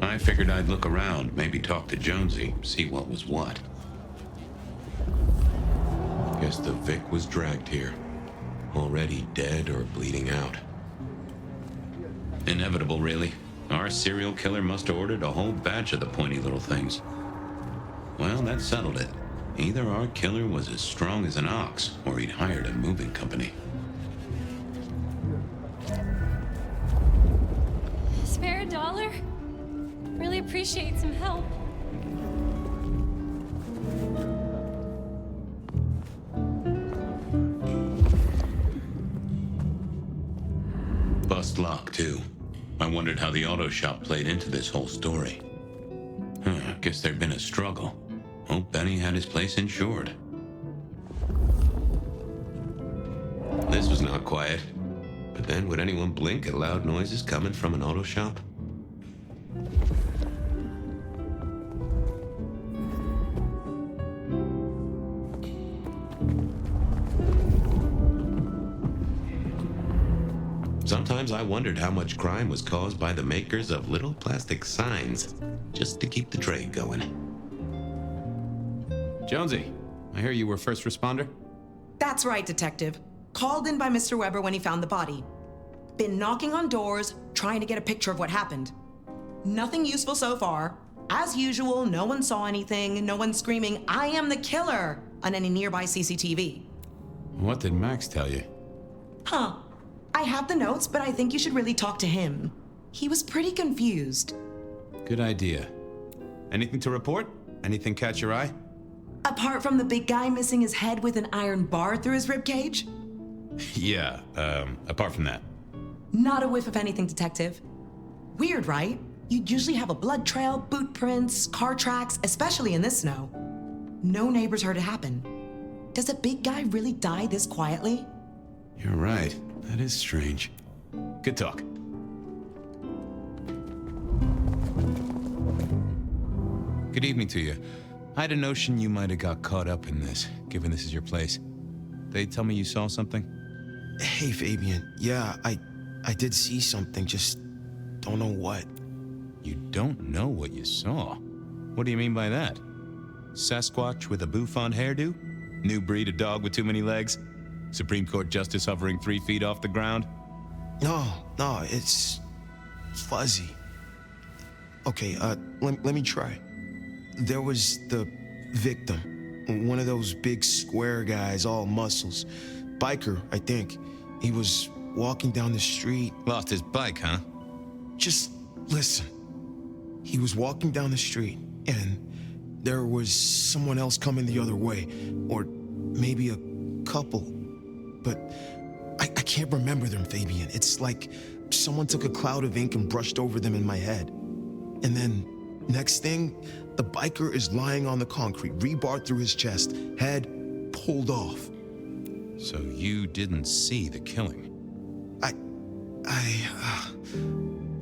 I figured I'd look around, maybe talk to Jonesy, see what was what. Guess the Vic was dragged here. Already dead or bleeding out. Inevitable, really. Our serial killer must have ordered a whole batch of the pointy little things. Well, that settled it. Either our killer was as strong as an ox, or he'd hired a moving company. Spare $1? Really appreciate some help. Bust lock, too. I wondered how the auto shop played into this whole story. Guess there'd been a struggle. Hope Benny had his place insured. This was not quiet. But then, would anyone blink at loud noises coming from an auto shop? Sometimes I wondered how much crime was caused by the makers of little plastic signs, just to keep the trade going. Jonesy, I hear you were first responder? That's right, Detective. Called in by Mr. Weber when he found the body. Been knocking on doors, trying to get a picture of what happened. Nothing useful so far. As usual, no one saw anything, no one screaming, "I am the killer!" on any nearby CCTV. What did Max tell you? Huh. I have the notes, but I think you should really talk to him. He was pretty confused. Good idea. Anything to report? Anything catch your eye? Apart from the big guy missing his head with an iron bar through his ribcage? Yeah, apart from that. Not a whiff of anything, Detective. Weird, right? You'd usually have a blood trail, boot prints, car tracks, especially in this snow. No neighbors heard it happen. Does a big guy really die this quietly? You're right. That is strange. Good talk. Good evening to you. I had a notion you might have got caught up in this, given this is your place. They tell me you saw something? Hey, Fabien. Yeah, I did see something, just don't know what. You don't know what you saw? What do you mean by that? Sasquatch with a bouffant hairdo? New breed of dog with too many legs? Supreme Court justice hovering 3 feet off the ground? No, it's fuzzy. Okay, let me try. There was the victim, one of those big square guys, all muscles. Biker, I think. He was walking down the street. Lost his bike, huh? Just listen. He was walking down the street, and there was someone else coming the other way, or maybe a couple. But I can't remember them, Fabien. It's like someone took a cloud of ink and brushed over them in my head. And then, next thing, the biker is lying on the concrete, rebar through his chest, head pulled off. So you didn't see the killing?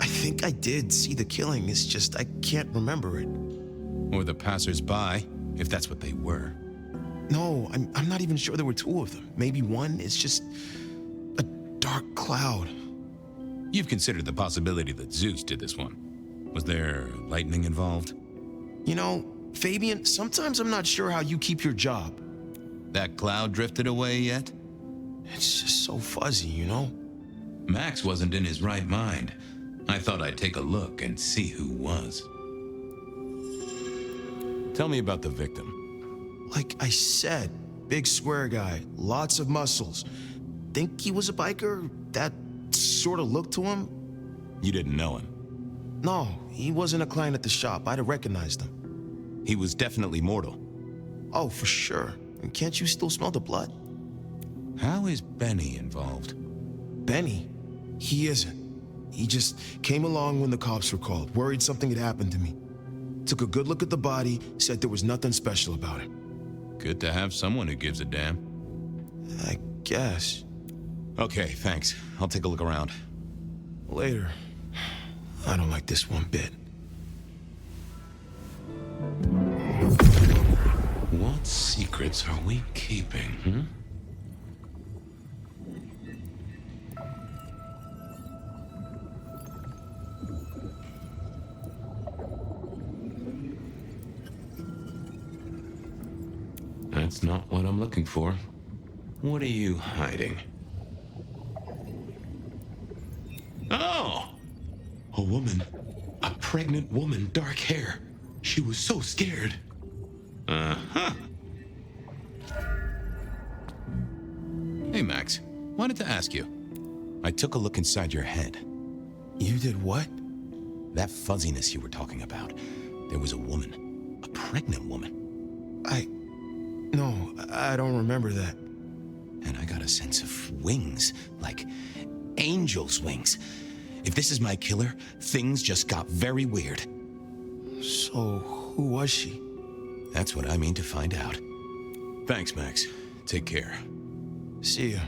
I think I did see the killing. It's just I can't remember it. Or the passers-by, if that's what they were. No, I'm not even sure there were 2 of them. Maybe one. It's just a dark cloud. You've considered the possibility that Zeus did this one. Was there lightning involved? You know, Fabien, sometimes I'm not sure how you keep your job. That cloud drifted away yet? It's just so fuzzy, you know? Max wasn't in his right mind. I thought I'd take a look and see who was. Tell me about the victim. Like I said, big square guy, lots of muscles. Think he was a biker? That sort of look to him? You didn't know him? No, he wasn't a client at the shop. I'd have recognized him. He was definitely mortal. Oh, for sure. And can't you still smell the blood? How is Benny involved? Benny? He isn't. He just came along when the cops were called, worried something had happened to me. Took a good look at the body, said there was nothing special about it. Good to have someone who gives a damn. I guess. Okay, thanks. I'll take a look around. Later. I don't like this one bit. What secrets are we keeping, That's not what I'm looking for. What are you hiding? Oh! A woman. A pregnant woman, dark hair. She was so scared. Uh-huh. Hey, Max. Wanted to ask you. I took a look inside your head. You did what? That fuzziness you were talking about. There was a woman. A pregnant woman. No, I don't remember that. And I got a sense of wings. Like angel's wings. If this is my killer, things just got very weird. So, who was she? That's what I mean to find out. Thanks, Max. Take care. See ya.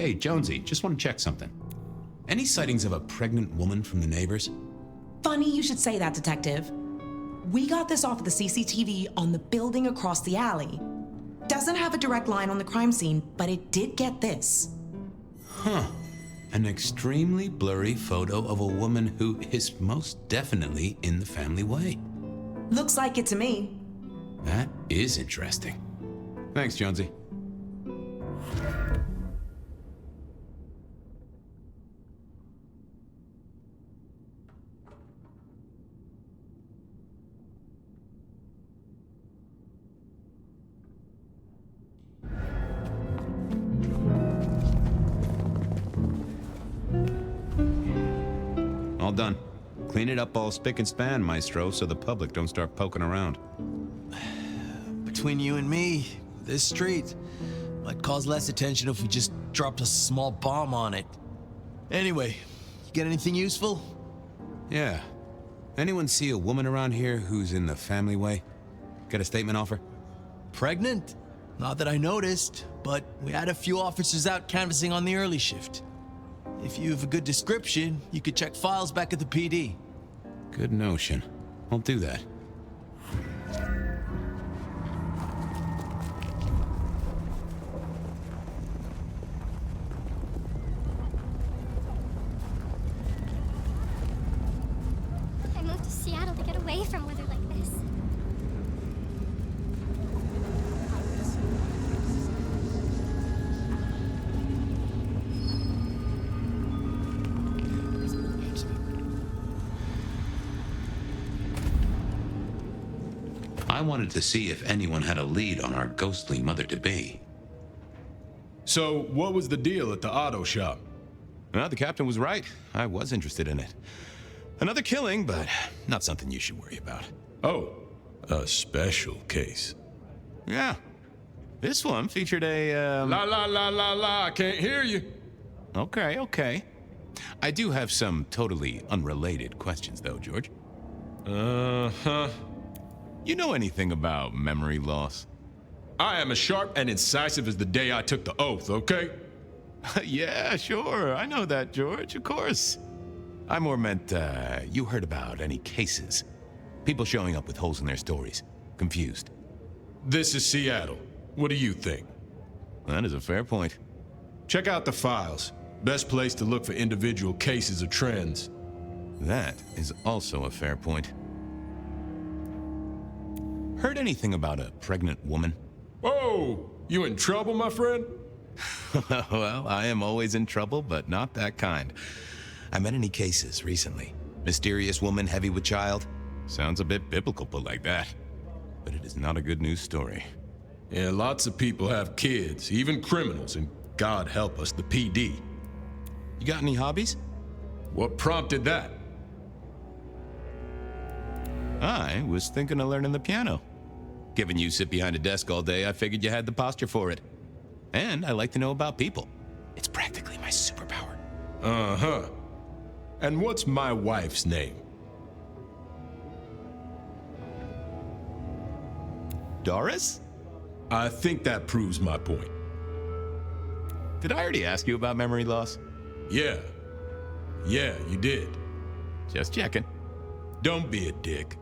Hey, Jonesy, just want to check something. Any sightings of a pregnant woman from the neighbors? Funny you should say that, Detective. We got this off of the CCTV on the building across the alley. Doesn't have a direct line on the crime scene, but it did get this. Huh. An extremely blurry photo of a woman who is most definitely in the family way. Looks like it to me. That is interesting. Thanks, Jonesy. All done. Clean it up all spick and span, Maestro, so the public don't start poking around. Between you and me, this street might cause less attention if we just dropped a small bomb on it. Anyway, you get anything useful? Yeah. Anyone see a woman around here who's in the family way? Get a statement off her? Pregnant? Not that I noticed, but we had a few officers out canvassing on the early shift. If you have a good description, you could check files back at the PD. Good notion. I'll do that. wanted to see if anyone had a lead on our ghostly mother-to-be. So, what was the deal at the auto shop? Well, the captain was right. I was interested in it. Another killing, but not something you should worry about. Oh, a special case. Yeah. This one featured a, La la la la la, I can't hear you. Okay. I do have some totally unrelated questions, though, George. Uh-huh. You know anything about memory loss? I am as sharp and incisive as the day I took the oath, okay? Yeah, sure. I know that, George, of course. I more meant, you heard about any cases. People showing up with holes in their stories. Confused. This is Seattle. What do you think? That is a fair point. Check out the files. Best place to look for individual cases or trends. That is also a fair point. Heard anything about a pregnant woman? Whoa! You in trouble, my friend? Well, I am always in trouble, but not that kind. I met any cases recently. Mysterious woman heavy with child? Sounds a bit biblical put like that. But it is not a good news story. Yeah, lots of people have kids, even criminals, and God help us, the PD. You got any hobbies? What prompted that? I was thinking of learning the piano. Given you sit behind a desk all day, I figured you had the posture for it. And I like to know about people. It's practically my superpower. Uh-huh. And what's my wife's name? Doris? I think that proves my point. Did I already ask you about memory loss? Yeah. Yeah, you did. Just checking. Don't be a dick.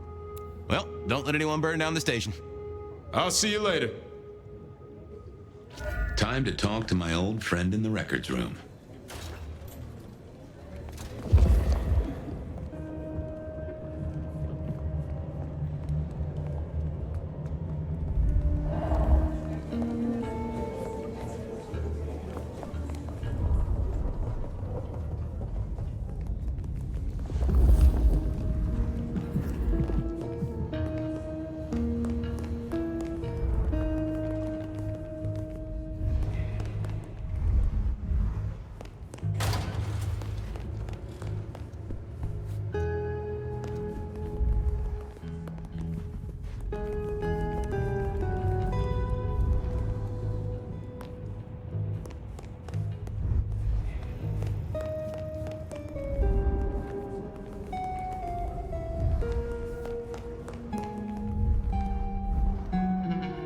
Well, don't let anyone burn down the station. I'll see you later. Time to talk to my old friend in the records room.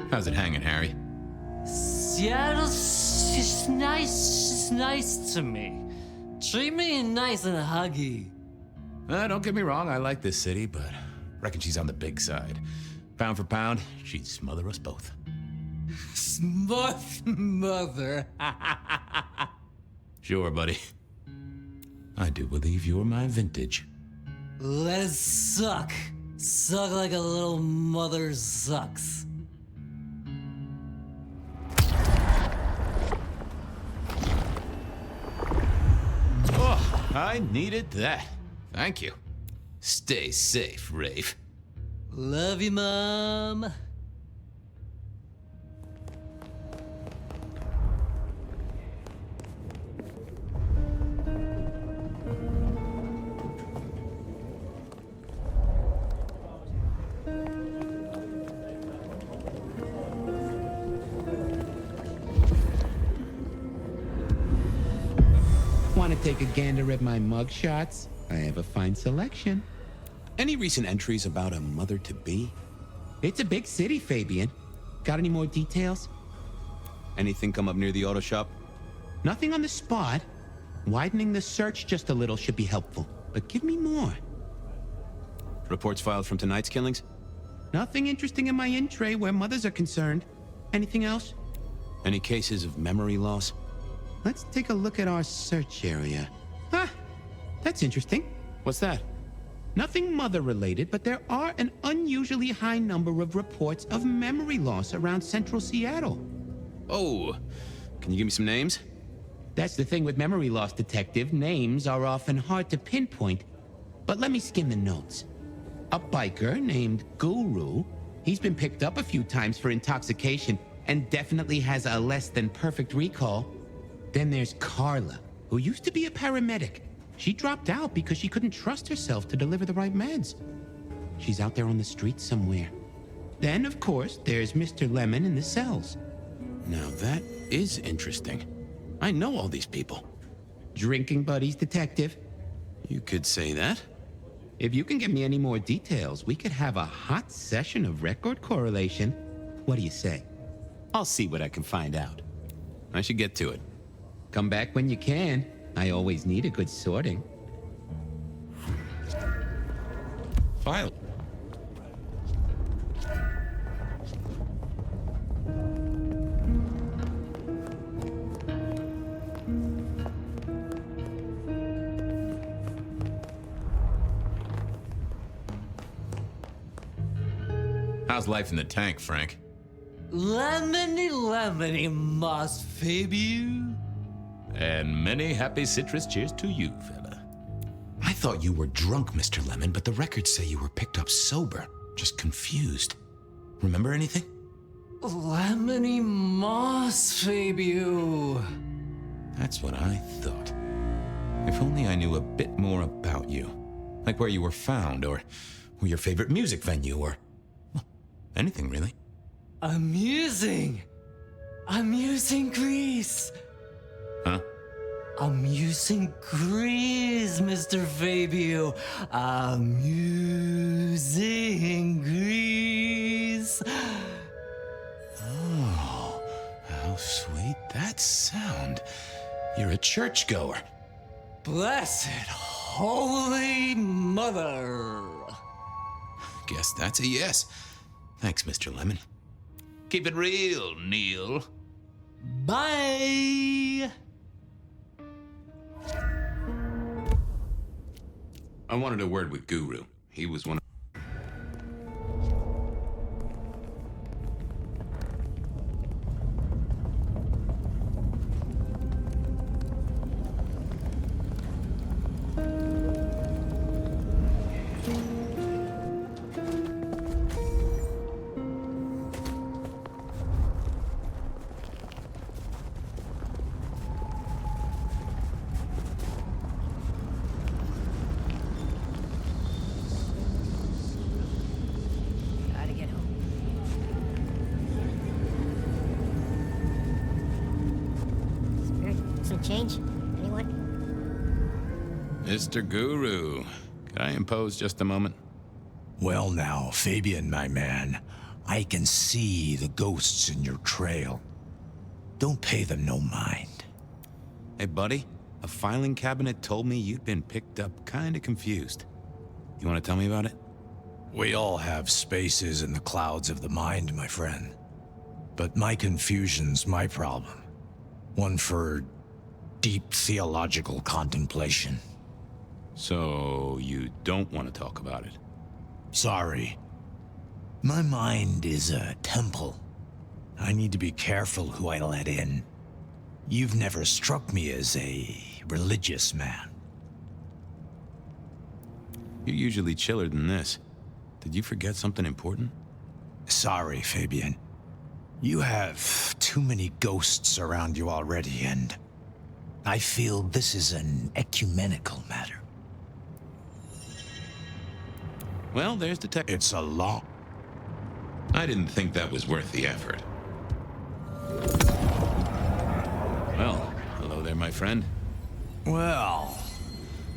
How's it hanging, Harry? Seattle's just nice to me. Treat me nice and huggy. Don't get me wrong, I like this city, but reckon she's on the big side. Pound for pound, she'd smother us both. Mother. Sure, buddy. I do believe you're my vintage. Let it suck. Suck like a little mother sucks. Oh, I needed that. Thank you. Stay safe, Rafe. Love you, Mom. Want to take a gander at my mugshots? I have a fine selection. Any recent entries about a mother-to-be? It's a big city, Fabien. Got any more details? Anything come up near the auto shop? Nothing on the spot. Widening the search just a little should be helpful, but give me more. Reports filed from tonight's killings? Nothing interesting in my in tray where mothers are concerned. Anything else? Any cases of memory loss? Let's take a look at our search area. Ah, that's interesting. What's that? Nothing mother-related, but there are an unusually high number of reports of memory loss around central Seattle. Oh, can you give me some names? That's the thing with memory loss, Detective. Names are often hard to pinpoint. But let me skim the notes. A biker named Guru. He's been picked up a few times for intoxication and definitely has a less than perfect recall. Then there's Carla, who used to be a paramedic. She dropped out because she couldn't trust herself to deliver the right meds. She's out there on the streets somewhere. Then, of course, there's Mr. Lemon in the cells. Now that is interesting. I know all these people. Drinking buddies, Detective. You could say that. If you can give me any more details, we could have a hot session of record correlation. What do you say? I'll see what I can find out. I should get to it. Come back when you can. I always need a good sorting. File. How's life in the tank, Frank? Lemony, Mas Fabien. And many happy citrus cheers to you, fella. I thought you were drunk, Mr. Lemon, but the records say you were picked up sober. Just confused. Remember anything? Lemony Mas Fabien. That's what I thought. If only I knew a bit more about you. Like where you were found, or your favorite music venue, or well, anything really. Amusing Greece. Huh? Amusing Greece, Mr. Fabio. Amusing Greece. Oh, how sweet that sound. You're a churchgoer. Blessed Holy Mother. Guess that's a yes. Thanks, Mr. Lemon. Keep it real, Neil. Bye. I wanted a word with Guru. He was one of... Gotta get home. Spirit, some change? Anyone? Mr. Guru, could I impose just a moment? Well now, Fabien, my man, I can see the ghosts in your trail. Don't pay them no mind. Hey, buddy, a filing cabinet told me you'd been picked up kinda confused. You wanna tell me about it? We all have spaces in the clouds of the mind, my friend. But my confusion's my problem. One for deep theological contemplation. So, you don't want to talk about it? Sorry. My mind is a temple. I need to be careful who I let in. You've never struck me as a religious man. You're usually chiller than this. Did you forget something important? Sorry, Fabien. You have too many ghosts around you already, and I feel this is an ecumenical matter. Well, there's Detective. It's a law. I didn't think that was worth the effort. Well, hello there, my friend. Well,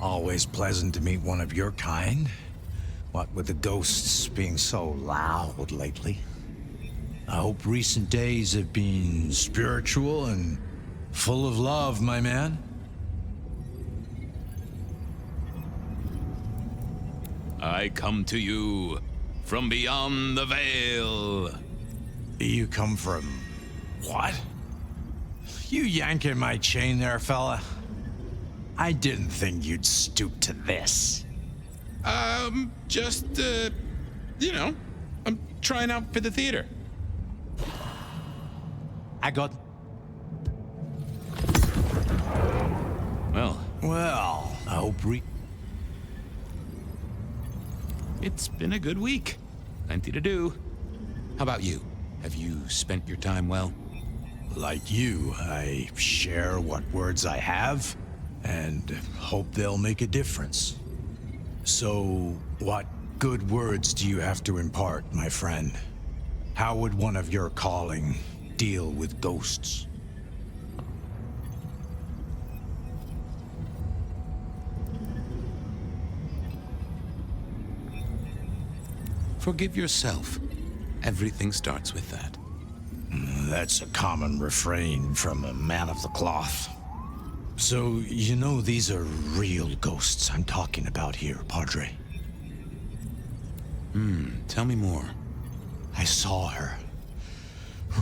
always pleasant to meet one of your kind. What with the ghosts being so loud lately. I hope recent days have been spiritual and full of love, my man. I come to you from beyond the veil. You come from... what? You yanking my chain there, fella? I didn't think you'd stoop to this. Just, you know, I'm trying out for the theater. I got... Well, I hope It's been a good week. Plenty to do. How about you? Have you spent your time well? Like you, I share what words I have and hope they'll make a difference. So, what good words do you have to impart, my friend? How would one of your calling deal with ghosts? Forgive yourself. Everything starts with that. That's a common refrain from a man of the cloth. So, you know these are real ghosts I'm talking about here, Padre. Tell me more. I saw her.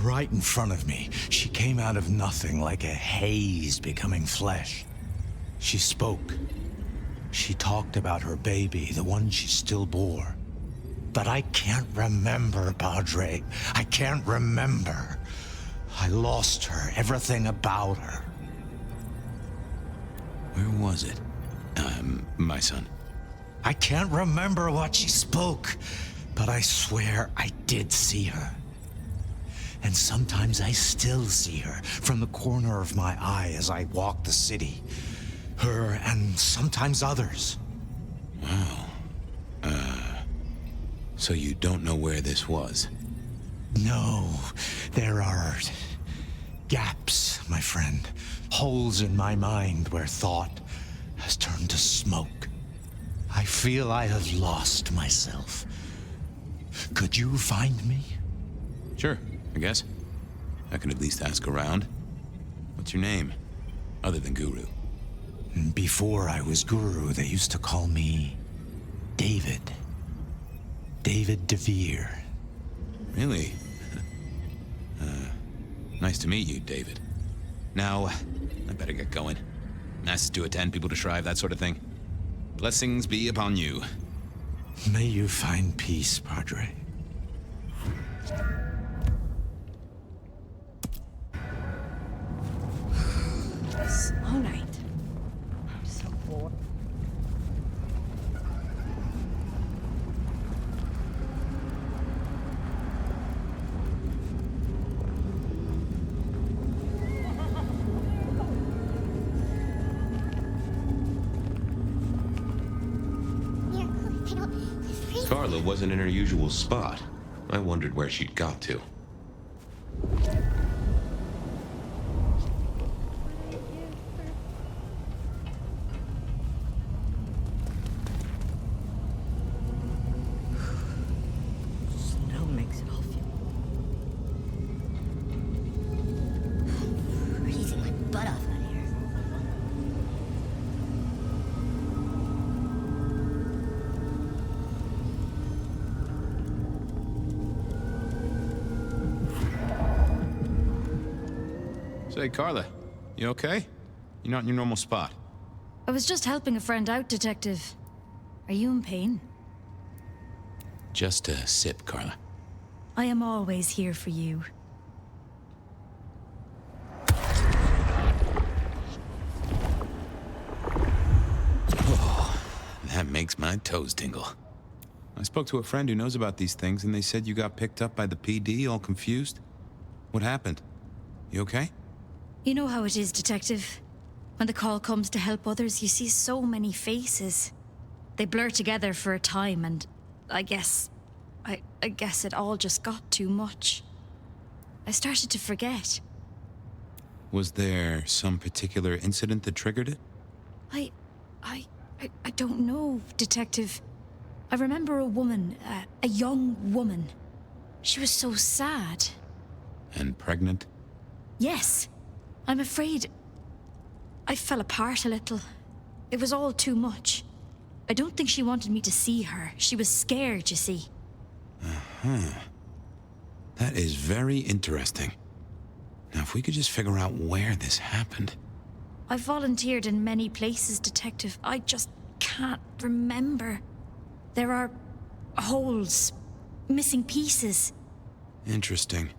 Right in front of me. She came out of nothing like a haze becoming flesh. She spoke. She talked about her baby, the one she still bore. But I can't remember, Padre. I can't remember. I lost her, everything about her. Where was it? My son. I can't remember what she spoke, but I swear I did see her. And sometimes I still see her from the corner of my eye as I walk the city. Her and sometimes others. Wow. So you don't know where this was? No, there are gaps, my friend. Holes in my mind where thought has turned to smoke. I feel I have lost myself. Could you find me? Sure, I guess. I can at least ask around. What's your name? Other than Guru. Before I was Guru, they used to call me David. David DeVere. Really? Nice to meet you, David. Now, I better get going. Masses to attend, people to shrive, that sort of thing. Blessings be upon you. May you find peace, Padre. Slow night. I'm so bored. Carla wasn't in her usual spot. I wondered where she'd got to. Snow makes it all feel... freezing my butt off out here. Say, Carla, you okay? You're not in your normal spot. I was just helping a friend out, Detective. Are you in pain? Just a sip, Carla. I am always here for you. Oh, that makes my toes tingle. I spoke to a friend who knows about these things, and they said you got picked up by the PD, all confused. What happened? You okay? You know how it is, Detective. When the call comes to help others, you see so many faces. They blur together for a time, and I guess it all just got too much. I started to forget. Was there some particular incident that triggered it? I don't know, Detective. I remember a woman, a young woman. She was so sad. And pregnant? Yes. I'm afraid I fell apart a little. It was all too much. I don't think she wanted me to see her. She was scared, you see. That is very interesting. Now, if we could just figure out where this happened. I've volunteered in many places, Detective. I just can't remember. There are holes, missing pieces. Interesting.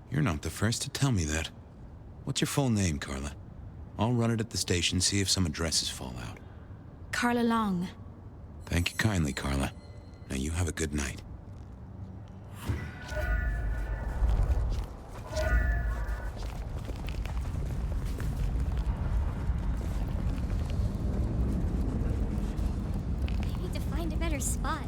You're not the first to tell me that. What's your full name, Carla? I'll run it at the station, see if some addresses fall out. Carla Long. Thank you kindly, Carla. Now you have a good night. spot.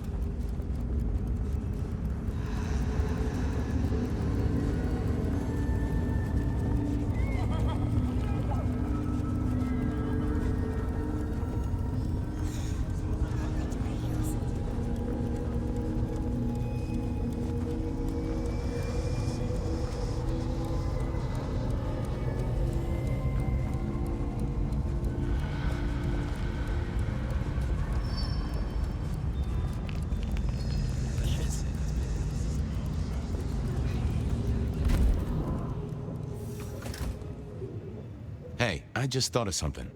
Hey, I just thought of something.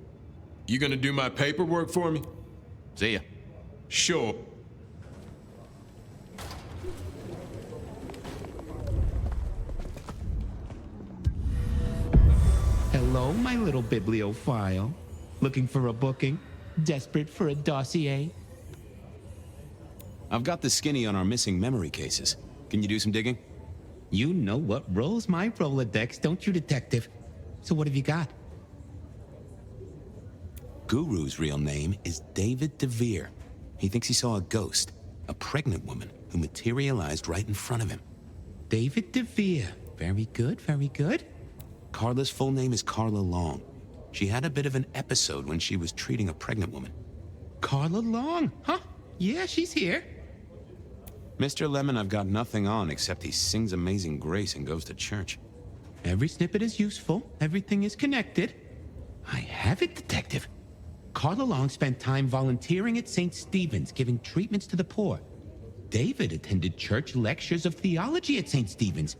You gonna do my paperwork for me? See ya. Sure. Hello, my little bibliophile. Looking for a booking? Desperate for a dossier? I've got the skinny on our missing memory cases. Can you do some digging? You know what rolls my Rolodex, don't you, detective? So what have you got? Guru's real name is David DeVere. He thinks he saw a ghost, a pregnant woman who materialized right in front of him. David DeVere. Very good, very good. Carla's full name is Carla Long. She had a bit of an episode when she was treating a pregnant woman. Carla Long, huh? Yeah, she's here. Mr. Lemon, I've got nothing on except he sings Amazing Grace and goes to church. Every snippet is useful. Everything is connected. I have it, detective. Carla Long spent time volunteering at St. Stephen's, giving treatments to the poor. David attended church lectures of theology at St. Stephen's.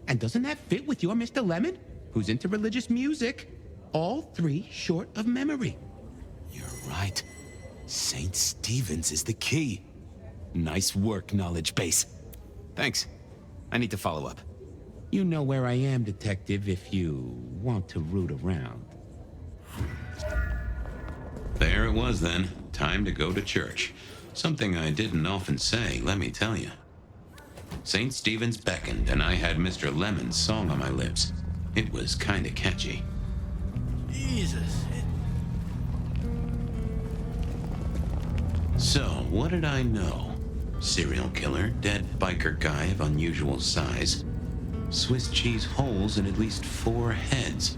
And doesn't that fit with your Mr. Lemon, who's into religious music? All three short of memory. You're right. St. Stephen's is the key. Nice work, knowledge base. Thanks. I need to follow up. You know where I am, detective, if you want to root around. There it was then. Time to go to church. Something I didn't often say, let me tell you. St. Stephen's beckoned, and I had Mr. Lemon's song on my lips. It was kinda catchy. Jesus. So, what did I know? Serial killer, dead biker guy of unusual size. Swiss cheese holes in at least 4 heads.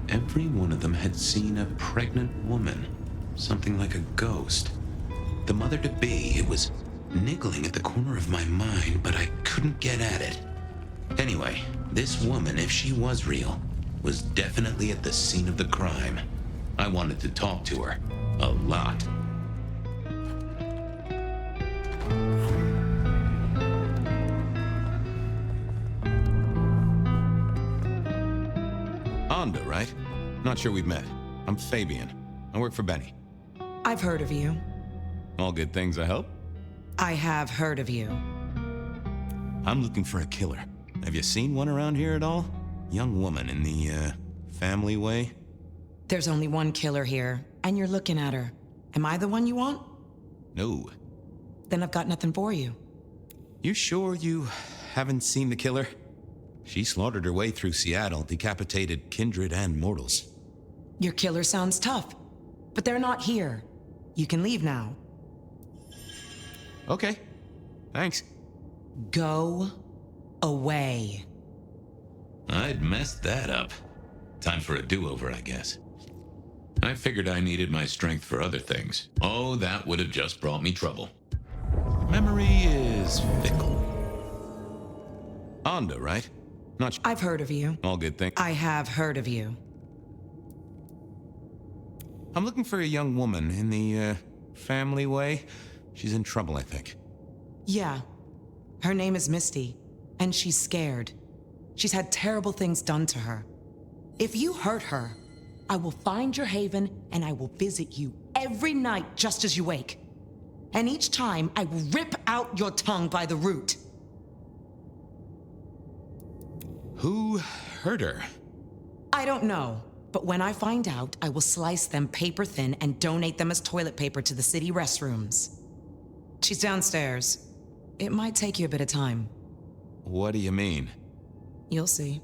Every one of them had seen a pregnant woman. Something like a ghost. The mother-to-be, it was niggling at the corner of my mind, but I couldn't get at it. Anyway, this woman, if she was real, was definitely at the scene of the crime. I wanted to talk to her. A lot. Onda, right? Not sure we've met. I'm Fabien. I work for Benny. I've heard of you. All good things, I hope? I have heard of you. I'm looking for a killer. Have you seen one around here at all? Young woman in the, family way? There's only one killer here, and you're looking at her. Am I the one you want? No. Then I've got nothing for you. You sure you haven't seen the killer? She slaughtered her way through Seattle, decapitated kindred and mortals. Your killer sounds tough, but they're not here. You can leave now. Okay. Thanks. Go away. I'd messed that up. Time for a do-over, I guess. I figured I needed my strength for other things. Oh, that would have just brought me trouble. Memory is fickle. Onda, right? Not sure. I've heard of you. All good things. I have heard of you. I'm looking for a young woman in the, family way. She's in trouble, I think. Yeah. Her name is Misty, and she's scared. She's had terrible things done to her. If you hurt her, I will find your haven and I will visit you every night just as you wake. And each time, I will rip out your tongue by the root. Who hurt her? I don't know, but when I find out, I will slice them paper thin and donate them as toilet paper to the city restrooms. She's downstairs. It might take you a bit of time. What do you mean? You'll see.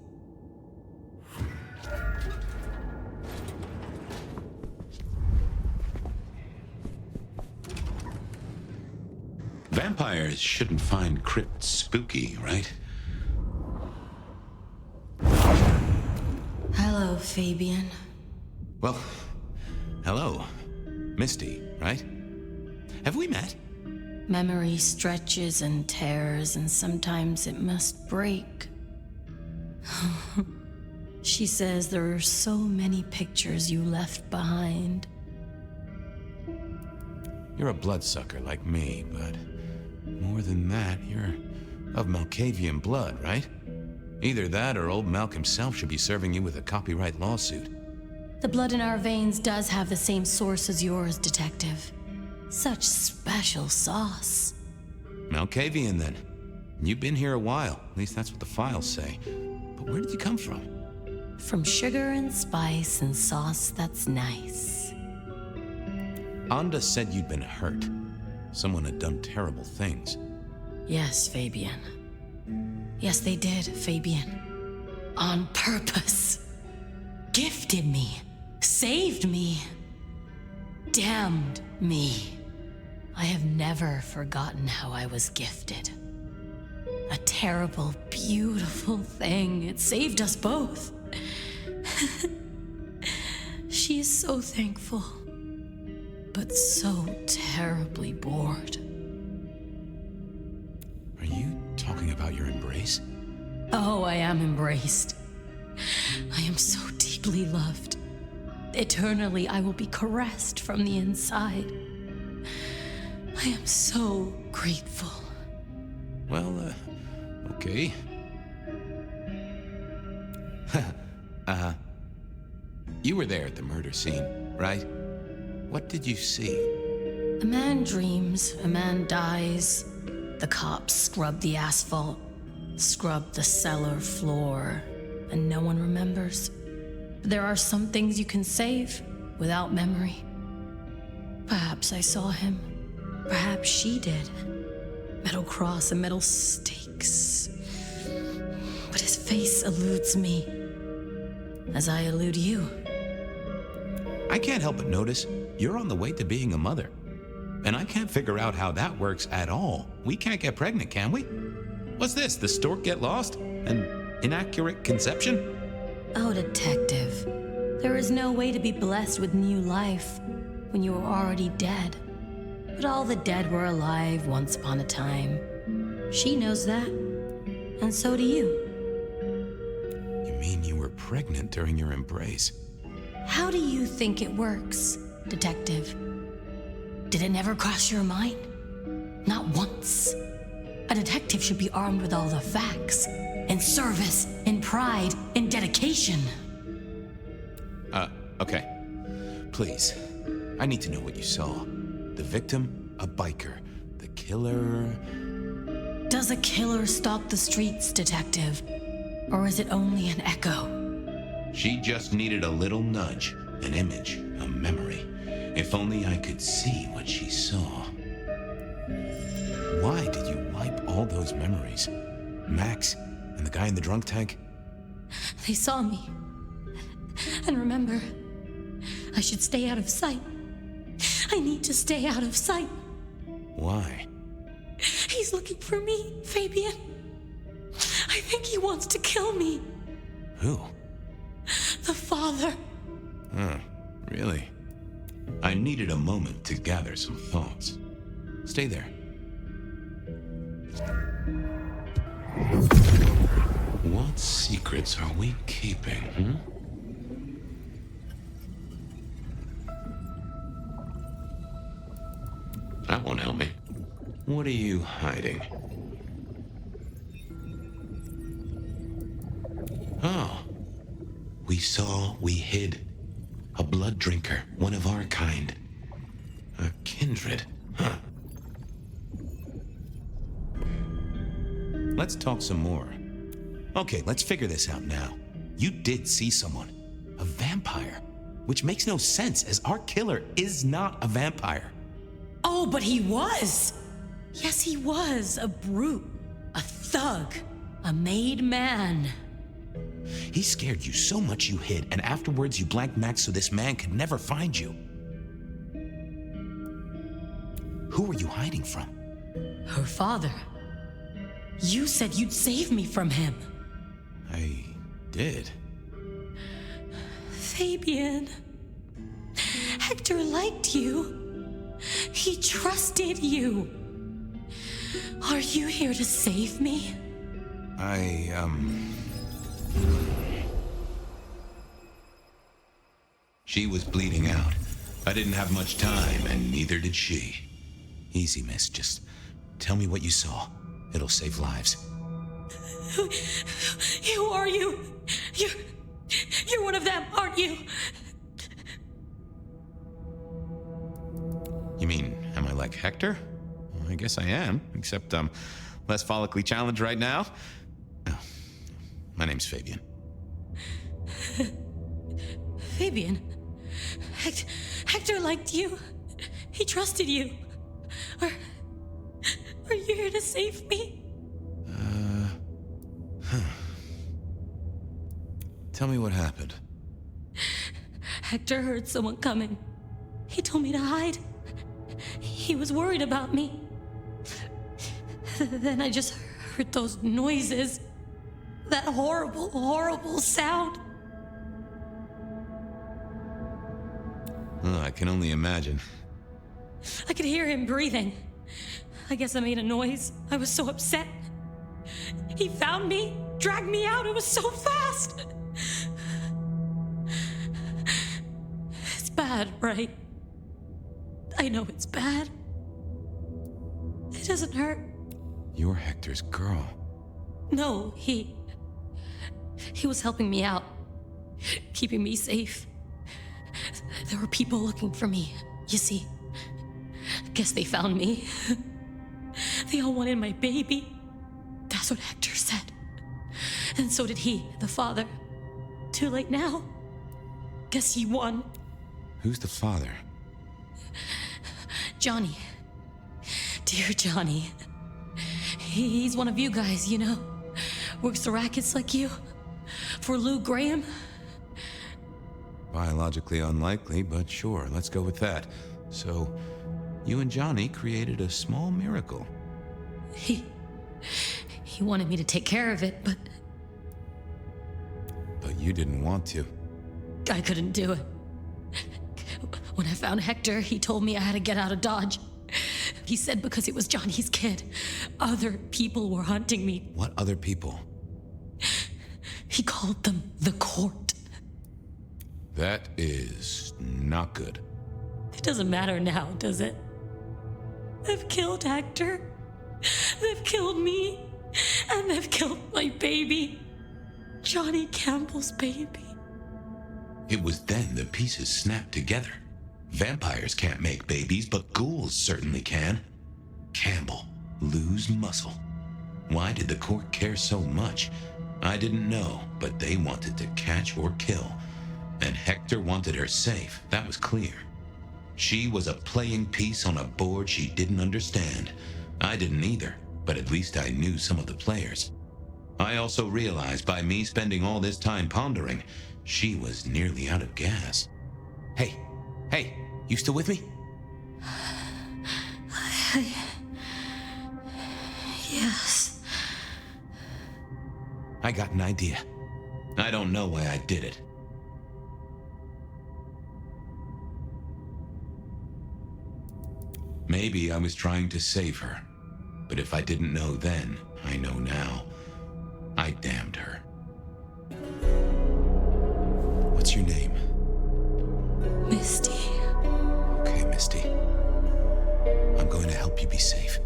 Vampires shouldn't find crypts spooky, right? Hello, Fabien. Well, hello. Misty, right? Have we met? Memory stretches and tears, and sometimes it must break. She says there are so many pictures you left behind. You're a bloodsucker like me, but more than that, you're of Malkavian blood, right? Either that or old Malk himself should be serving you with a copyright lawsuit. The blood in our veins does have the same source as yours, Detective. Such special sauce. Malkavian, then. You've been here a while. At least that's what the files say. But where did you come from? From sugar and spice and sauce that's nice. Anda said you'd been hurt. Someone had done terrible things. Yes, Fabien. Yes, they did, Fabien. On purpose. Gifted me. Saved me. Damned me. I have never forgotten how I was gifted. A terrible, beautiful thing. It saved us both. She is so thankful, but so terribly bored. Are you talking about your embrace? Oh, I am embraced. I am so deeply loved. Eternally, I will be caressed from the inside. I am so grateful. Well, okay. You were there at the murder scene, right? What did you see? A man dreams, a man dies. The cops scrub the asphalt, scrub the cellar floor, and no one remembers. There are some things you can save without memory. Perhaps I saw him. Perhaps she did. Metal cross and metal stakes. But his face eludes me, as I elude you. I can't help but notice you're on the way to being a mother. And I can't figure out how that works at all. We can't get pregnant, can we? What's this, the stork get lost? An inaccurate conception? Oh, Detective. There is no way to be blessed with new life when you are already dead. But all the dead were alive once upon a time. She knows that. And so do you. You mean you were pregnant during your embrace? How do you think it works, Detective? Did it never cross your mind? Not once. A detective should be armed with all the facts, in service, in pride, in dedication. Okay. Please. I need to know what you saw. The victim, a biker. The killer... Does a killer stalk the streets, Detective? Or is it only an echo? She just needed a little nudge, an image, a memory. If only I could see what she saw. Why did you wipe all those memories? Max and the guy in the drunk tank? They saw me. And remember, I should stay out of sight. I need to stay out of sight. Why? He's looking for me, Fabien. I think he wants to kill me. Who? The father. Huh, really? I needed a moment to gather some thoughts. Stay there. What secrets are we keeping, That won't help me. What are you hiding? Oh. We hid. A blood drinker, one of our kind. A kindred, huh? Let's talk some more. Okay, let's figure this out now. You did see someone. A vampire. Which makes no sense, as our killer is not a vampire. Oh, but he was! Yes, he was. A brute. A thug. A made man. He scared you so much you hid, and afterwards you blanked Max so this man could never find you. Who were you hiding from? Her father. You said you'd save me from him. I did. Fabien. Hector liked you. He trusted you. Are you here to save me? She was bleeding out. I didn't have much time, and neither did she. Easy, miss. Just tell me what you saw. It'll save lives. Who are you? You're one of them, aren't you? You mean, am I like Hector? Well, I guess I am, except I'm less follically challenged right now. Oh, my name's Fabien. Fabien? Hector liked you. He trusted you. Are you here to save me? Tell me what happened. Hector heard someone coming. He told me to hide. He was worried about me. Then I just heard those noises. That horrible, horrible sound. Oh, I can only imagine. I could hear him breathing. I guess I made a noise. I was so upset. He found me, dragged me out. It was so fast. It's bad, right? I know it's bad. It doesn't hurt. You're Hector's girl. No, he was helping me out, keeping me safe. There were people looking for me, you see. Guess they found me. They all wanted my baby. That's what Hector said. And so did he, the father. Too late now. Guess he won. Who's the father? Johnny. Dear Johnny. He's one of you guys, you know. Works the rackets like you. For Lou Graham. Biologically unlikely, but sure, let's go with that. So, you and Johnny created a small miracle. He wanted me to take care of it, but you didn't want to. I couldn't do it. When I found Hector, he told me I had to get out of Dodge. He said because it was Johnny's kid, other people were hunting me. What other people? He called them the court. That is not good. It doesn't matter now, does it? They've killed Hector. They've killed me. And they've killed my baby. Johnny Campbell's baby. It was then the pieces snapped together. Vampires can't make babies, but ghouls certainly can. Campbell, Lou's muscle. Why did the court care so much? I didn't know, but they wanted to catch or kill. And Hector wanted her safe, that was clear. She was a playing piece on a board she didn't understand. I didn't either, but at least I knew some of the players. I also realized by me spending all this time pondering, she was nearly out of gas. Hey, you still with me? Yes. I got an idea. I don't know why I did it. Maybe I was trying to save her. But if I didn't know then, I know now. I damned her. What's your name? Misty. Okay, Misty. I'm going to help you be safe.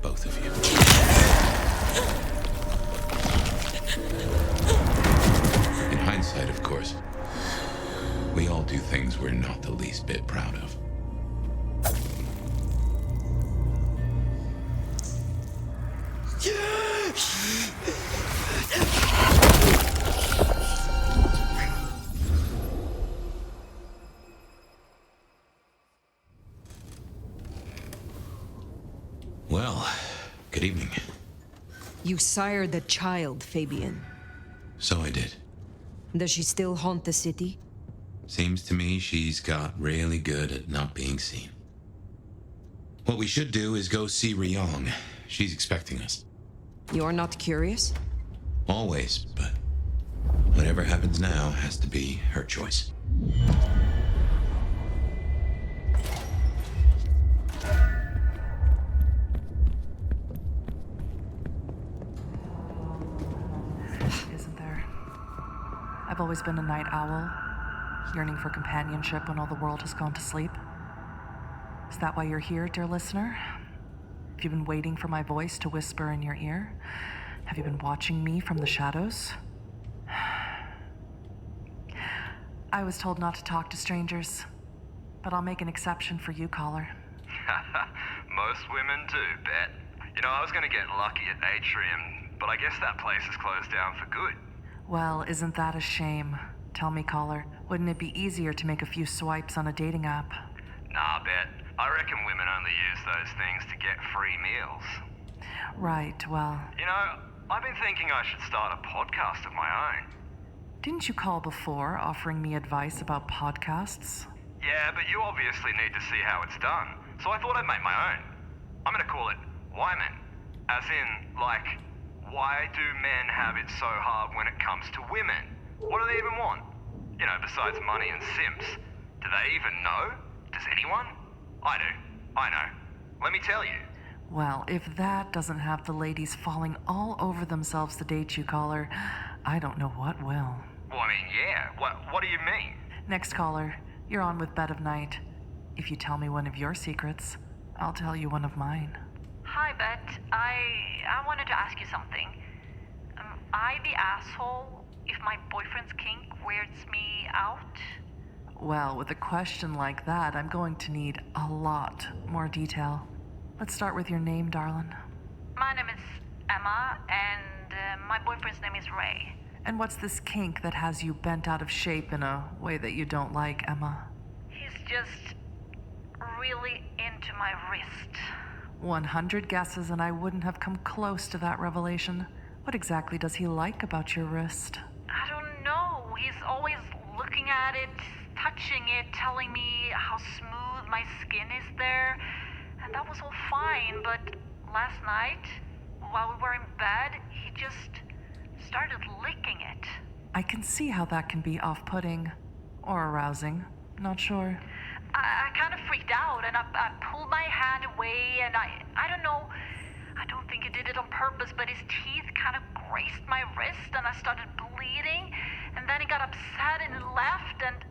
Both of you. In hindsight, of course. We all do things we're not the least bit proud of. Well, good evening. You sired the child, Fabien. So I did. Does she still haunt the city? Seems to me she's got really good at not being seen. What we should do is go see Ryong. She's expecting us. You're not curious? Always, but whatever happens now has to be her choice. Isn't there? I've always been a night owl, yearning for companionship when all the world has gone to sleep. Is that why you're here, dear listener? Have you been waiting for my voice to whisper in your ear? Have you been watching me from the shadows? I was told not to talk to strangers, but I'll make an exception for you, caller. Most women do, bet. You know, I was gonna get lucky at Atrium, but I guess that place is closed down for good. Well, isn't that a shame? Tell me, caller, wouldn't it be easier to make a few swipes on a dating app? Nah, bet. I reckon women only use those things to get free meals. Right, well... You know, I've been thinking I should start a podcast of my own. Didn't you call before offering me advice about podcasts? Yeah, but you obviously need to see how it's done, so I thought I'd make my own. I'm gonna call it Wyman. As in, like, why do men have it so hard when it comes to women? What do they even want? You know, besides money and simps. Do they even know? Does anyone? I do. I know. Let me tell you. Well, if that doesn't have the ladies falling all over themselves to date you, caller, I don't know what will. Well, I mean, yeah. What do you mean? Next caller, you're on with Bed of Night. If you tell me one of your secrets, I'll tell you one of mine. Hi, Bet. I wanted to ask you something. Am I the asshole if my boyfriend's kink weirds me out? Well, with a question like that, I'm going to need a lot more detail. Let's start with your name, darling. My name is Emma, and my boyfriend's name is Ray. And what's this kink that has you bent out of shape in a way that you don't like, Emma? He's just really into my wrist. 100 guesses and I wouldn't have come close to that revelation. What exactly does he like about your wrist? I don't know. He's always looking at it, touching it, telling me how smooth my skin is there. And that was all fine, but last night, while we were in bed, he just started licking it. I can see how that can be off-putting. Or arousing. Not sure. I kind of freaked out, and I pulled my hand away, and I don't know, I don't think he did it on purpose, but his teeth kind of grazed my wrist, and I started bleeding, and then he got upset and left, and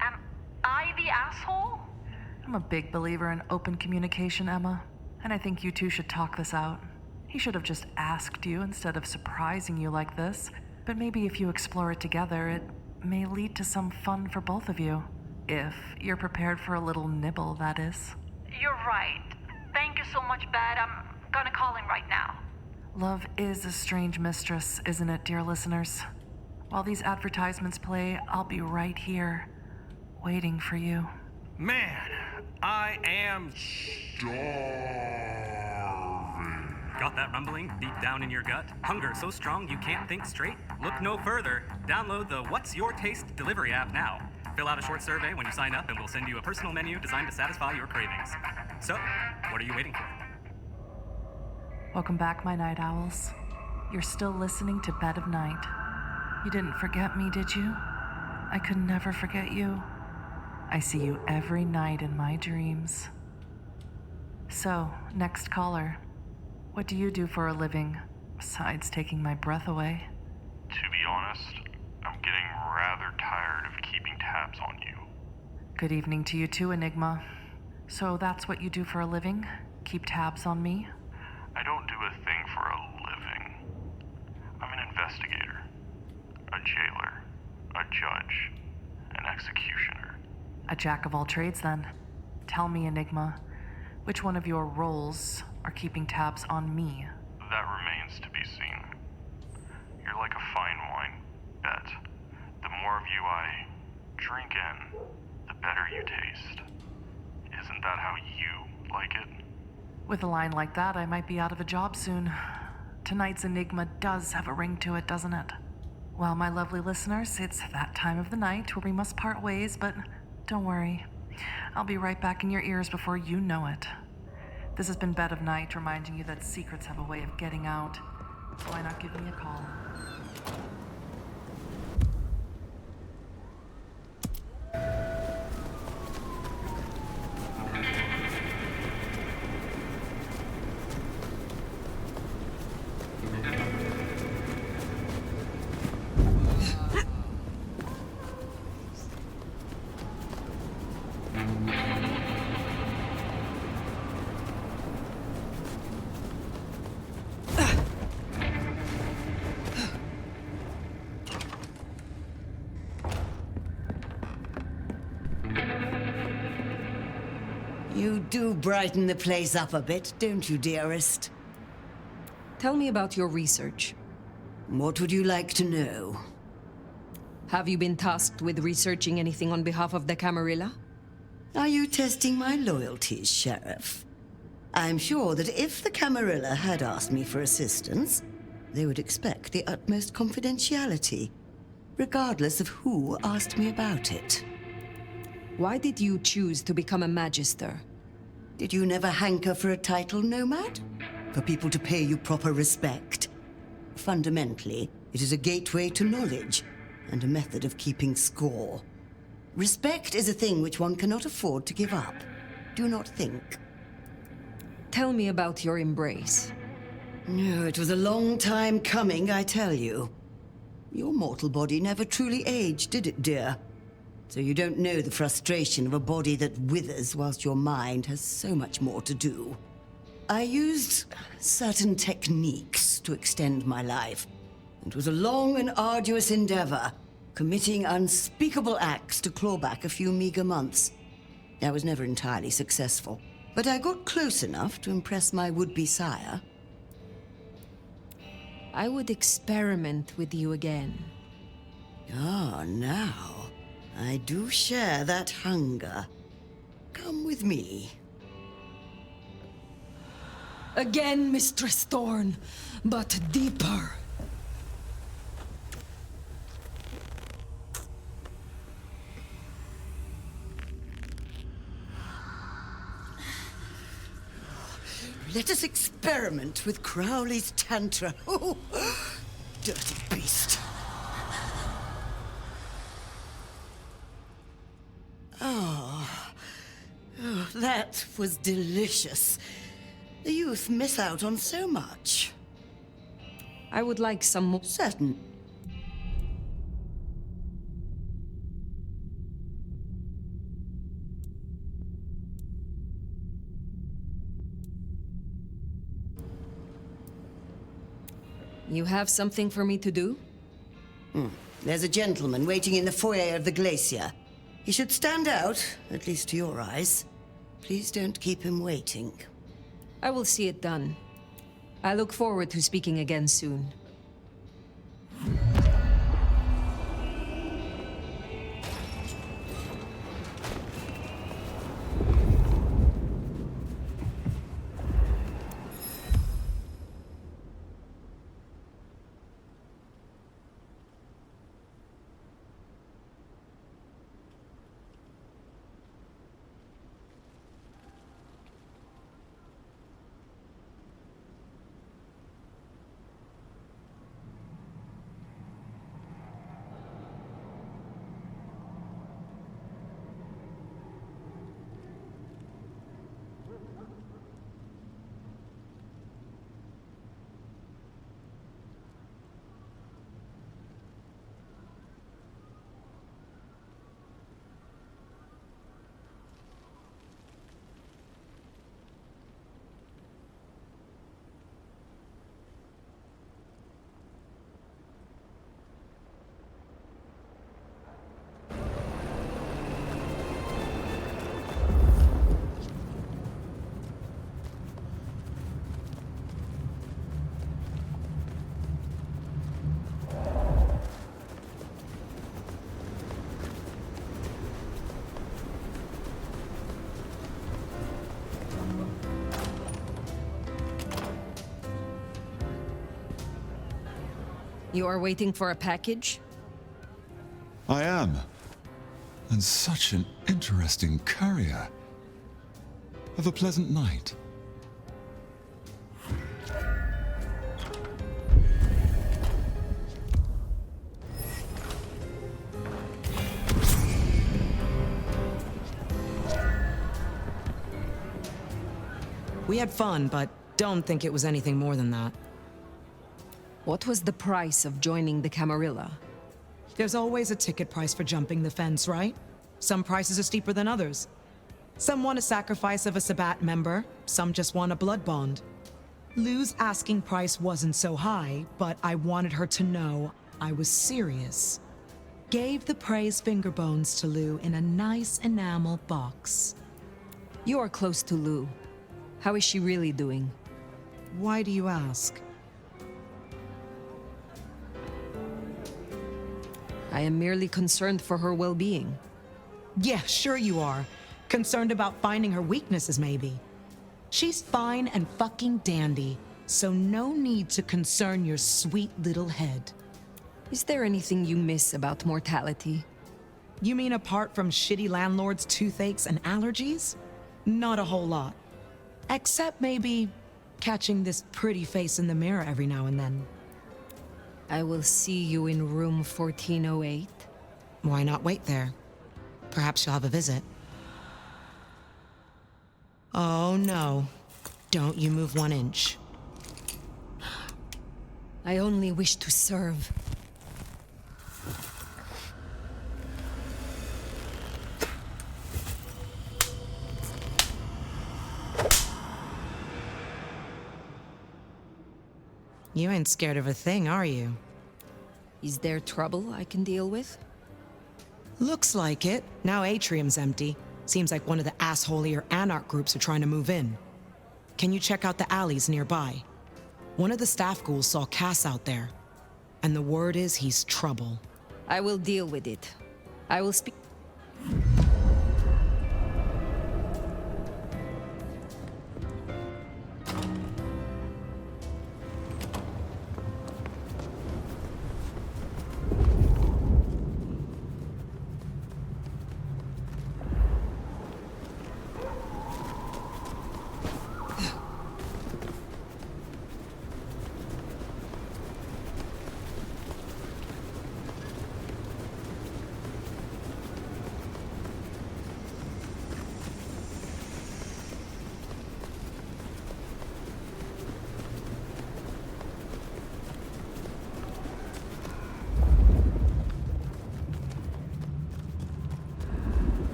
am I the asshole? I'm a big believer in open communication, Emma, and I think you two should talk this out. He should have just asked you instead of surprising you like this, but maybe if you explore it together, it may lead to some fun for both of you. If you're prepared for a little nibble, that is. You're right. Thank you so much, Bet. I'm gonna call him right now. Love is a strange mistress, isn't it, dear listeners? While these advertisements play, I'll be right here, waiting for you. Man, I am starving. Got that rumbling deep down in your gut? Hunger so strong you can't think straight? Look no further. Download the What's Your Taste delivery app now. Fill out a short survey when you sign up and we'll send you a personal menu designed to satisfy your cravings. So, what are you waiting for? Welcome back, my night owls. You're still listening to Bed of Night. You didn't forget me, did you? I could never forget you. I see you every night in my dreams. So, next caller. What do you do for a living, besides taking my breath away? To be honest, I'm getting rather tired of keeping tabs on you. Good evening to you too, Enigma. So that's what you do for a living? Keep tabs on me? I don't do a thing for a living. I'm an investigator, a jailer, a judge, an executioner. A jack of all trades, then. Tell me, Enigma, which one of your roles are keeping tabs on me? That remains to be seen. You're like a fine wine, Bet. The more of you I drink in, the better you taste. Isn't that how you like it? With a line like that, I might be out of a job soon. Tonight's Enigma does have a ring to it, doesn't it? Well, my lovely listeners, it's that time of the night where we must part ways, but don't worry. I'll be right back in your ears before you know it. This has been Bed of Night, reminding you that secrets have a way of getting out. So why not give me a call? You do brighten the place up a bit, don't you, dearest? Tell me about your research. What would you like to know? Have you been tasked with researching anything on behalf of the Camarilla? Are you testing my loyalties, Sheriff? I'm sure that if the Camarilla had asked me for assistance, they would expect the utmost confidentiality, regardless of who asked me about it. Why did you choose to become a Magister? Did you never hanker for a title, Nomad? For people to pay you proper respect? Fundamentally, it is a gateway to knowledge, and a method of keeping score. Respect is a thing which one cannot afford to give up. Do not think. Tell me about your embrace. No, it was a long time coming, I tell you. Your mortal body never truly aged, did it, dear? So you don't know the frustration of a body that withers whilst your mind has so much more to do. I used certain techniques to extend my life. It was a long and arduous endeavor, committing unspeakable acts to claw back a few meager months. I was never entirely successful, but I got close enough to impress my would-be sire. I would experiment with you again. Ah, now. I do share that hunger. Come with me. Again, Mistress Thorn, but deeper. Let us experiment with Crowley's Tantra. Oh, dirty beast. Oh, that was delicious. The youth miss out on so much. I would like some more. Certain. You have something for me to do? There's a gentleman waiting in the foyer of the glacier. He should stand out, at least to your eyes. Please don't keep him waiting. I will see it done. I look forward to speaking again soon. You are waiting for a package? I am. And such an interesting courier. Have a pleasant night. We had fun, but don't think it was anything more than that. What was the price of joining the Camarilla? There's always a ticket price for jumping the fence, right? Some prices are steeper than others. Some want a sacrifice of a Sabbat member, some just want a blood bond. Lou's asking price wasn't so high, but I wanted her to know I was serious. Gave the praise finger bones to Lou in a nice enamel box. You are close to Lou. How is she really doing? Why do you ask? I am merely concerned for her well-being. Yeah, sure you are. Concerned about finding her weaknesses, maybe. She's fine and fucking dandy, so no need to concern your sweet little head. Is there anything you miss about mortality? You mean apart from shitty landlords, toothaches, and allergies? Not a whole lot. Except maybe catching this pretty face in the mirror every now and then. I will see you in room 1408. Why not wait there? Perhaps you'll have a visit. Oh no. Don't you move 1 inch. I only wish to serve. You ain't scared of a thing, are you? Is there trouble I can deal with? Looks like it. Now Atrium's empty. Seems like one of the assholier anarch groups are trying to move in. Can you check out the alleys nearby? One of the staff ghouls saw Cass out there. And the word is he's trouble. I will deal with it. I will speak...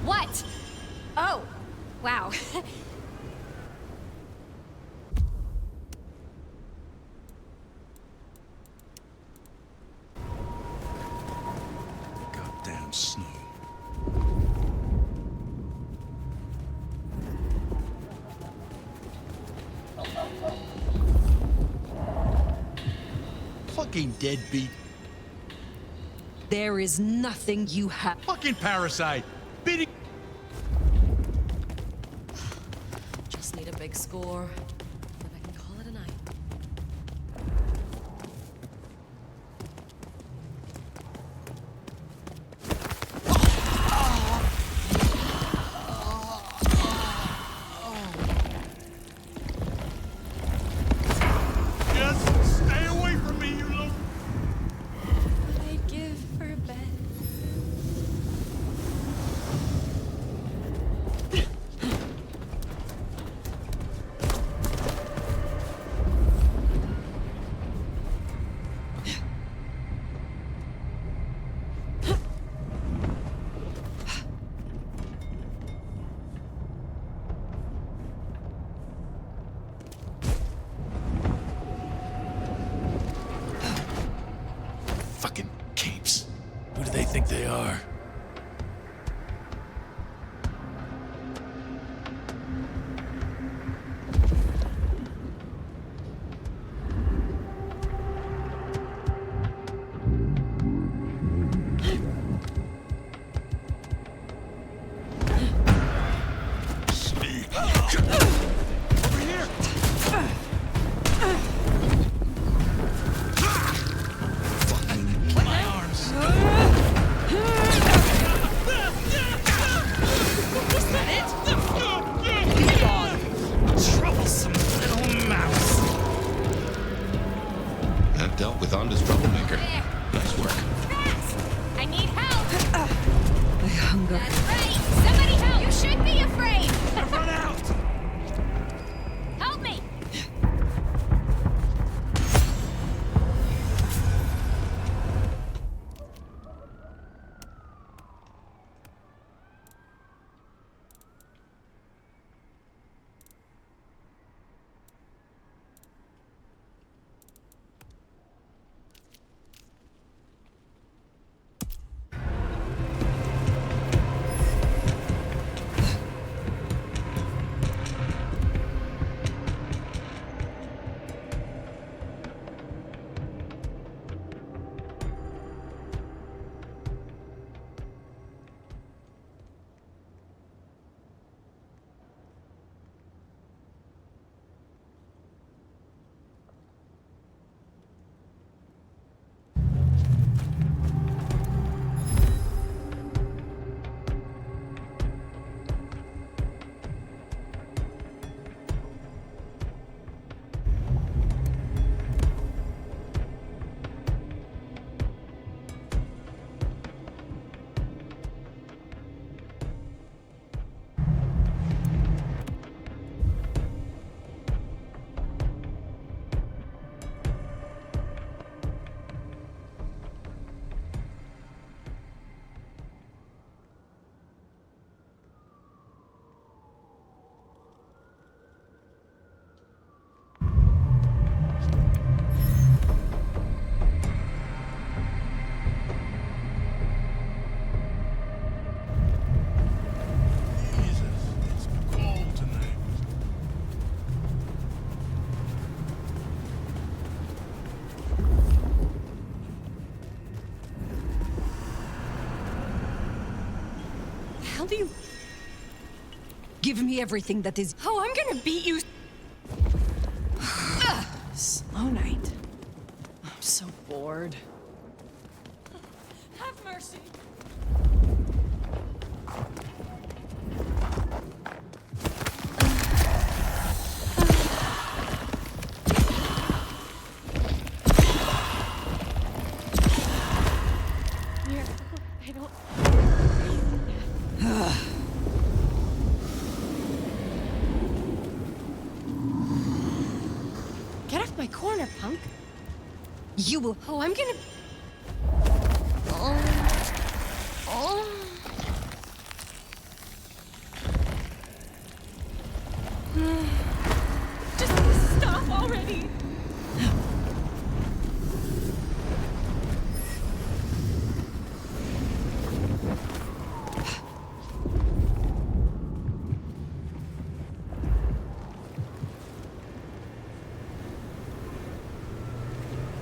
What? Oh, wow. Goddamn snow. Fucking deadbeat. There is nothing you have. Fucking parasite. Beating. Just need a big score. Then I can call it a night. Just stay away from me, you little. I'd give for a bet. Fucking capes. Who do they think they are? My arms. do you... Give me everything that is... Oh, I'm gonna beat you... Slow night. I'm so bored. Have mercy. Here, I don't... Get off my corner, punk. You will... Oh, I'm gonna... Just stop already.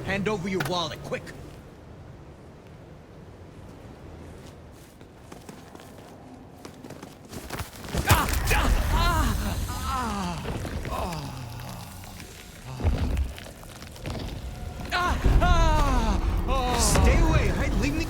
Hand over your wallet, quick. Stay away, hey, leave me.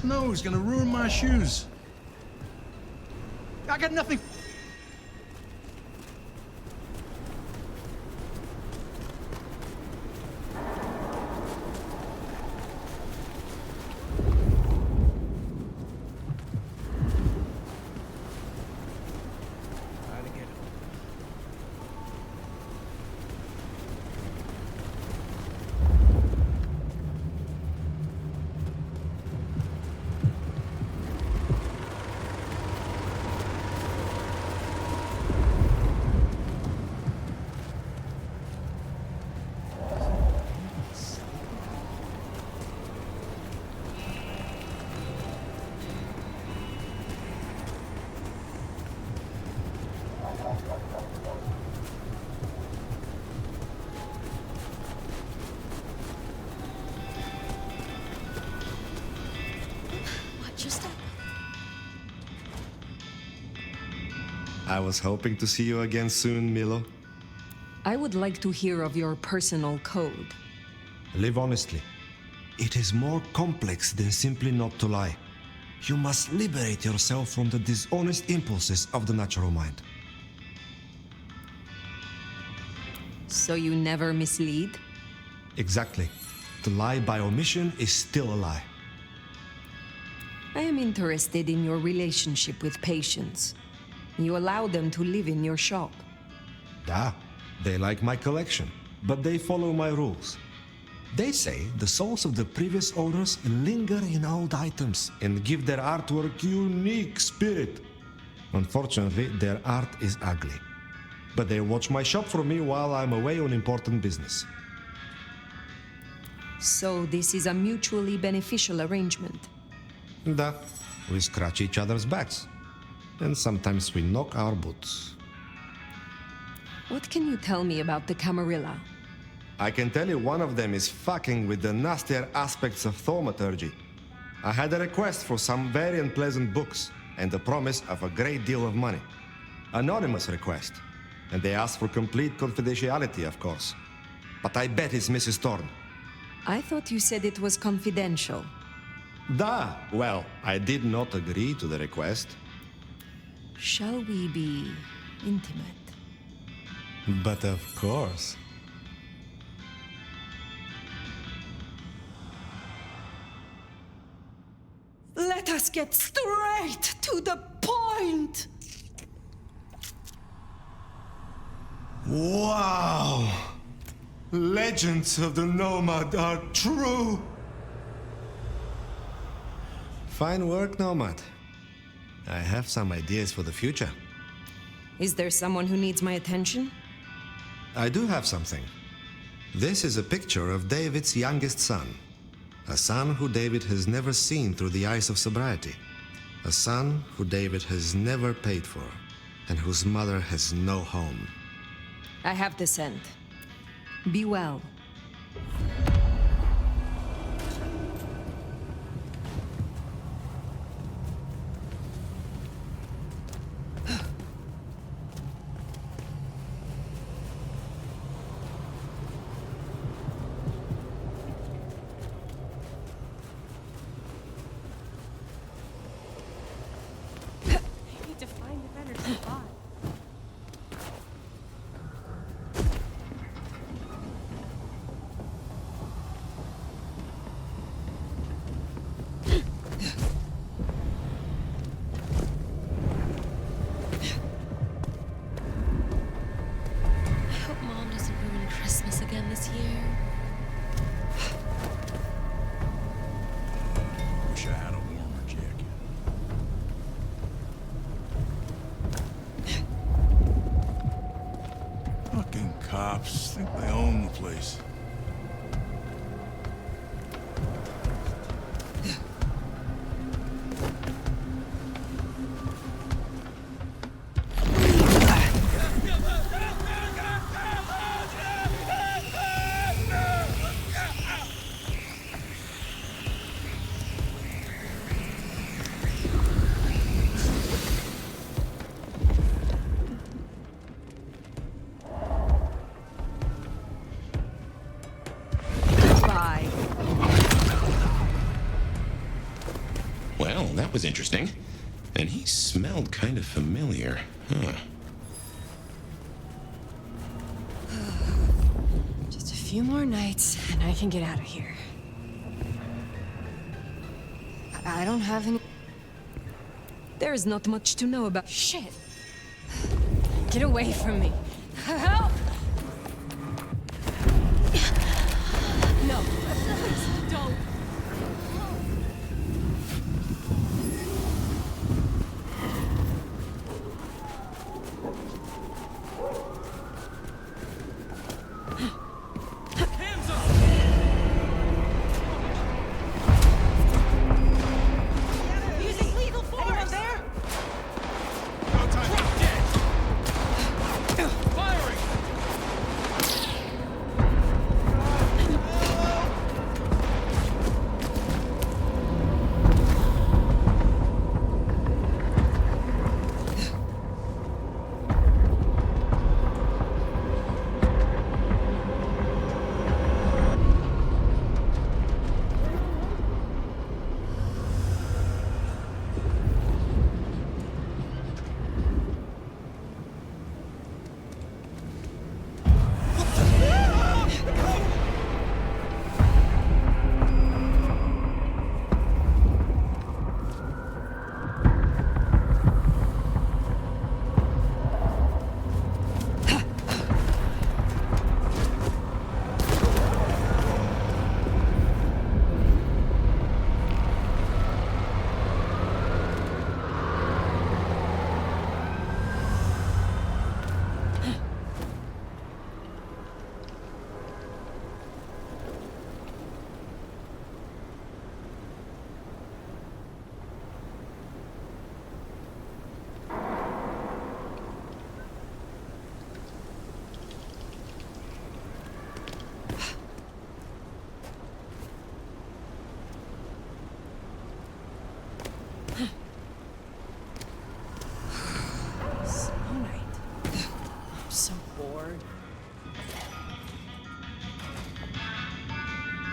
Snow's gonna ruin my shoes. I got nothing. I was hoping to see you again soon, Milo. I would like to hear of your personal code. Live honestly. It is more complex than simply not to lie. You must liberate yourself from the dishonest impulses of the natural mind. So you never mislead? Exactly. To lie by omission is still a lie. I am interested in your relationship with patients. You allow them to live in your shop. Yeah, they like my collection, but they follow my rules. They say the souls of the previous owners linger in old items and give their artwork unique spirit. Unfortunately, their art is ugly. But they watch my shop for me while I'm away on important business. So this is a mutually beneficial arrangement. Da, we scratch each other's backs. And sometimes we knock our boots. What can you tell me about the Camarilla? I can tell you one of them is fucking with the nastier aspects of thaumaturgy. I had a request for some very unpleasant books and the promise of a great deal of money. Anonymous request. And they asked for complete confidentiality, of course. But I bet it's Mrs. Thorne. I thought you said it was confidential. Da, well, I did not agree to the request. Shall we be intimate? But of course. Let us get straight to the point! Wow! Legends of the Nomad are true! Fine work, Nomad. I have some ideas for the future. Is there someone who needs my attention? I do have something. This is a picture of David's youngest son. A son who David has never seen through the eyes of sobriety. A son who David has never paid for, and whose mother has no home. I have the scent. Be well. I need to find a better spot. I hope Mom doesn't ruin Christmas again this year. Wish I had a warmer jacket. Fucking cops think they own the place. Bye. Well, that was interesting. And he smelled kind of familiar. Huh. Just a few more nights, and I can get out of here. I don't have any... There is not much to know about. Shit! Get away from me! Help! No, please don't. Using lethal force! Anyone there? No time to get dead. Firing!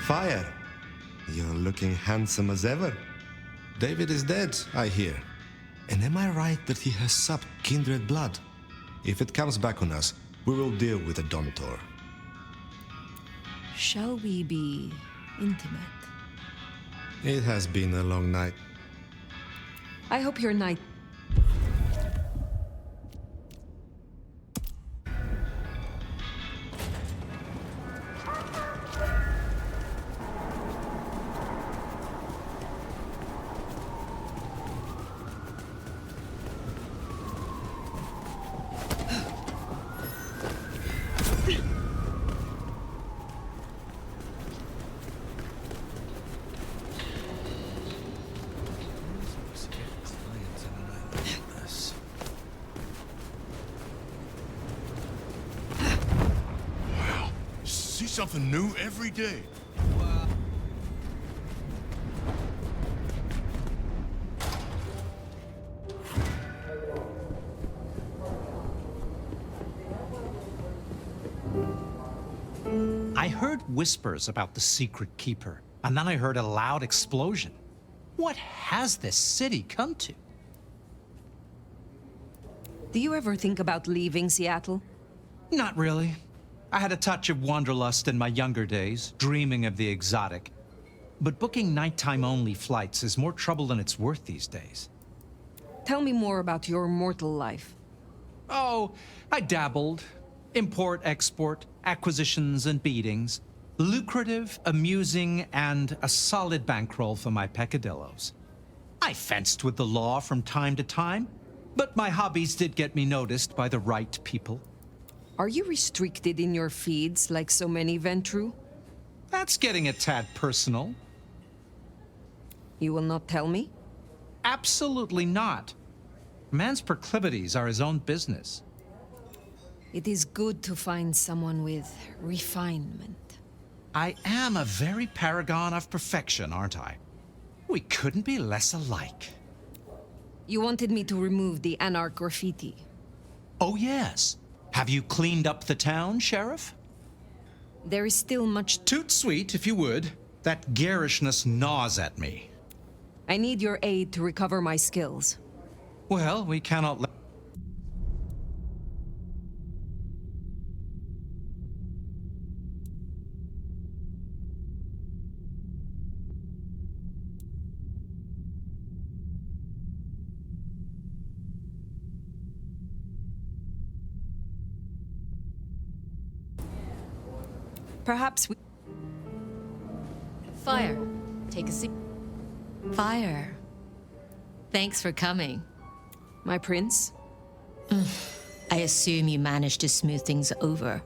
Fire! You're looking handsome as ever. David is dead, I hear. And am I right that he has supped kindred blood? If it comes back on us, we will deal with the Domitor. Shall we be intimate? It has been a long night. I hope your night... something new every day. I heard whispers about the secret keeper, and then I heard a loud explosion. What has this city come to? Do you ever think about leaving Seattle? Not really. I had a touch of wanderlust in my younger days, dreaming of the exotic. But booking nighttime-only flights is more trouble than it's worth these days. Tell me more about your mortal life. Oh, I dabbled. Import, export, acquisitions and beatings. Lucrative, amusing, and a solid bankroll for my peccadillos. I fenced with the law from time to time, but my hobbies did get me noticed by the right people. Are you restricted in your feeds like so many Ventru? That's getting a tad personal. You will not tell me? Absolutely not. Man's proclivities are his own business. It is good to find someone with refinement. I am a very paragon of perfection, aren't I? We couldn't be less alike. You wanted me to remove the Anarch graffiti. Oh, yes. Have you cleaned up the town, Sheriff? There is still much... Toot sweet, if you would. That garishness gnaws at me. I need your aid to recover my skills. Well, we cannot let... Perhaps we... Fire. Take a seat. Fire. Thanks for coming. My prince? I assume you managed to smooth things over.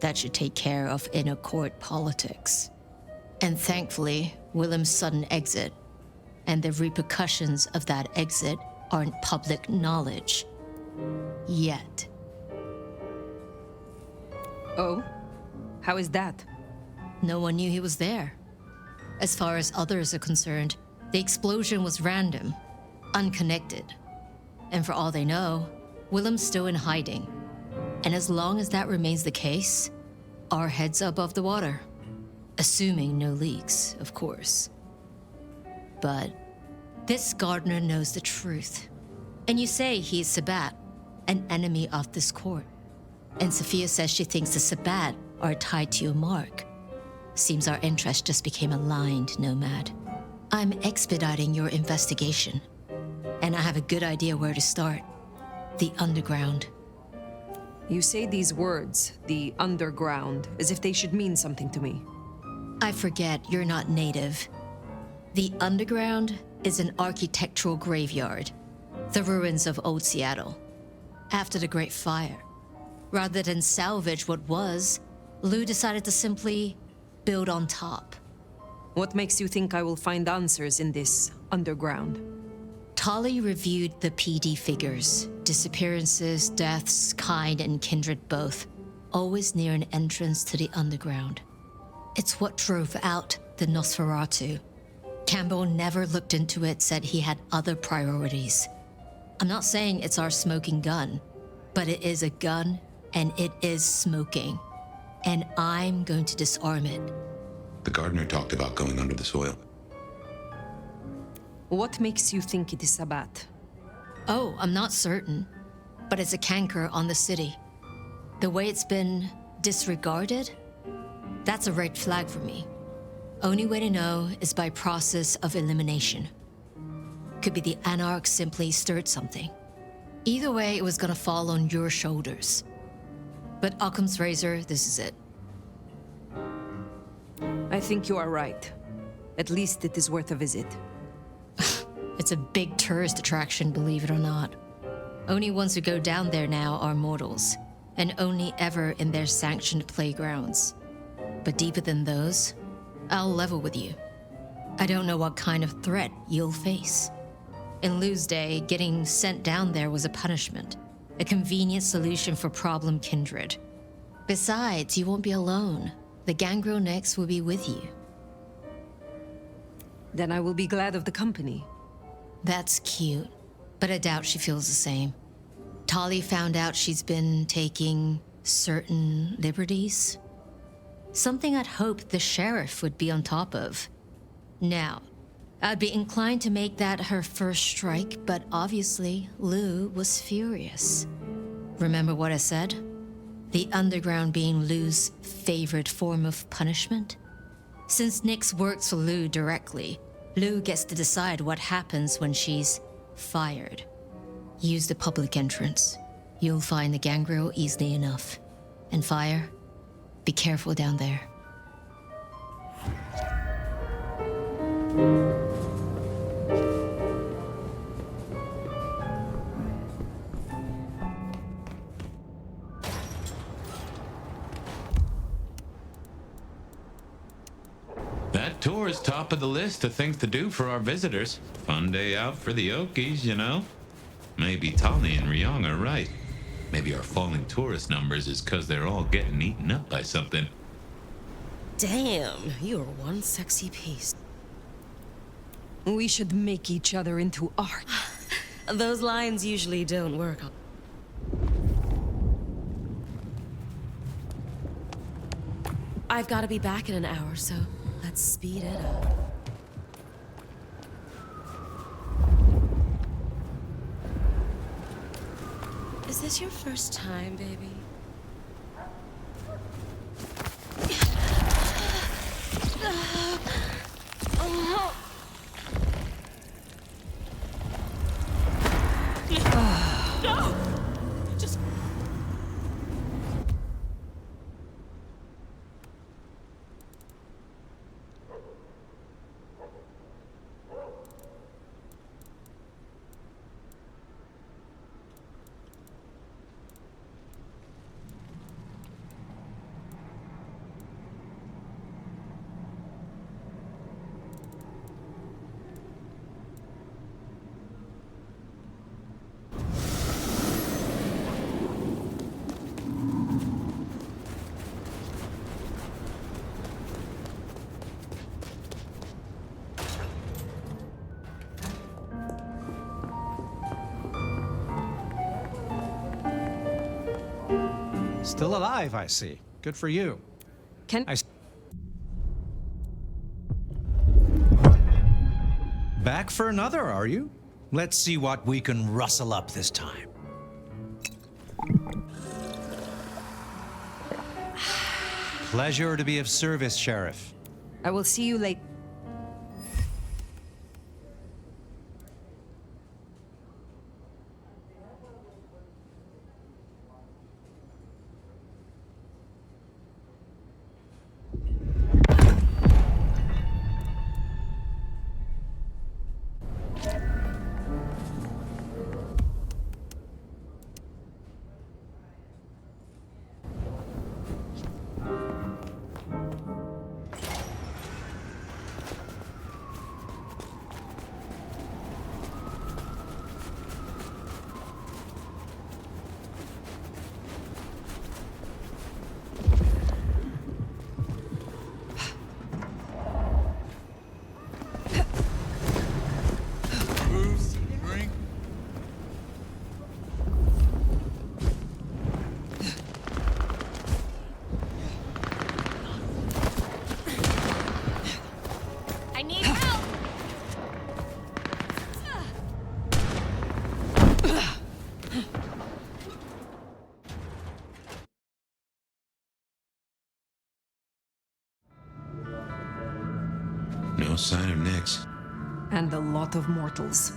That should take care of inner court politics. And thankfully, Willem's sudden exit and the repercussions of that exit aren't public knowledge. Yet. Oh? How is that? No one knew he was there. As far as others are concerned, the explosion was random, unconnected. And for all they know, Willem's still in hiding. And as long as that remains the case, our heads are above the water. Assuming no leaks, of course. But this gardener knows the truth. And you say he's Sabbat, an enemy of this court. And Sophia says she thinks the Sabbat are tied to your mark. Seems our interests just became aligned, Nomad. I'm expediting your investigation. And I have a good idea where to start. The underground. You say these words, the underground, as if they should mean something to me. I forget you're not native. The underground is an architectural graveyard. The ruins of old Seattle. After the Great Fire. Rather than salvage what was, Lou decided to simply build on top. What makes you think I will find answers in this underground? Tali reviewed the PD figures. Disappearances, deaths, kind and kindred both. Always near an entrance to the underground. It's what drove out the Nosferatu. Campbell never looked into it, said he had other priorities. I'm not saying it's our smoking gun, but it is a gun and it is smoking. And I'm going to disarm it. The gardener talked about going under the soil. What makes you think it is Sabbat? Oh, I'm not certain. But it's a canker on the city. The way it's been disregarded, that's a red flag for me. Only way to know is by process of elimination. Could be the Anarch simply stirred something. Either way, it was gonna fall on your shoulders. But Occam's razor, this is it. I think you are right. At least it is worth a visit. It's a big tourist attraction, believe it or not. Only ones who go down there now are mortals, and only ever in their sanctioned playgrounds. But deeper than those, I'll level with you. I don't know what kind of threat you'll face. In Lou's day, getting sent down there was a punishment, a convenient solution for problem kindred. Besides, you won't be alone. The gangrel next will be with you. Then I will be glad of the company. That's cute, but I doubt she feels the same. Tali found out she's been taking certain liberties. Something I'd hoped the sheriff would be on top of. Now, I'd be inclined to make that her first strike, but obviously, Lou was furious. Remember what I said? The underground being Lou's favorite form of punishment? Since Nyx works for Lou directly, Lou gets to decide what happens when she's fired. Use the public entrance. You'll find the gangrel easily enough. And Fire, be careful down there. That tour is top of the list of things to do for our visitors. Fun day out for the Okies, you know? Maybe Tali and Ryong are right. Maybe our falling tourist numbers is because they're all getting eaten up by something. Damn, you are one sexy piece. We should make each other into art. Those lines usually don't work. I've got to be back in an hour, so let's speed it up. Is this your first time, baby? No! Just... Still alive, I see. Good for you. Back for another, are you? Let's see what we can rustle up this time. Pleasure to be of service, Sheriff. I will see you later. I need help! No sign of Nyx. And a lot of mortals.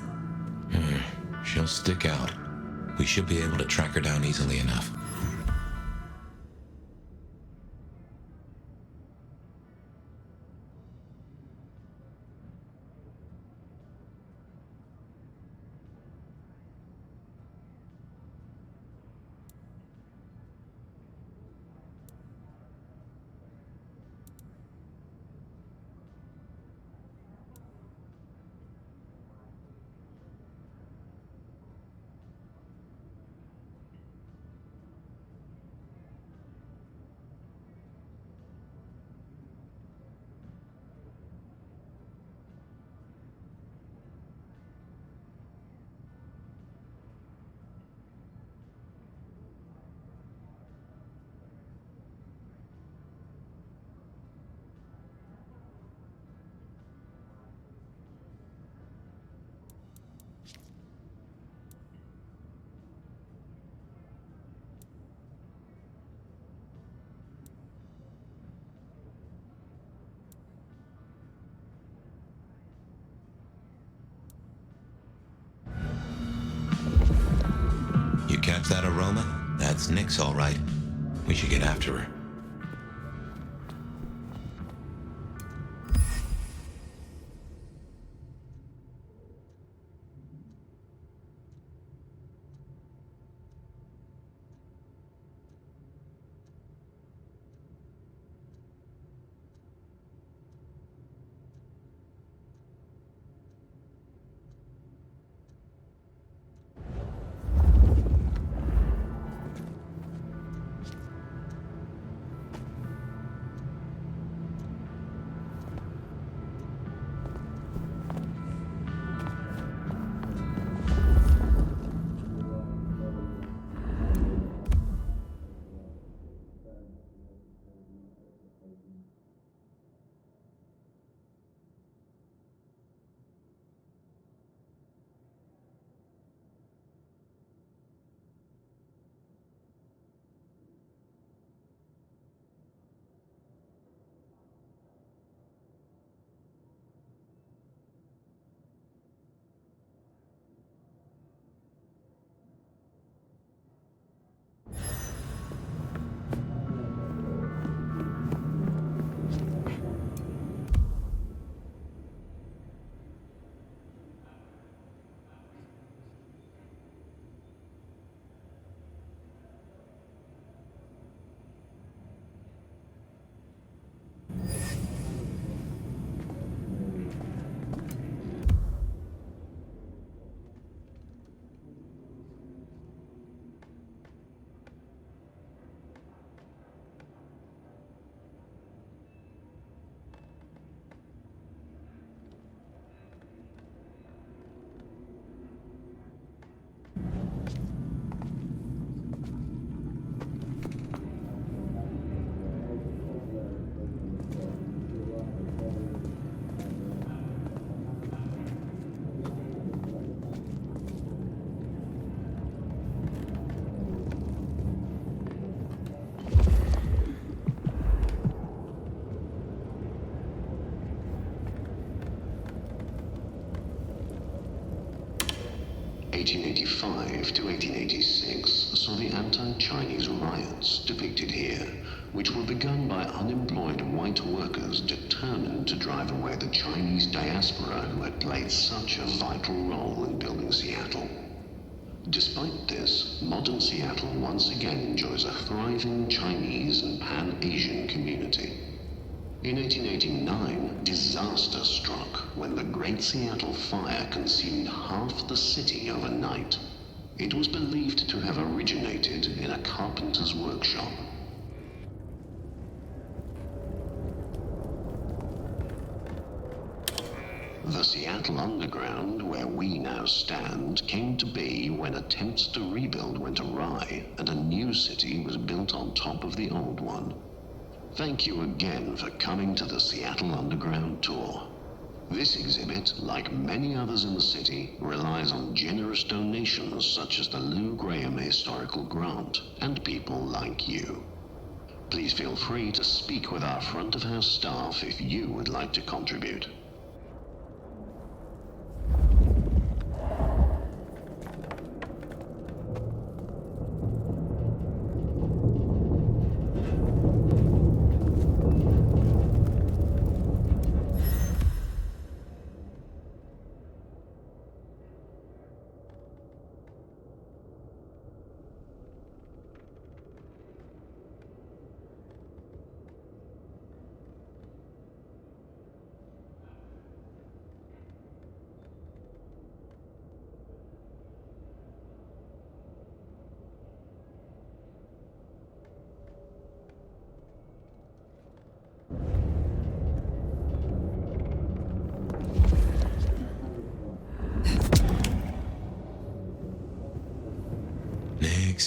She'll stick out. We should be able to track her down easily enough. That's Nyx, all right. We should get after her. To 1886 saw the anti-Chinese riots depicted here, which were begun by unemployed white workers determined to drive away the Chinese diaspora who had played such a vital role in building Seattle. Despite this, modern Seattle once again enjoys a thriving Chinese and Pan-Asian community. In 1889, disaster struck when the Great Seattle Fire consumed half the city overnight. It was believed to have originated in a carpenter's workshop. The Seattle Underground, where we now stand, came to be when attempts to rebuild went awry and a new city was built on top of the old one. Thank you again for coming to the Seattle Underground tour. This exhibit, like many others in the city, relies on generous donations such as the Lou Graham Historical Grant and people like you. Please feel free to speak with our front of house staff if you would like to contribute.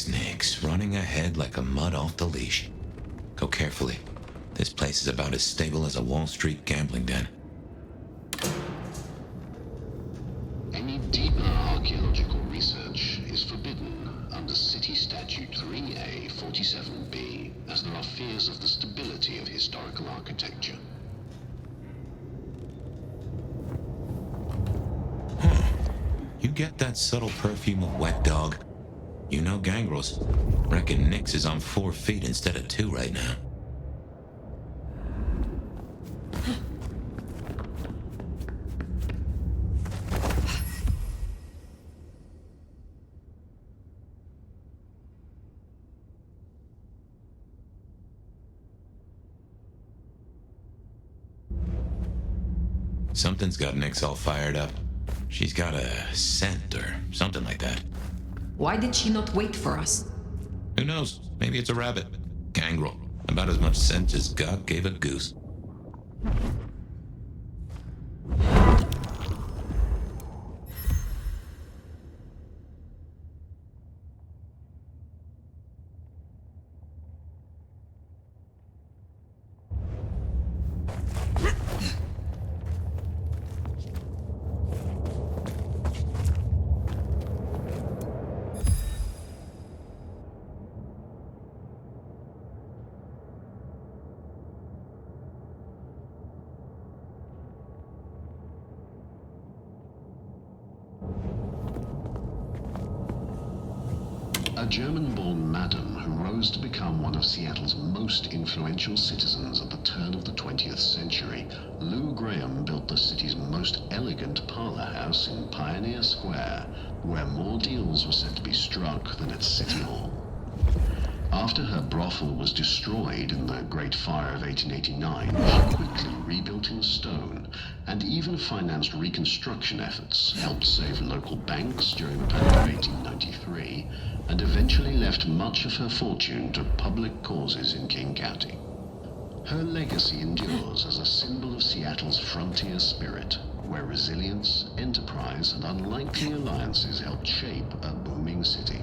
Nyx, running ahead like a mud off the leash. Go carefully. This place is about as stable as a Wall Street gambling den. Any deeper archaeological research is forbidden under City Statute 3A 47B, as there are fears of the stability of historical architecture. You get that subtle perfume of wet dog? You know gangrels. Reckon Nix is on 4 feet instead of 2 right now. Something's got Nix all fired up. She's got a scent or something like that. Why did she not wait for us? Who knows? Maybe it's a rabbit. Gangrel. About as much sense as God gave a goose. A German-born madam who rose to become one of Seattle's most influential citizens at the turn of the 20th century, Lou Graham built the city's most elegant parlor house in Pioneer Square, where more deals were said to be struck than at City Hall. After her brothel was destroyed in the Great Fire of 1889, she quickly rebuilt in stone and even financed reconstruction efforts, helped save local banks during the panic of 1893, and eventually left much of her fortune to public causes in King County. Her legacy endures as a symbol of Seattle's frontier spirit, where resilience, enterprise, and unlikely alliances helped shape a booming city.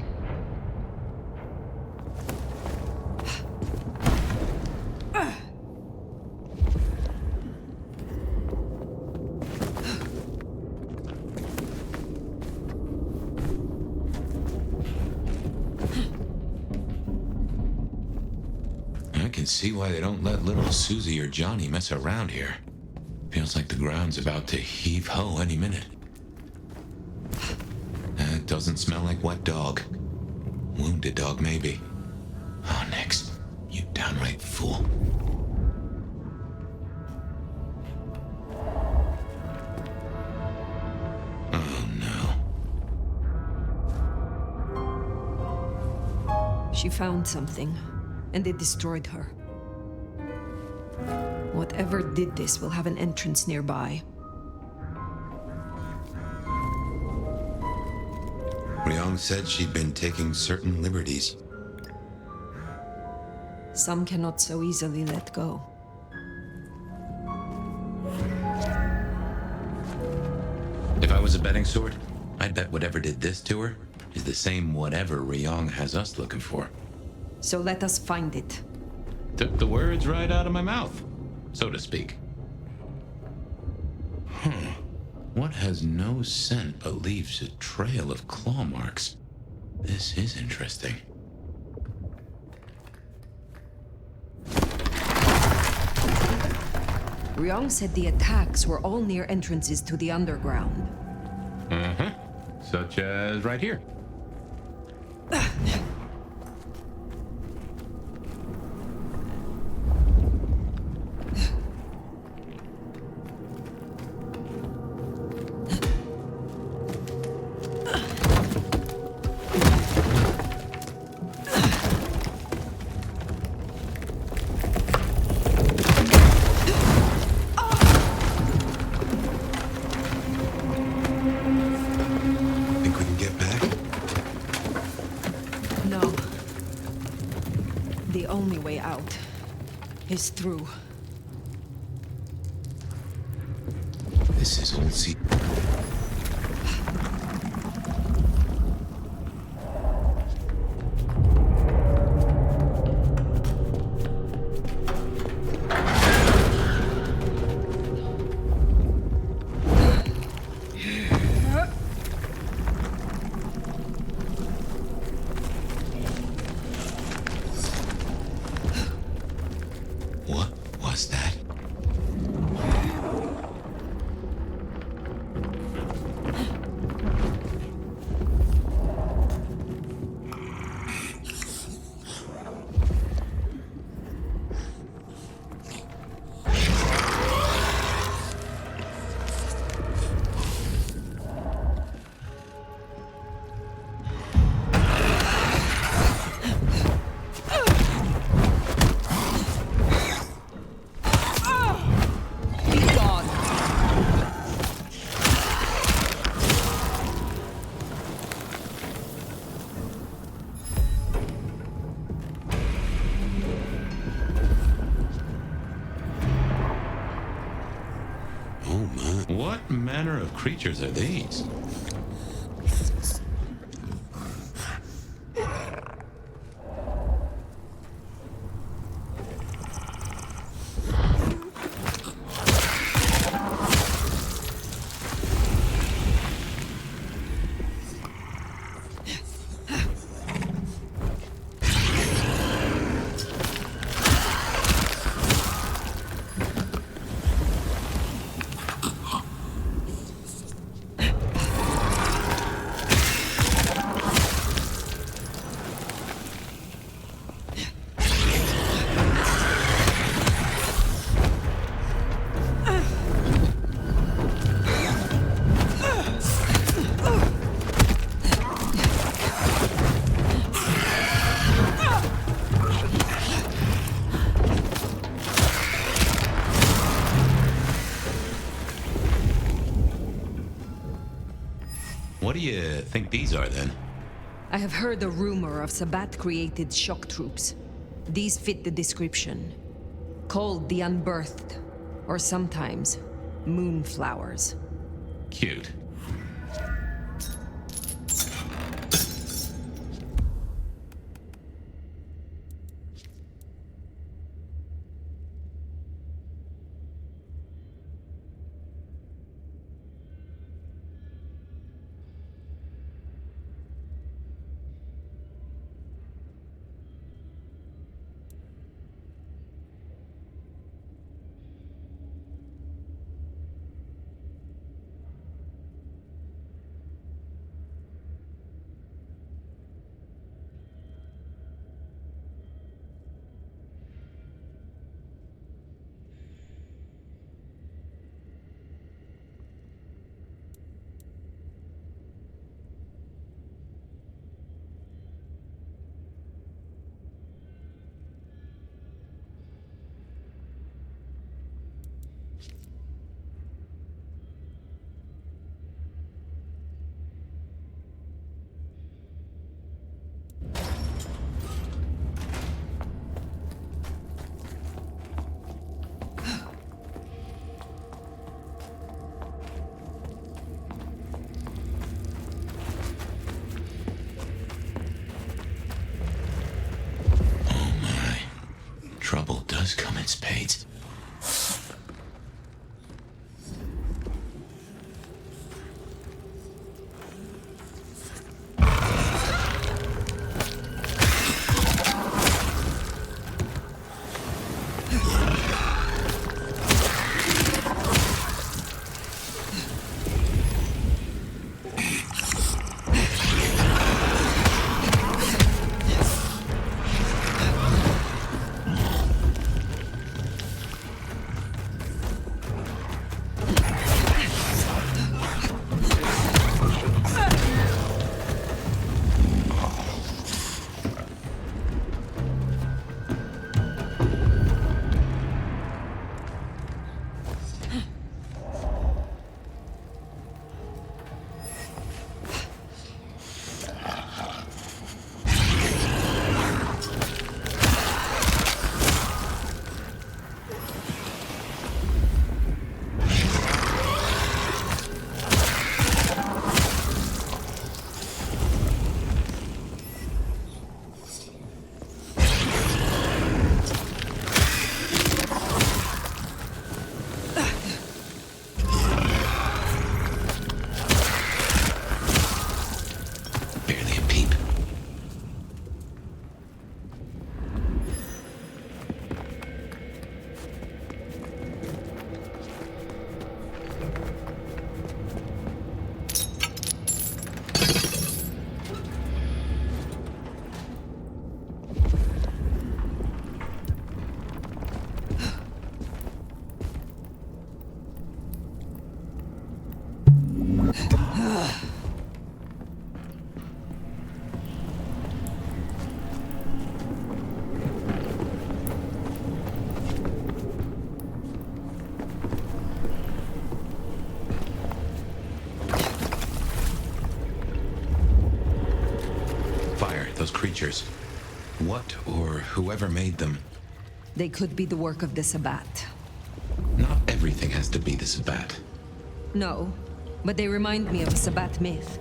See why they don't let little Susie or Johnny mess around here. Feels like the ground's about to heave-ho any minute. It doesn't smell like wet dog. Wounded dog, maybe. Oh, Nix, you downright fool. Oh, no. She found something, and it destroyed her. Whatever did this will have an entrance nearby. Ryong said she'd been taking certain liberties. Some cannot so easily let go. If I was a betting sort, I'd bet whatever did this to her is the same whatever Ryong has us looking for. So let us find it. Took the words right out of my mouth, so to speak. What has no scent but leaves a trail of claw marks? This is interesting. Ryong said the attacks were all near entrances to the underground. Such as right here. Is through. This is old sea. of creatures are these? What do you think these are, then? I have heard a rumor of Sabbat-created shock troops. These fit the description. Called the Unbirthed, or sometimes Moonflowers. Cute. Trouble does come in spades. Those creatures. What or whoever made them? They could be the work of the Sabbat. Not everything has to be the Sabbat. No, but they remind me of a Sabbath myth.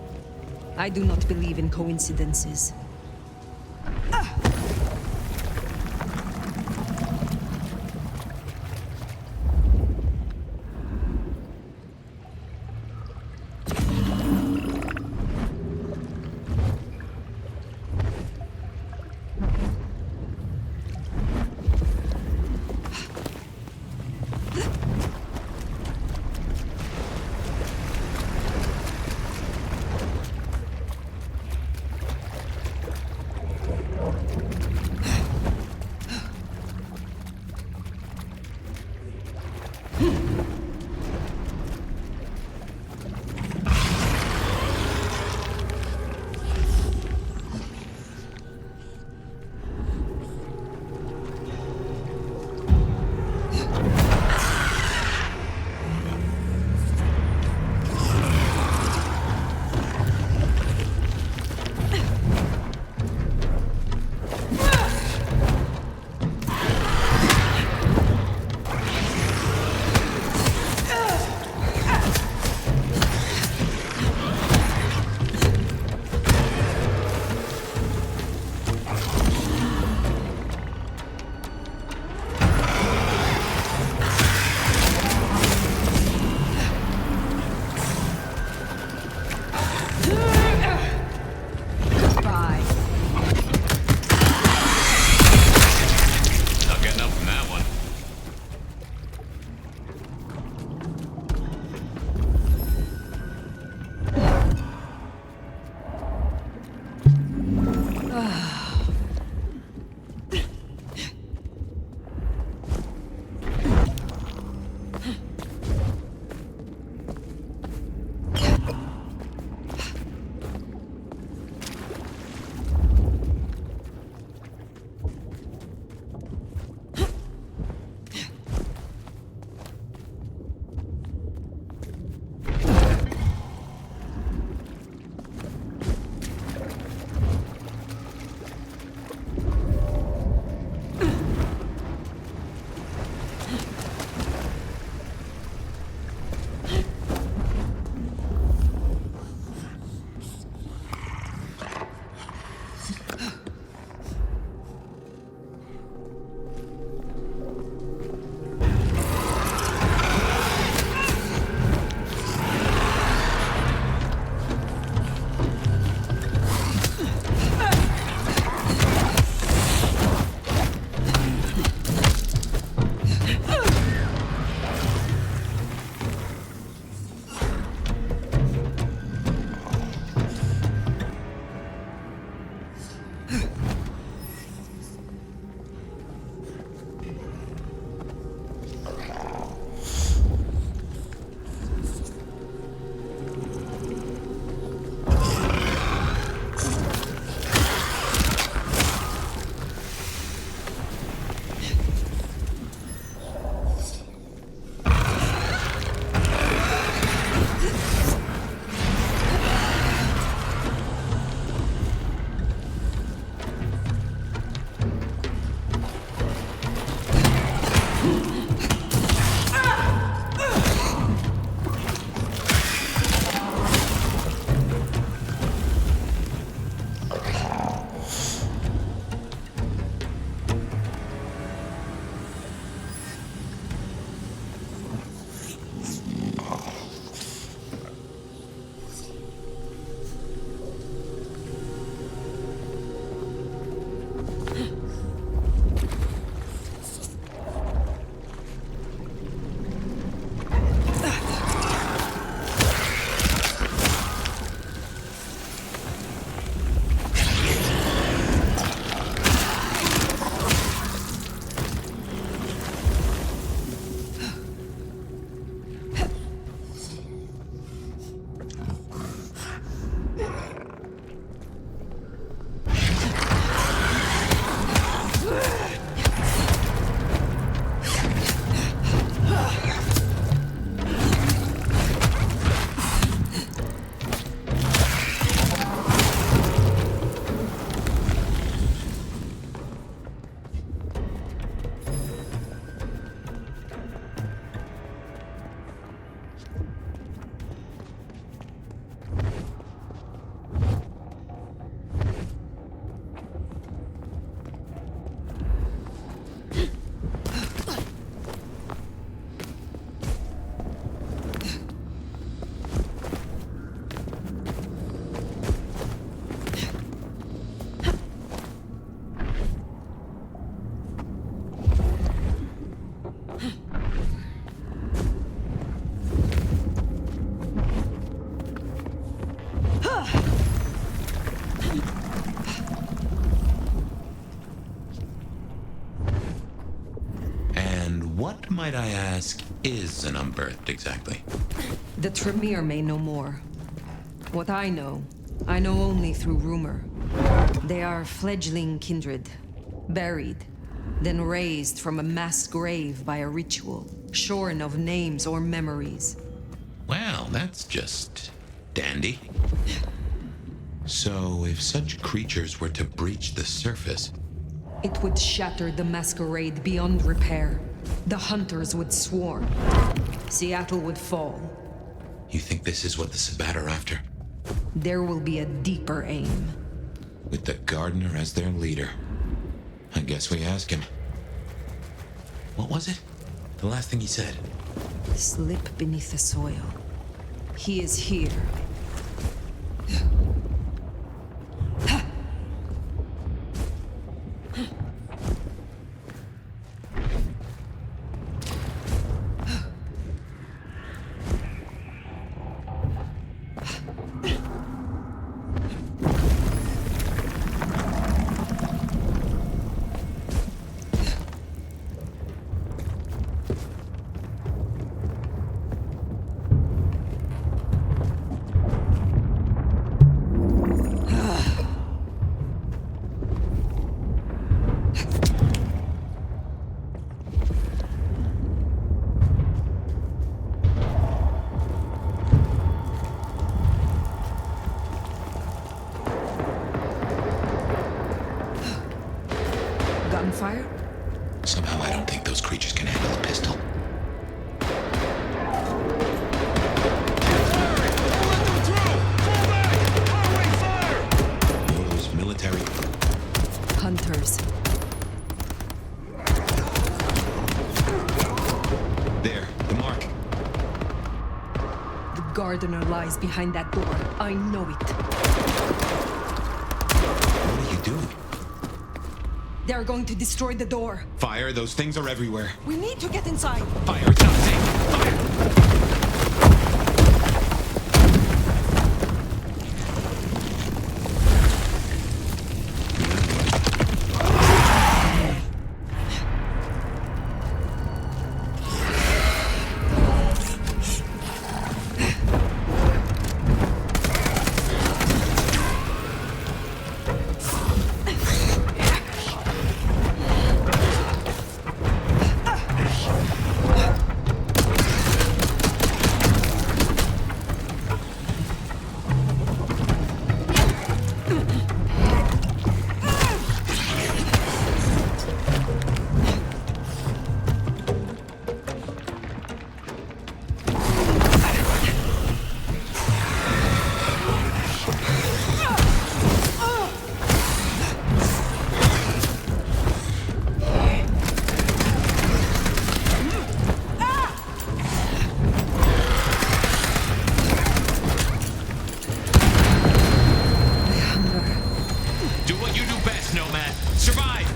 I do not believe in coincidences. might I ask, is an unbirthed exactly? The Tremere may know more. What I know only through rumor. They are fledgling kindred, buried, then raised from a mass grave by a ritual, shorn of names or memories. Well, that's just dandy. So, if such creatures were to breach the surface, It would shatter the Masquerade beyond repair. The hunters would swarm. Seattle would fall. you think this is what the Sabbat are after? There will be a deeper aim. With the gardener as their leader. I guess we ask him. What was it? The last thing he said. Slip beneath the soil. He is here. Gunfire? Somehow I don't think those creatures can handle a pistol. Those military Hunters. There, the mark. The gardener lies behind that door. I know it. What are you doing? They're going to destroy the door. Fire, those things are everywhere. We need to get inside. Fire, it's not safe. Fire! Do what you do best, Nomad. Survive!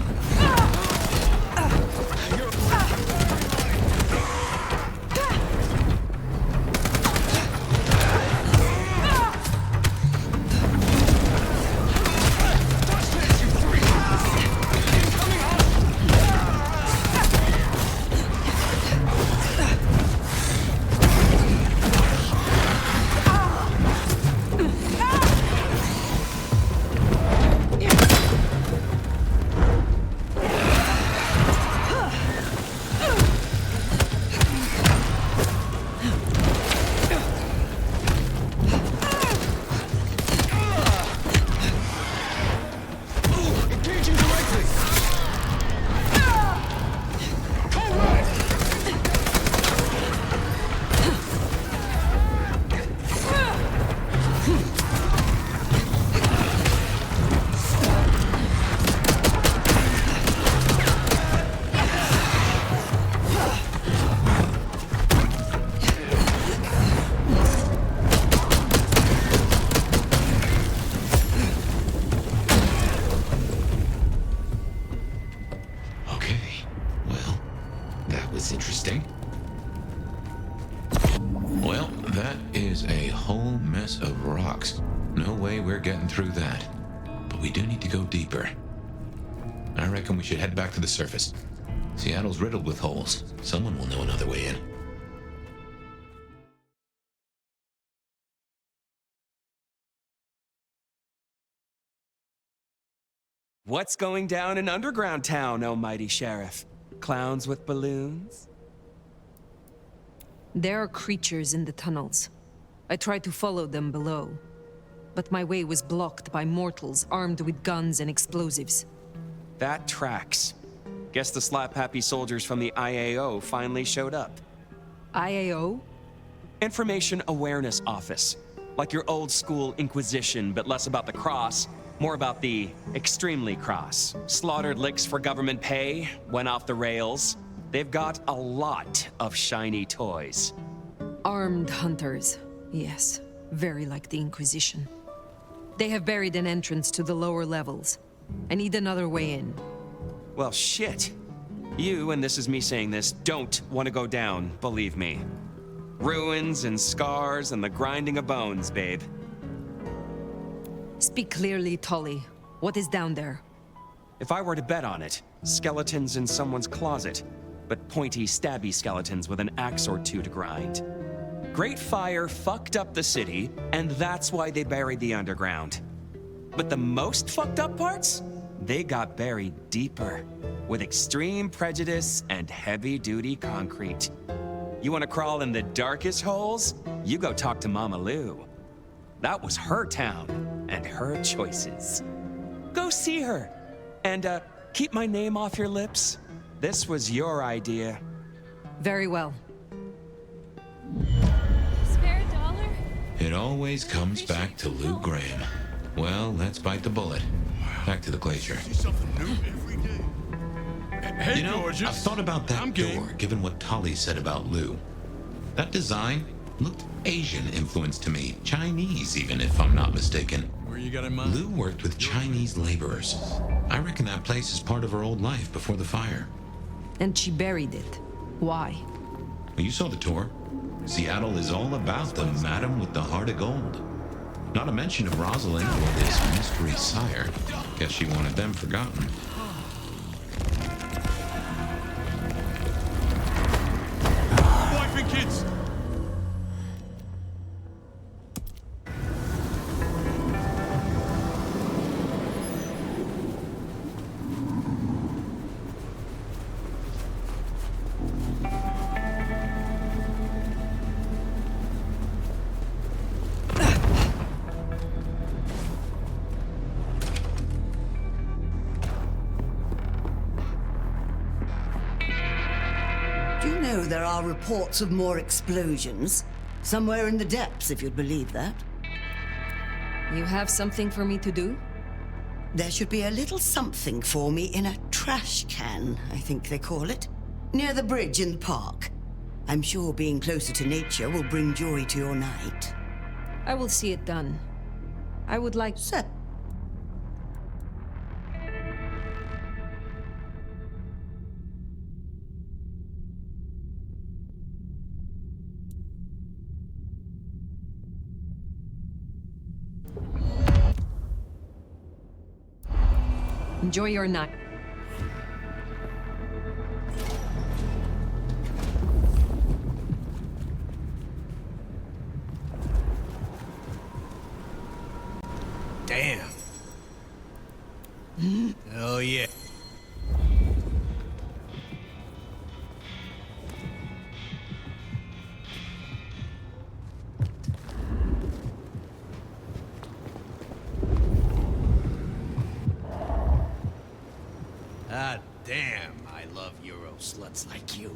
Interesting. Well, that is a whole mess of rocks. No way we're getting through that. But we do need to go deeper. I reckon we should head back to the surface. Seattle's riddled with holes. Someone will know another way in. What's going down in Underground Town, oh mighty sheriff? Clowns with balloons? There are creatures in the tunnels. I tried to follow them below, but my way was blocked by mortals armed with guns and explosives. That tracks. Guess the slap-happy soldiers from the IAO finally showed up. IAO? Information Awareness Office. Like your old school Inquisition, but less about the cross, more about the extremely cross. Slaughtered licks for government pay, went off the rails. They've got a lot of shiny toys. Armed hunters. Yes, very like the Inquisition. They have buried an entrance to the lower levels. I need another way in. Well, shit. You, and this is me saying this, don't want to go down, believe me. Ruins and scars and the grinding of bones, babe. Speak clearly, Tully. What is down there? If I were to bet on it, skeletons in someone's closet, but pointy, stabby skeletons with an axe or two to grind. Great Fire fucked up the city, and that's why they buried the underground. But the most fucked up parts? They got buried deeper, with extreme prejudice and heavy-duty concrete. You want to crawl in the darkest holes? You go talk to Mama Lou. That was her town, and her choices. Go see her, and keep my name off your lips. This was your idea. Very well. Spare a dollar? It always comes back to Lou Graham. Well, let's bite the bullet. Back to the glacier. Hey, you know, gorgeous. I've thought about that door, given what Tolly said about Lou. That design looked Asian influenced to me. Chinese, even, if I'm not mistaken. Where you got in mind? Lou worked with Chinese laborers. I reckon that place is part of her old life before the fire. And she buried it. Why? Well, you saw the tour. Seattle is all about the madam with the heart of gold. Not a mention of Rosalind or this mystery sire. Guess she wanted them forgotten. Wife and kids! Do you know there are reports of more explosions? Somewhere in the depths, if you'd believe that. You have something for me to do? There should be a little something for me in a trash can, I think they call it, near the bridge in the park. I'm sure being closer to nature will bring joy to your night. I will see it done. I would like... Sir. Enjoy your night. Damn. Oh, yeah. Ah, damn. I love Euro sluts like you.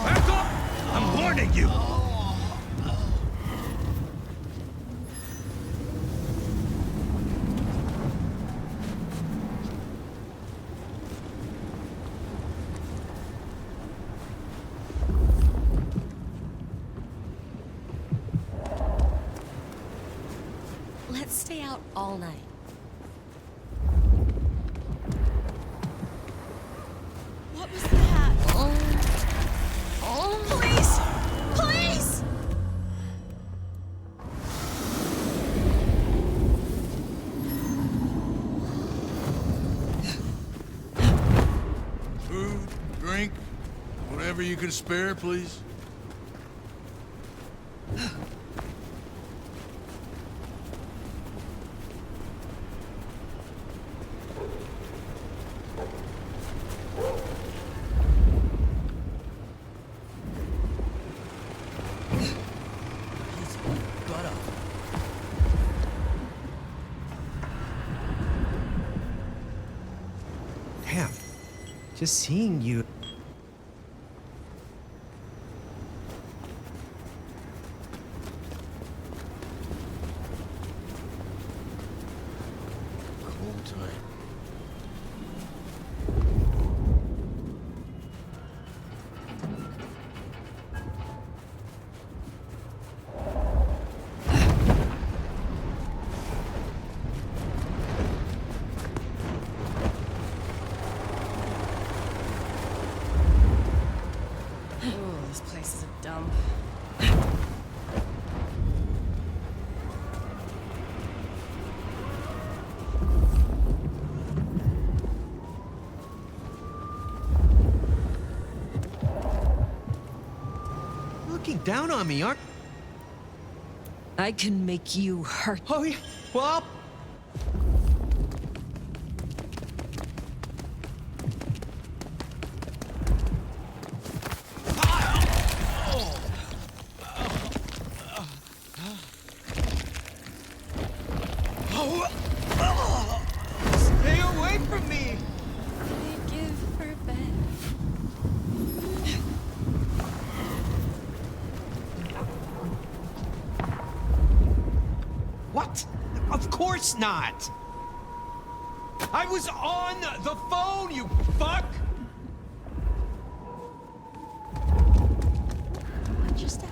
Back up! I'm warning you! Let's stay out all night. What was that? Oh, please! Please! Whatever you can spare, please. Damn. Just seeing you. Cold time. Ooh, this place is a dump. Looking down on me, aren't? I can make you hurt. Oh yeah. Well. Stay away from me! They give for bed. What? Of course not! I was on the phone, you fuck! Watch your step.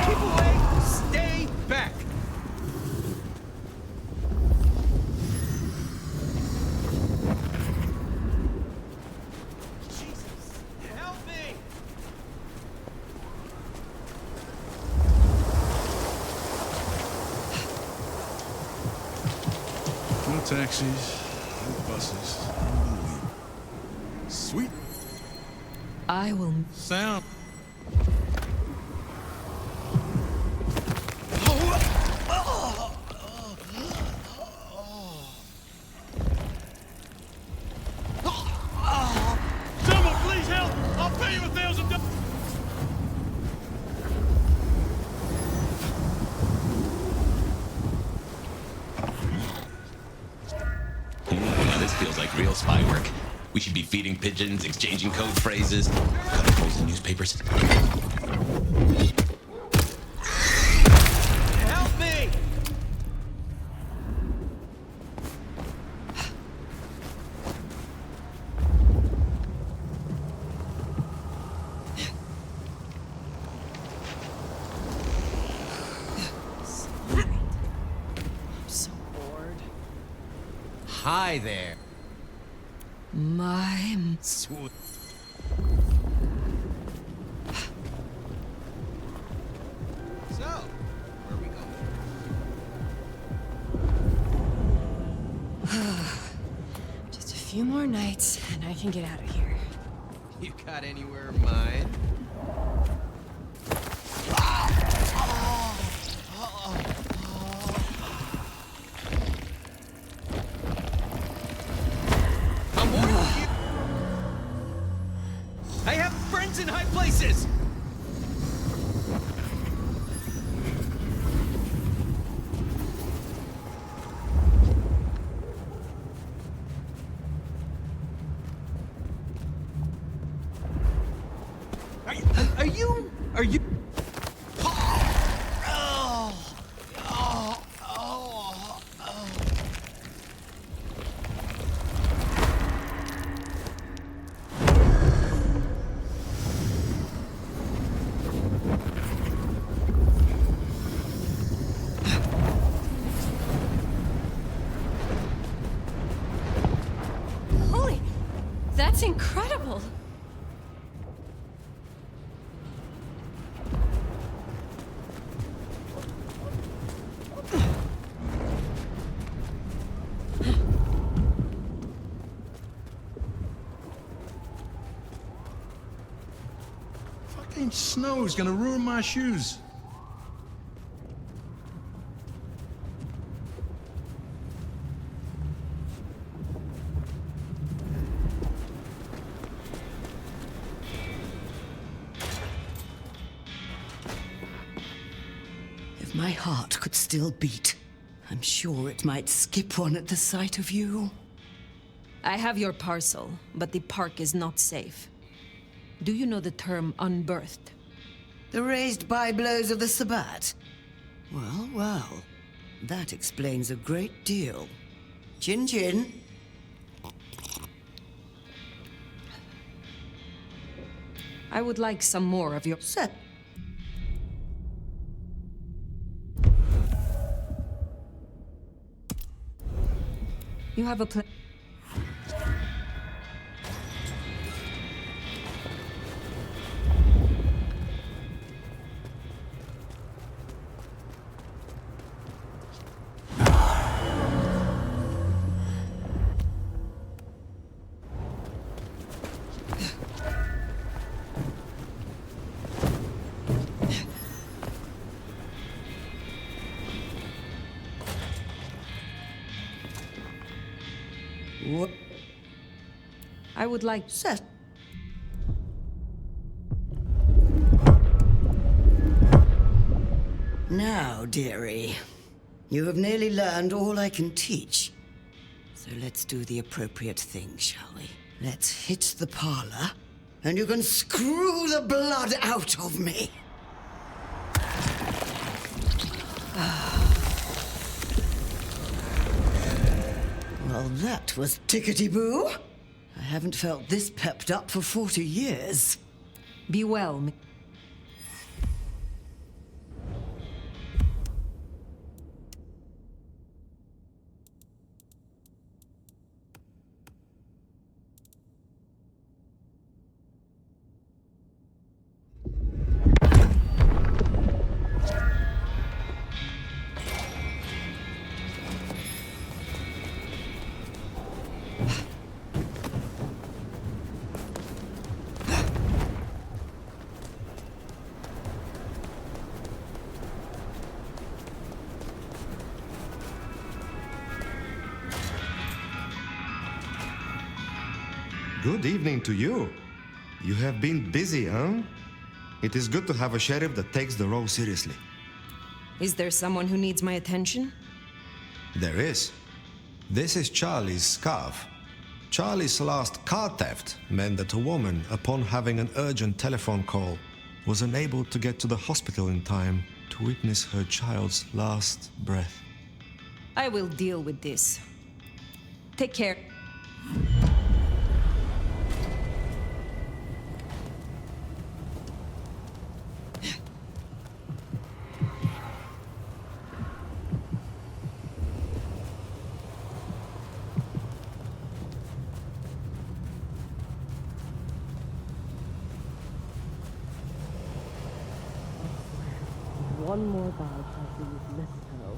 Keep away! Stay back! Jesus, help me! No taxis, no buses. Unbelievable. Sweet I will. sound. Someone please help! I'll pay you $1,000. Now this feels like real spy work. We should be feeding pigeons, exchanging code phrases, cutting holes in newspapers. Help me! I'm so bored. Hi there. My. Swoop. So, where are we going? Just a few more nights, and I can get out of here. You got anywhere in mind? I'm warning you. I have friends in high places. Are you? Holy, That's incredible. Fucking snow's gonna ruin my shoes. If my heart could still beat, I'm sure it might skip one at the sight of you. I have your parcel, but the park is not safe. Do you know the term unbirthed? The raised byblows of the Sabbat? Well, well. That explains a great deal. Chin chin. I would like some more of your... Sir. You have a plan. What? I would like... Sir. Now, dearie, you have nearly learned all I can teach. So let's do the appropriate thing, shall we? Let's hit the parlor, and you can screw the blood out of me. Well, that was tickety-boo. I haven't felt this pepped up for 40 years. Be well, Good evening to you. You have been busy, huh? It is good to have a sheriff that takes the role seriously. Is there someone who needs my attention? There is. This is Charlie's scarf. Charlie's last car theft meant that a woman, upon having an urgent telephone call, was unable to get to the hospital in time to witness her child's last breath. I will deal with this. Take care. One more bag has to use mistletoe.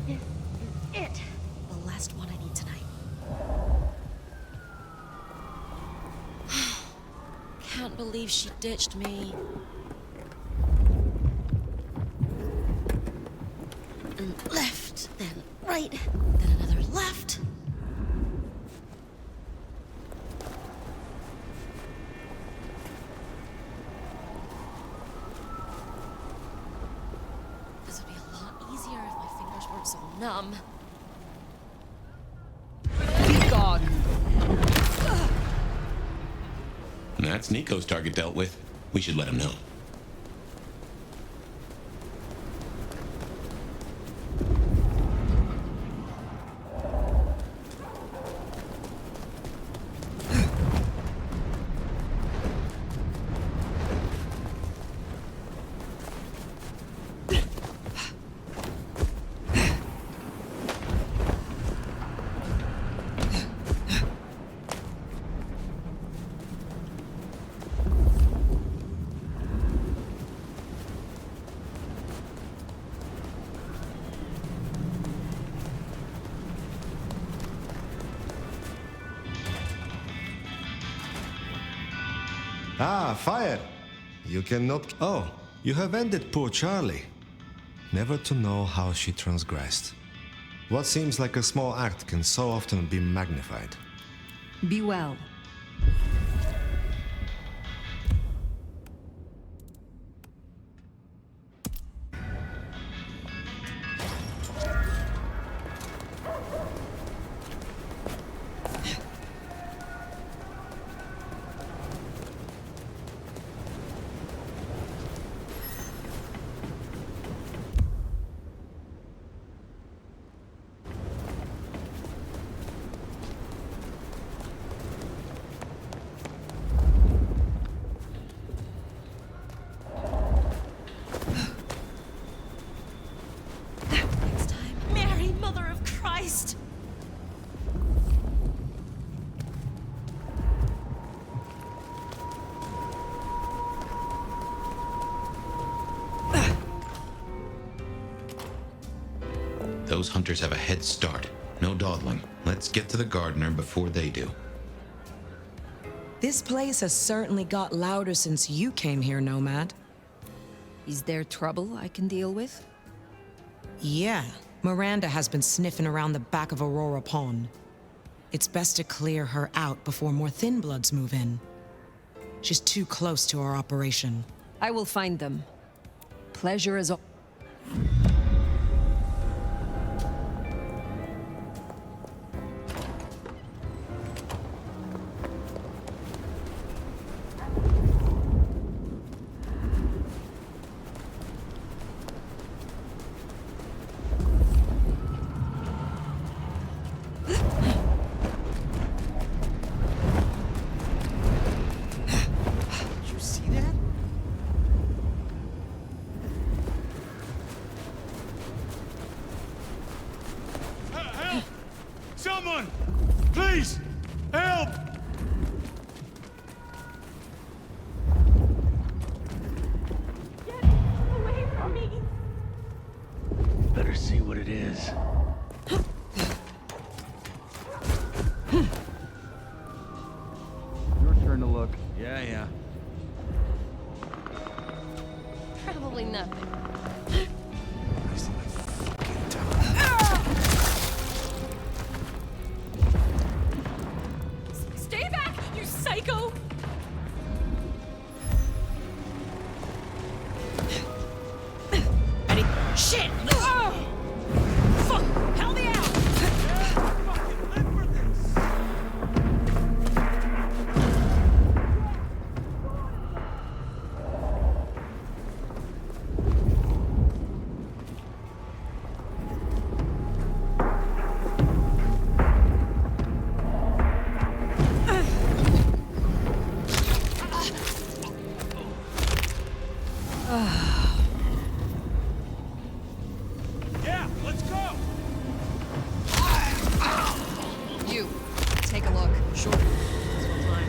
This is it. The last one I need tonight. Can't believe she ditched me. And left, then right, then another left. This would be a lot easier if my fingers weren't so numb. Be gone. That's Nico's target dealt with. We should let him know. Ah, fire! You cannot... Oh, you have ended poor Charlie. Never to know how she transgressed. What seems like a small act can so often be magnified. Be well. Mary, Mother of Christ! Those hunters have a head start. No dawdling. Let's get to the gardener before they do. This place has certainly got louder since you came here, Nomad. Is there trouble I can deal with? Yeah, Miranda has been sniffing around the back of Aurora Pond. It's best to clear her out before more Thin Bloods move in. She's too close to our operation. I will find them. Pleasure is all. You see that? Help! Someone! Please! Help! Away from me! Better see what it is. Your turn to look. Yeah. Probably nothing. Stay back, you psycho! Ready? Shit! Fuck! Help me out! Yeah, let's go! You, take a look. Sure. This one's mine.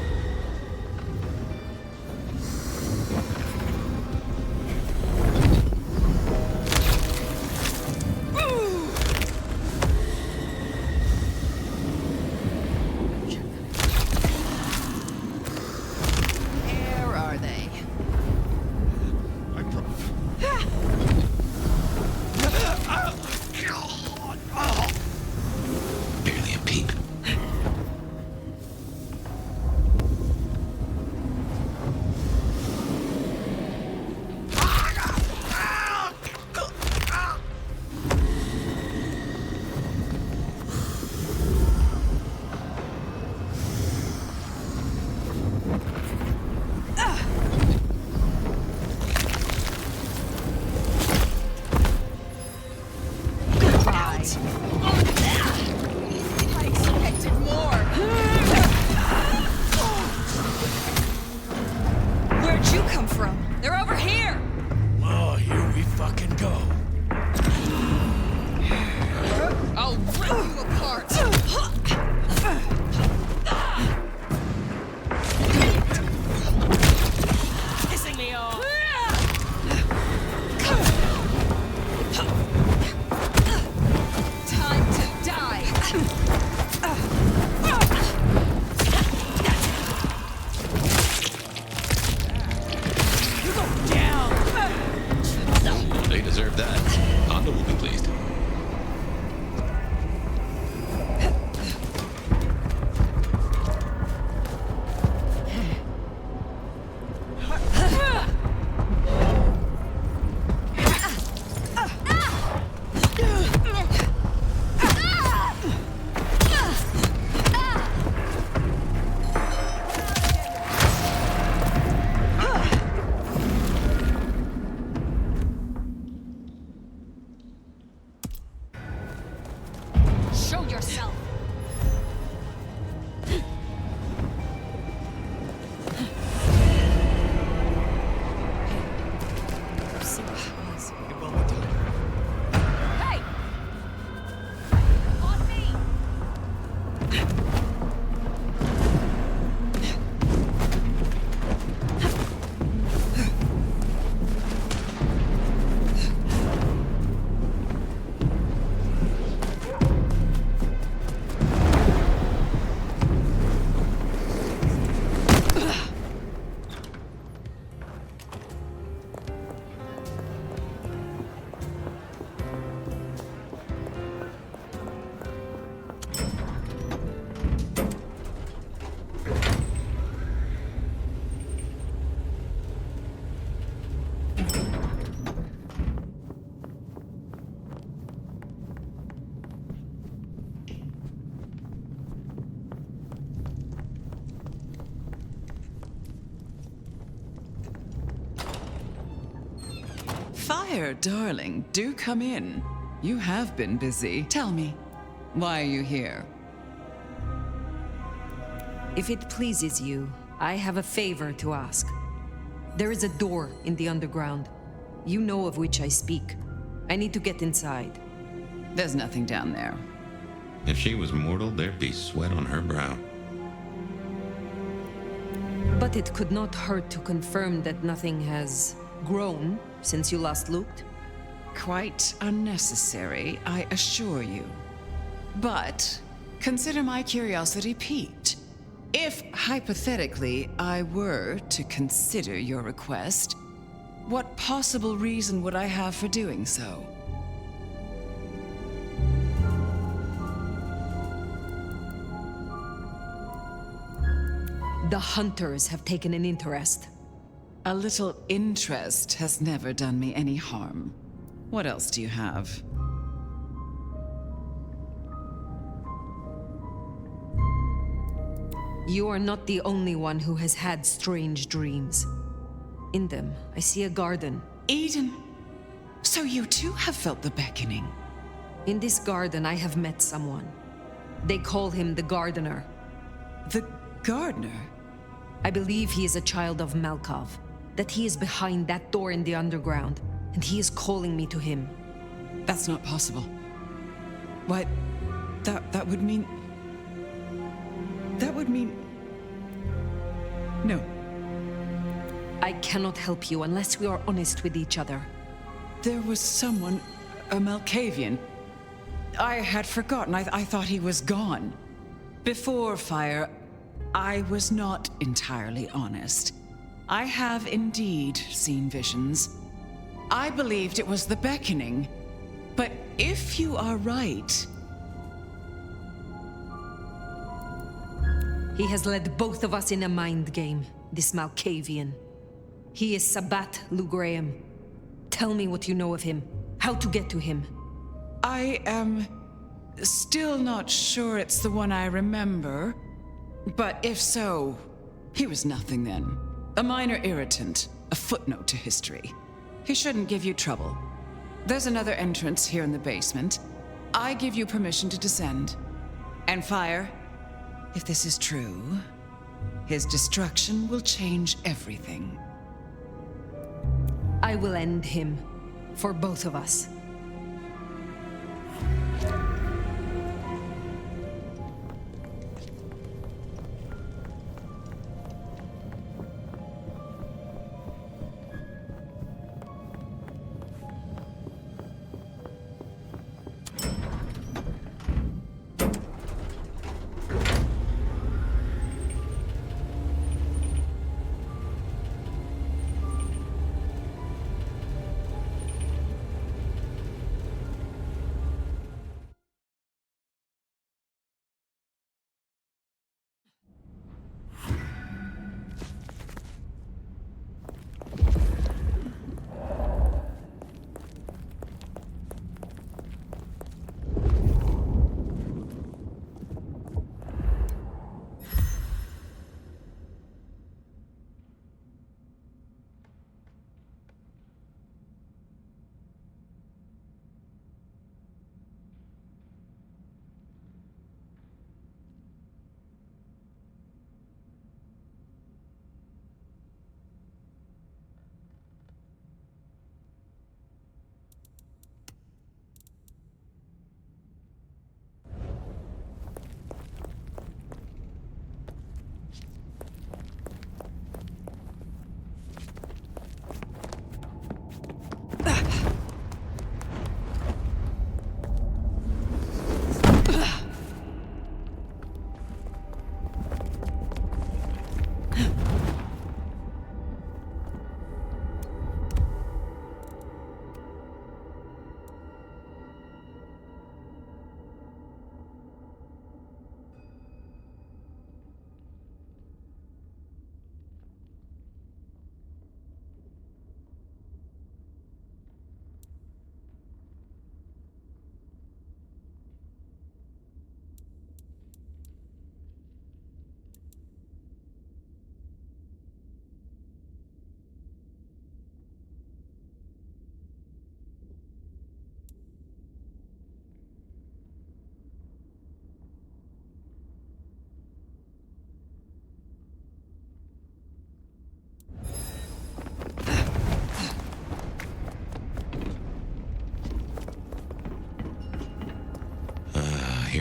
Where are they? Barely a peep. I expected more. Where'd you come from? They're over here! Oh, here we fucking go. I'll rip you apart! Pissing me off. Time to die! Fire, darling, do come in. You have been busy. Tell me, why are you here? If it pleases you, I have a favor to ask. There is a door in the underground. You know of which I speak. I need to get inside. There's nothing down there. If she was mortal, there'd be sweat on her brow. But it could not hurt to confirm that nothing has grown since you last looked. Quite unnecessary, I assure you. But consider my curiosity piqued. If, hypothetically, I were to consider your request, what possible reason would I have for doing so? The hunters have taken an interest. A little interest has never done me any harm. What else do you have? You are not the only one who has had strange dreams. In them, I see a garden. Eden, so you too have felt the beckoning. In this garden, I have met someone. They call him the Gardener. The Gardener? I believe he is a child of Malkov, that he is behind that door in the underground, and he is calling me to him. That's not possible. Why, that would mean... That would mean... No. I cannot help you unless we are honest with each other. There was someone, a Malkavian. I had forgotten. I thought he was gone. Before Fire, I was not entirely honest. I have indeed seen visions. I believed it was the beckoning. But if you are right... He has led both of us in a mind game, this Malkavian. He is Sabat Lugraham. Tell me what you know of him. How to get to him. I am still not sure it's the one I remember. But if so, he was nothing then. A minor irritant, a footnote to history. He shouldn't give you trouble. There's another entrance here in the basement. I give you permission to descend. And Fire, if this is true, his destruction will change everything. I will end him, for both of us.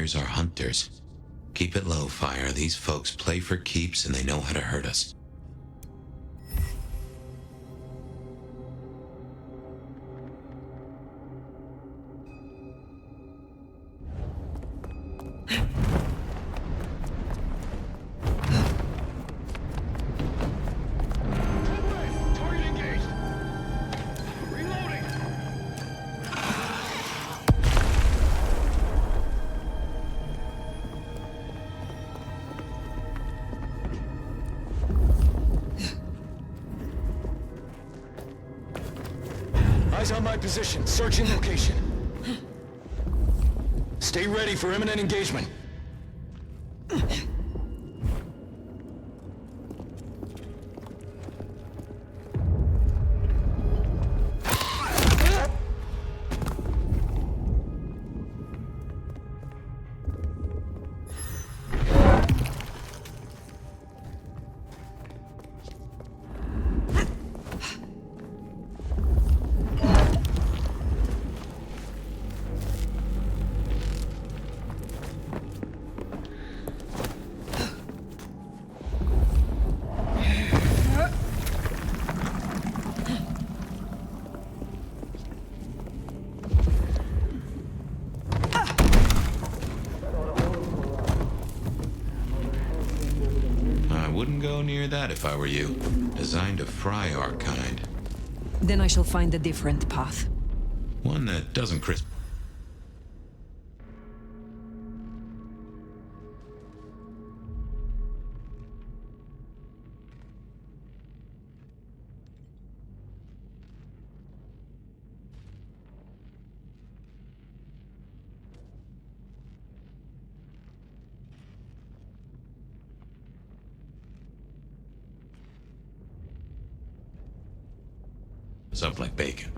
killers are hunters. Keep it low, Fire. These folks play for keeps and they know how to hurt us. Eyes on my position. Searching location. Stay ready for imminent engagement. Wouldn't go near that if I were you. Designed to fry our kind. Then I shall find a different path. One that doesn't crisp. Up like bacon.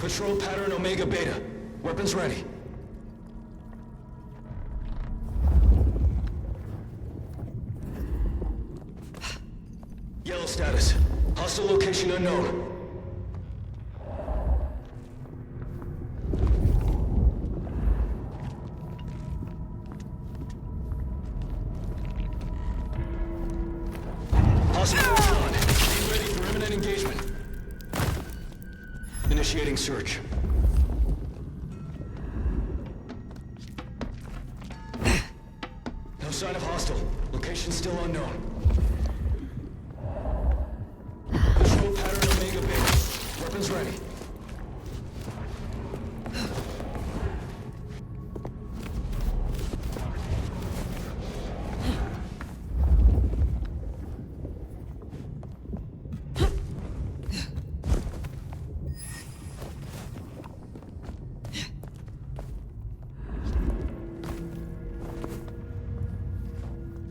Patrol pattern Omega Beta. Weapons ready. Yellow status. Hostile location unknown. Hostile on. Be ready for imminent engagement. Initiating search. No sign of hostile. Location still unknown. Patrol pattern Omega Beta. Weapons ready.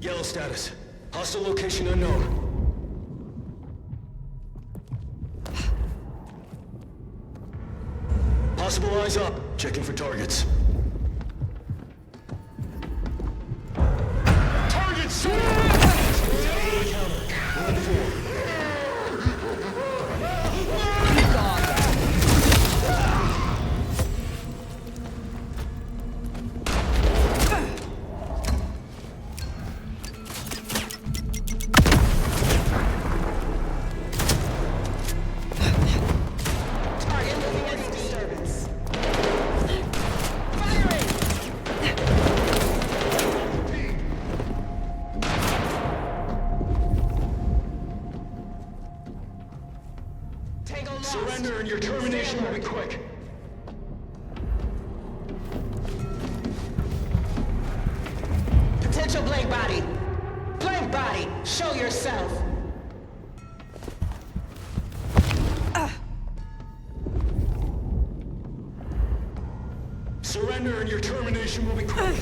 Yellow status. Hostile location unknown. Possible eyes up. Checking for targets. Surrender and your termination will be quick. Potential blank body. Blank body, show yourself. Surrender and your termination will be quick.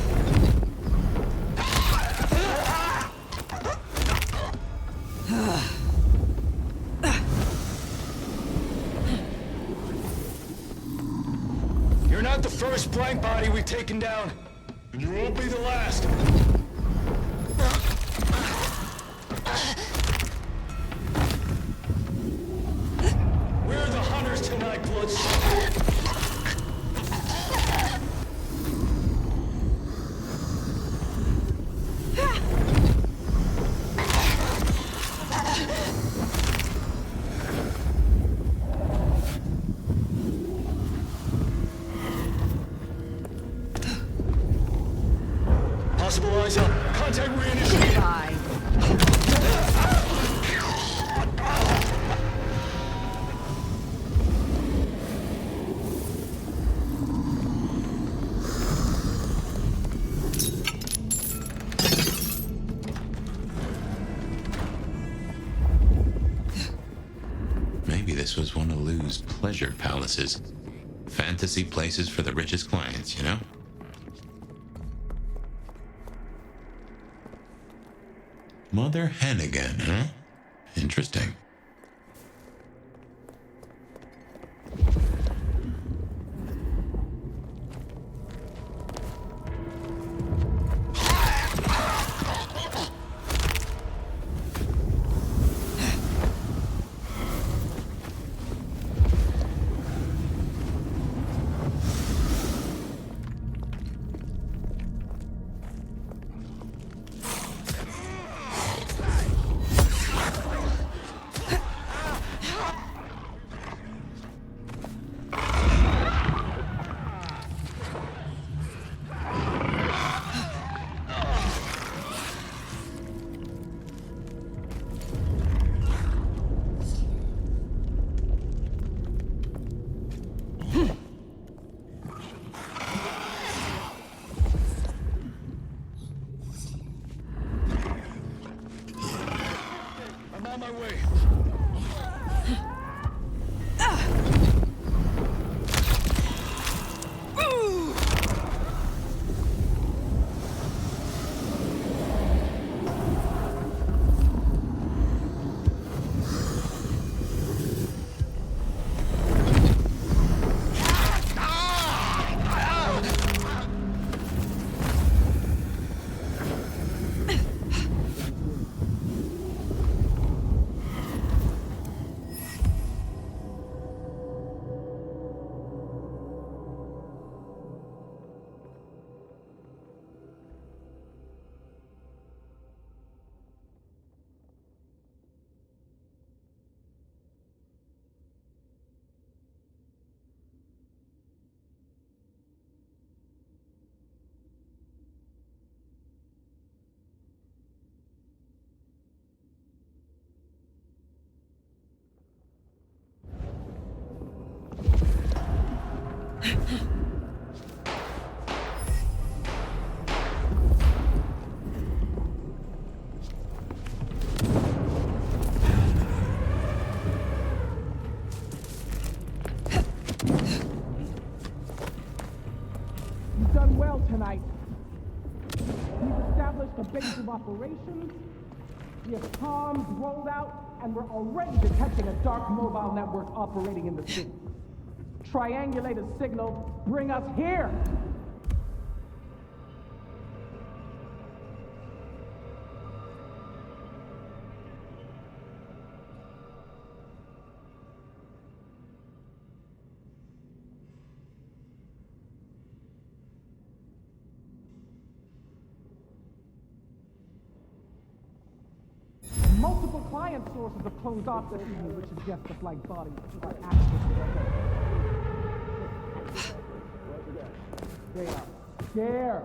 You're not the first blank body we've taken down, and you won't be the last. We're the hunters tonight, Bloodstone. Possible eyes up. Contact reinitiated. Bye. Maybe this was one of Lou's pleasure palaces. Fantasy places for the richest clients, you know? Mother hen again, huh? Interesting. I'm on my way. You've done well tonight. We've established a base of operations. We have comms rolled out, and we're already detecting a dark mobile network operating in the city. Triangulate a signal, bring us here! Multiple client sources have closed off this evening, which suggests the flight bodies are active. They are scared.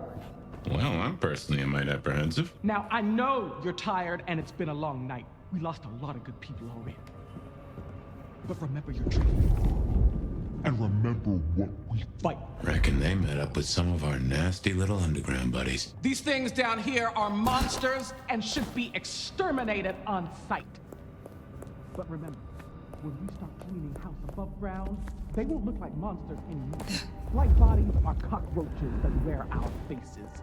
Well, I'm personally a mite apprehensive. Now, I know you're tired and it's been a long night. We lost a lot of good people already. But remember your training. And remember what we fight. Reckon they met up with some of our nasty little underground buddies. These things down here are monsters and should be exterminated on sight. But remember, when we start cleaning house above ground, they won't look like monsters anymore. Light bodies are cockroaches that wear our faces.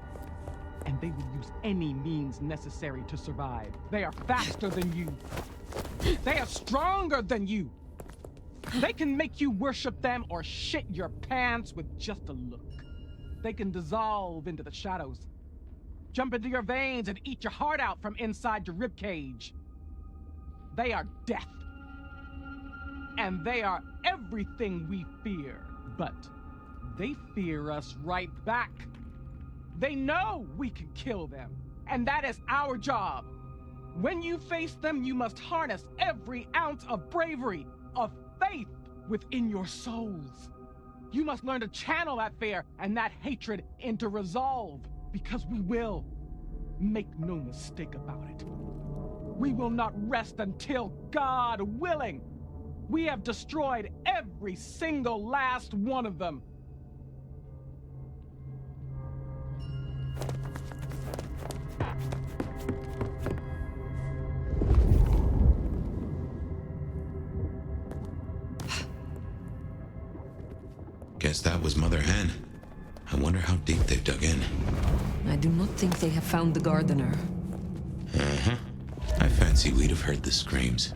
And they will use any means necessary to survive. They are faster than you. They are stronger than you. They can make you worship them or shit your pants with just a look. They can dissolve into the shadows, jump into your veins and eat your heart out from inside your ribcage. They are death. And they are everything we fear. But they fear us right back. They know we can kill them, and that is our job. When you face them, you must harness every ounce of bravery, of faith within your souls. You must learn to channel that fear and that hatred into resolve, because we will. Make no mistake about it. We will not rest until, God willing, we have destroyed every single last one of them. Guess that was Mother Hen. I wonder how deep they've dug in. I do not think they have found the gardener. Uh-huh. I fancy we'd have heard the screams.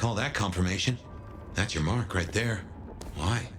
call that confirmation. That's your mark right there. Why?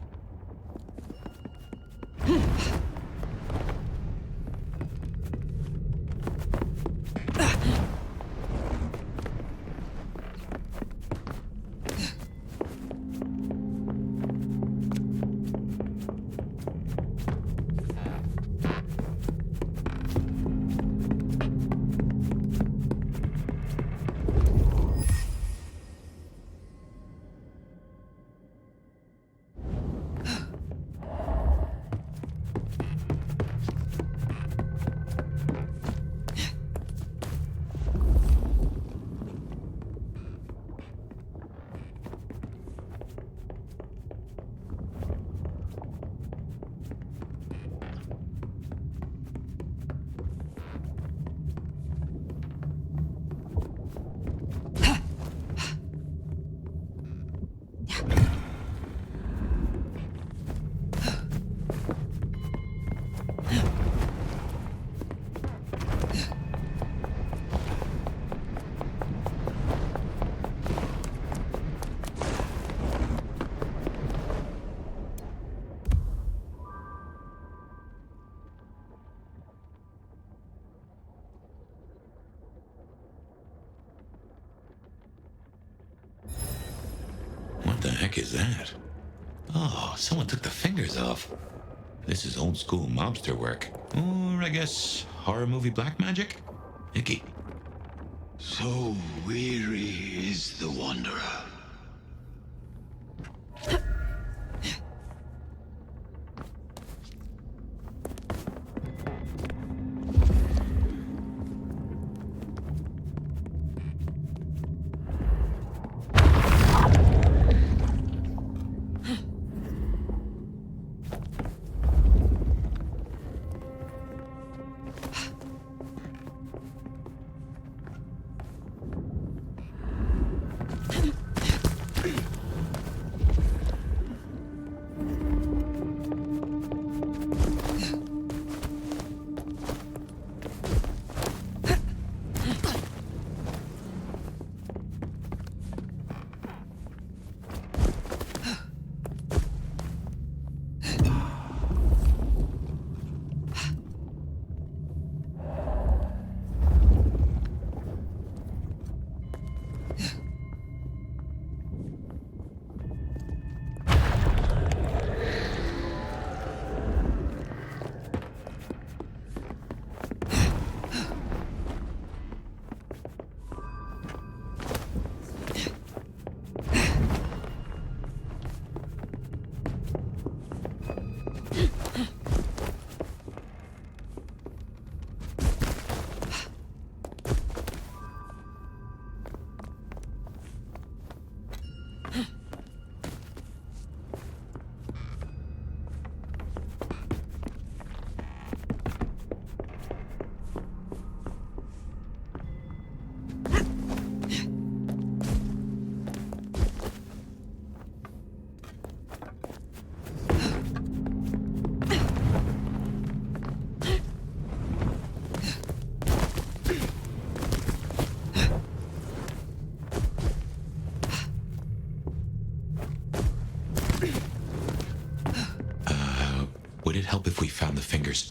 What the heck is that? Oh, someone took the fingers off. This is old school mobster work. Or I guess horror movie black magic? Icky. So weary is the wanderer. Would it help if we found the fingers?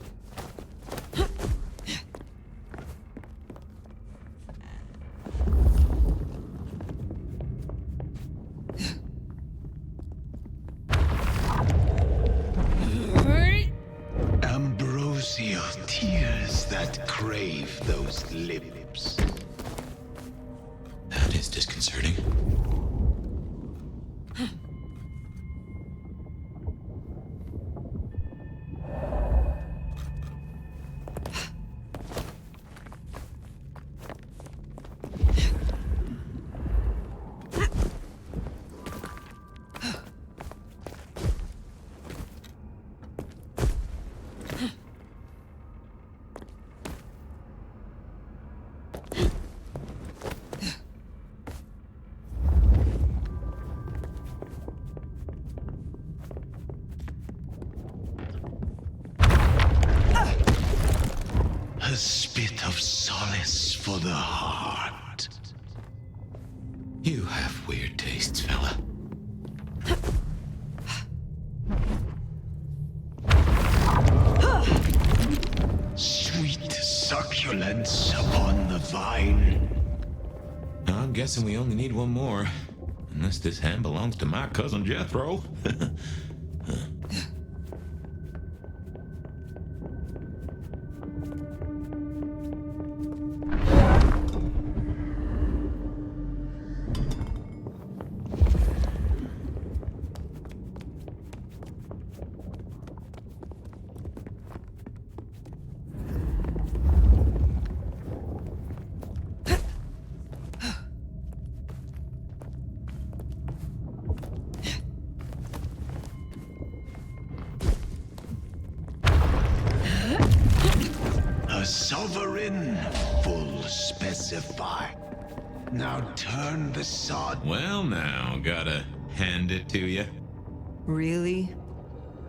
Ambrosial tears that crave those lips. That is disconcerting. A spit of solace for the heart. You have weird tastes, fella. Sweet succulence upon the vine. I'm guessing we only need one more. Unless this hand belongs to my cousin Jethro. Sovereign, full specify. Now turn the sod. Well now, gotta hand it to you. Really?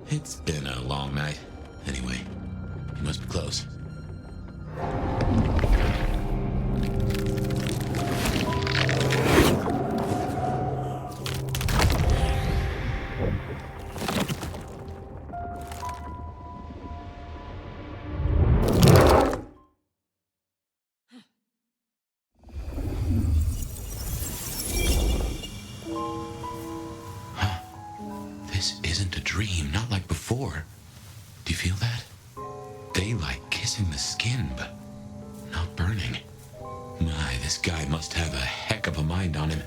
It's been a long night. Anyway, you must be close. This isn't a dream, not like before. Do you feel that? Daylight kissing the skin, but not burning. My, this guy must have a heck of a mind on him.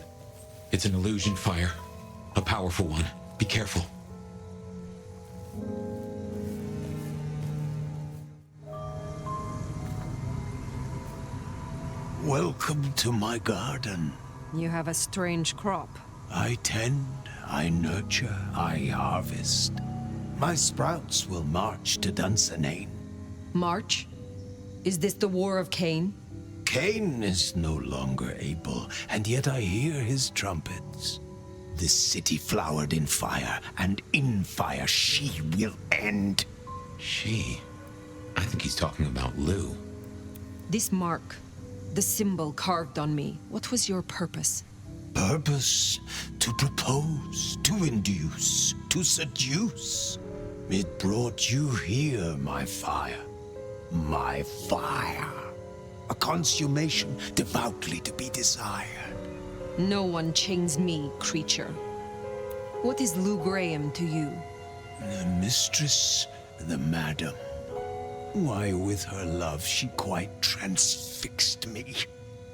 It's an illusion fire. A powerful one. Be careful. Welcome to my garden. You have a strange crop. I tend, I nurture, I harvest. My sprouts will march to Dunsinane. March? Is this the War of Cain? Cain is no longer able, and yet I hear his trumpets. This city flowered in fire, and in fire she will end. She? I think he's talking about Lou. This mark, the symbol carved on me, what was your purpose? Purpose? To propose, to induce, to seduce. It brought you here, my fire. My fire. A consummation devoutly to be desired. No one chains me, creature. What is Lou Graham to you? The mistress, the madam. Why, with her love, she quite transfixed me.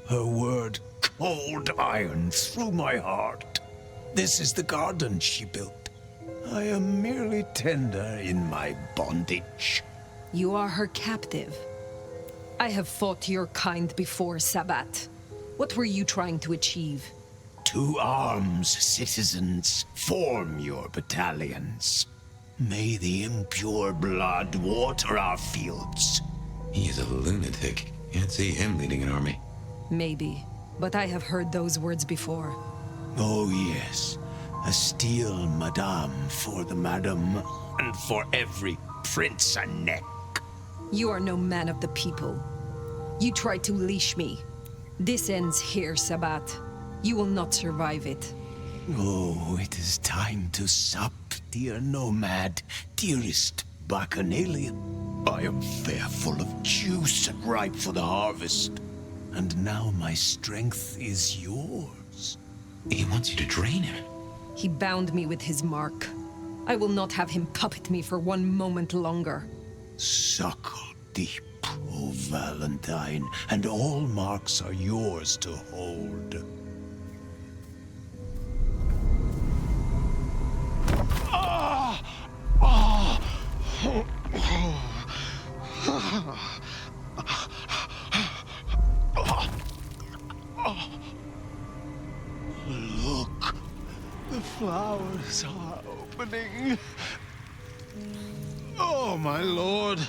Her word, cold iron through my heart. This is the garden she built. I am merely tender in my bondage. You are her captive. I have fought your kind before, Sabbat. What were you trying to achieve? To arms, citizens. Form your battalions. May the impure blood water our fields. He's a lunatic. Can't see him leading an army. Maybe, but I have heard those words before. Oh yes, a steel madame for the madam, and for every prince a neck. You are no man of the people. You tried to leash me. This ends here, Sabbat. You will not survive it. Oh, it is time to sup, dear Nomad, dearest Bacchanalian. I am fair full of juice and ripe for the harvest. And now my strength is yours. He wants you to drain him. He bound me with his mark. I will not have him puppet me for one moment longer. Suckle deep, O Valentine, and all marks are yours to hold. Look, the flowers are opening. Oh, my lord,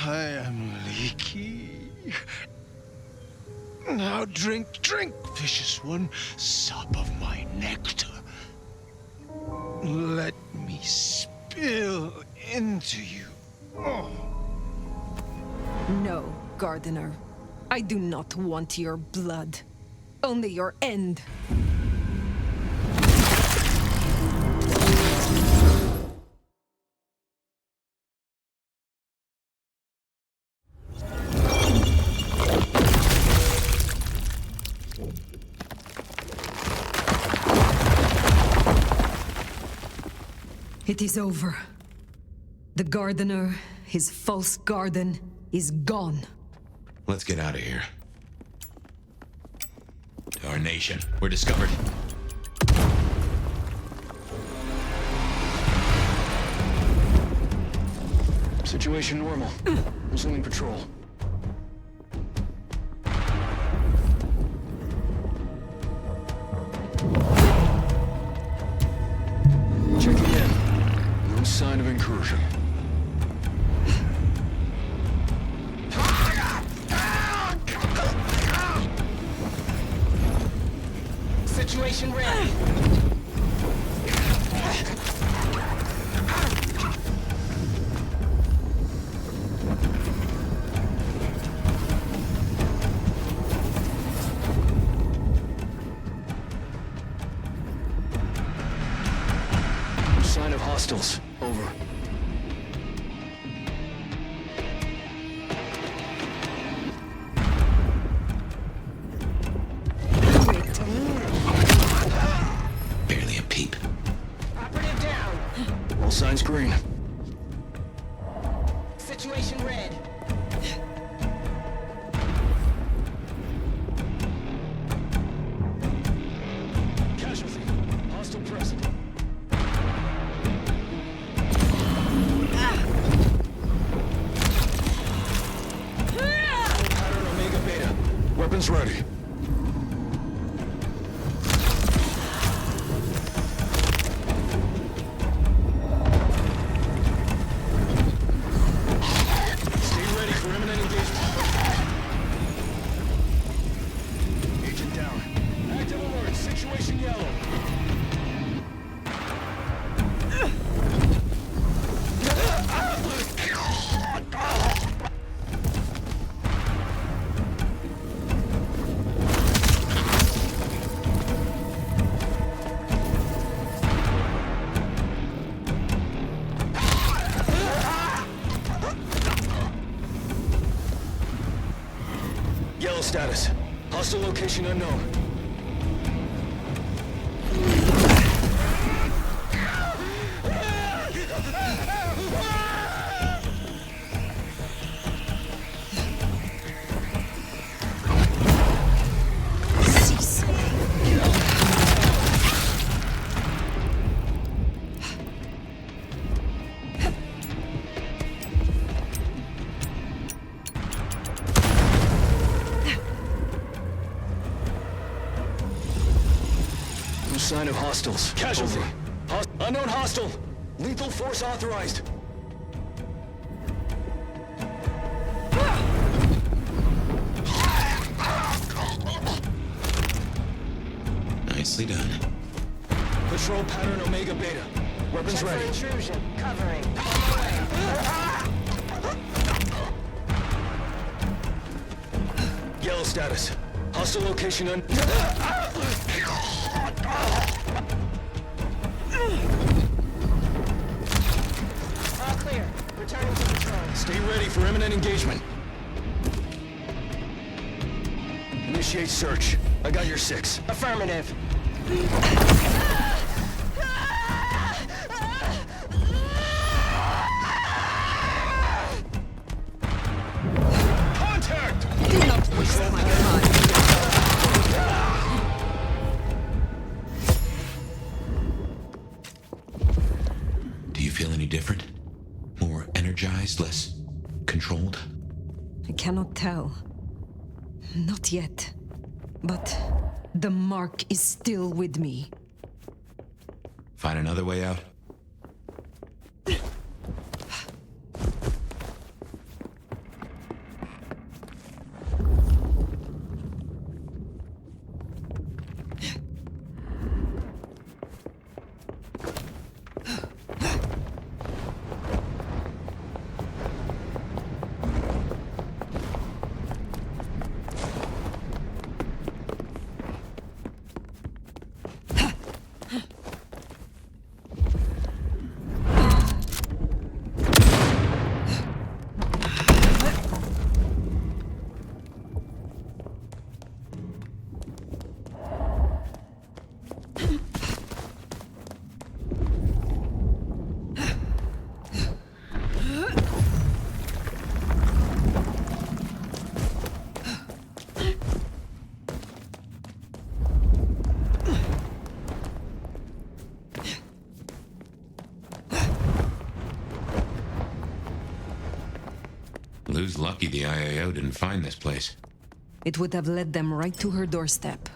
I am leaky. Now drink, drink, vicious one, sup of my nectar. Let me spill into you. Oh. No, gardener. I do not want your blood. Only your end. It is over. The gardener, his false garden, is gone. Let's get out of here. Darnation, we're discovered. Situation normal. Resuming patrol. Checking in. No sign of incursion. Situation ready. Sign of hostiles. Over. Barely a peep. Operative down. All signs green. Situation red. Casualty. Hostile present. Pattern Omega Beta. Weapons ready. Stay ready for imminent engagement. Agent down. Active alert. Situation yellow. Yellow status. Hostile location unknown. No sign of hostiles. Casualty. Unknown hostile. Lethal force authorized. Nicely done. Patrol pattern Omega Beta. Weapons Check ready. for intrusion. Covering. Yellow status. Hostile location All clear. Returning to patrol. Stay ready for imminent engagement. Initiate search. I got your 6. Affirmative. Contact! Do not waste my time. Do you feel any different? More energized, less controlled? I cannot tell. Not yet. But the mark is still with me. Find another way out? Lou's lucky the IAO didn't find this place. It would have led them right to her doorstep.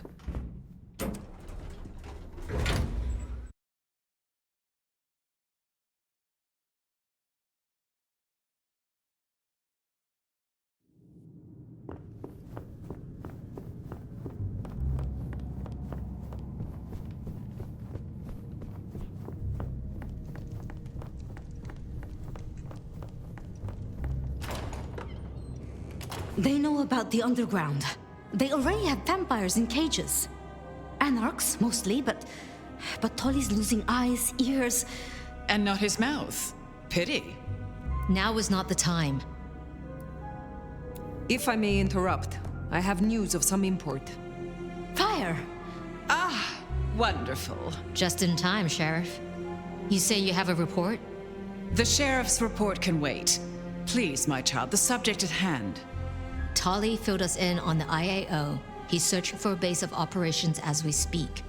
They know about the underground. They already have vampires in cages. Anarchs, mostly, but Tolly's losing eyes, ears... And not his mouth. Pity. Now is not the time. If I may interrupt, I have news of some import. Fire! Ah, wonderful. Just in time, Sheriff. You say you have a report? The Sheriff's report can wait. Please, my child, the subject at hand. Tolly filled us in on the IAO. He's searching for a base of operations as we speak.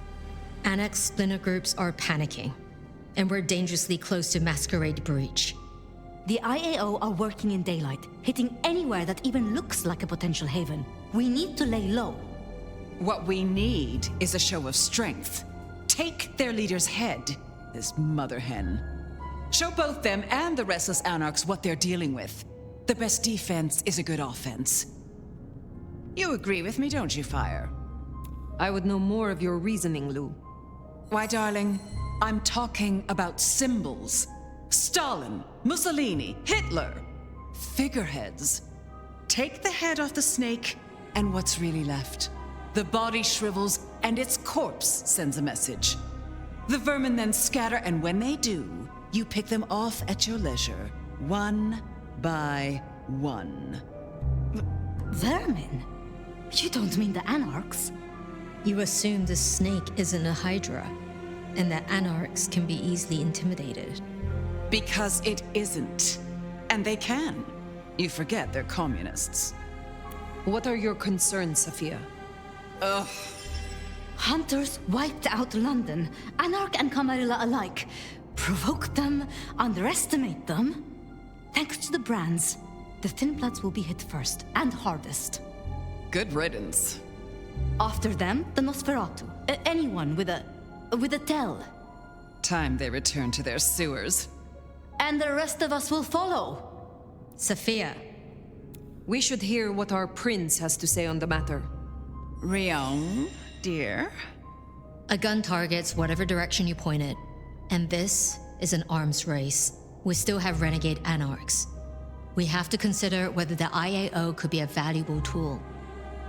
Annex splinter groups are panicking, and we're dangerously close to Masquerade breach. The IAO are working in daylight, hitting anywhere that even looks like a potential haven. We need to lay low. What we need is a show of strength. Take their leader's head, this mother hen. Show both them and the restless Anarchs what they're dealing with. The best defense is a good offense. You agree with me, don't you, Fire? I would know more of your reasoning, Lou. Why, darling, I'm talking about symbols. Stalin, Mussolini, Hitler. Figureheads. Take the head off the snake, and what's really left? The body shrivels, and its corpse sends a message. The vermin then scatter, and when they do, you pick them off at your leisure, one by one. Vermin? You don't mean the Anarchs? You assume the snake isn't a Hydra, and that Anarchs can be easily intimidated. Because it isn't. And they can. You forget they're communists. What are your concerns, Sophia? Ugh. Hunters wiped out London, Anarch and Camarilla alike. Provoke them, underestimate them. Thanks to the brands, the Thin Bloods will be hit first and hardest. Good riddance. After them, the Nosferatu. Anyone with a tell. Time they return to their sewers. And the rest of us will follow. Sophia. We should hear what our prince has to say on the matter. Rion, dear? A gun targets whatever direction you point it. And this is an arms race. We still have renegade Anarchs. We have to consider whether the IAO could be a valuable tool.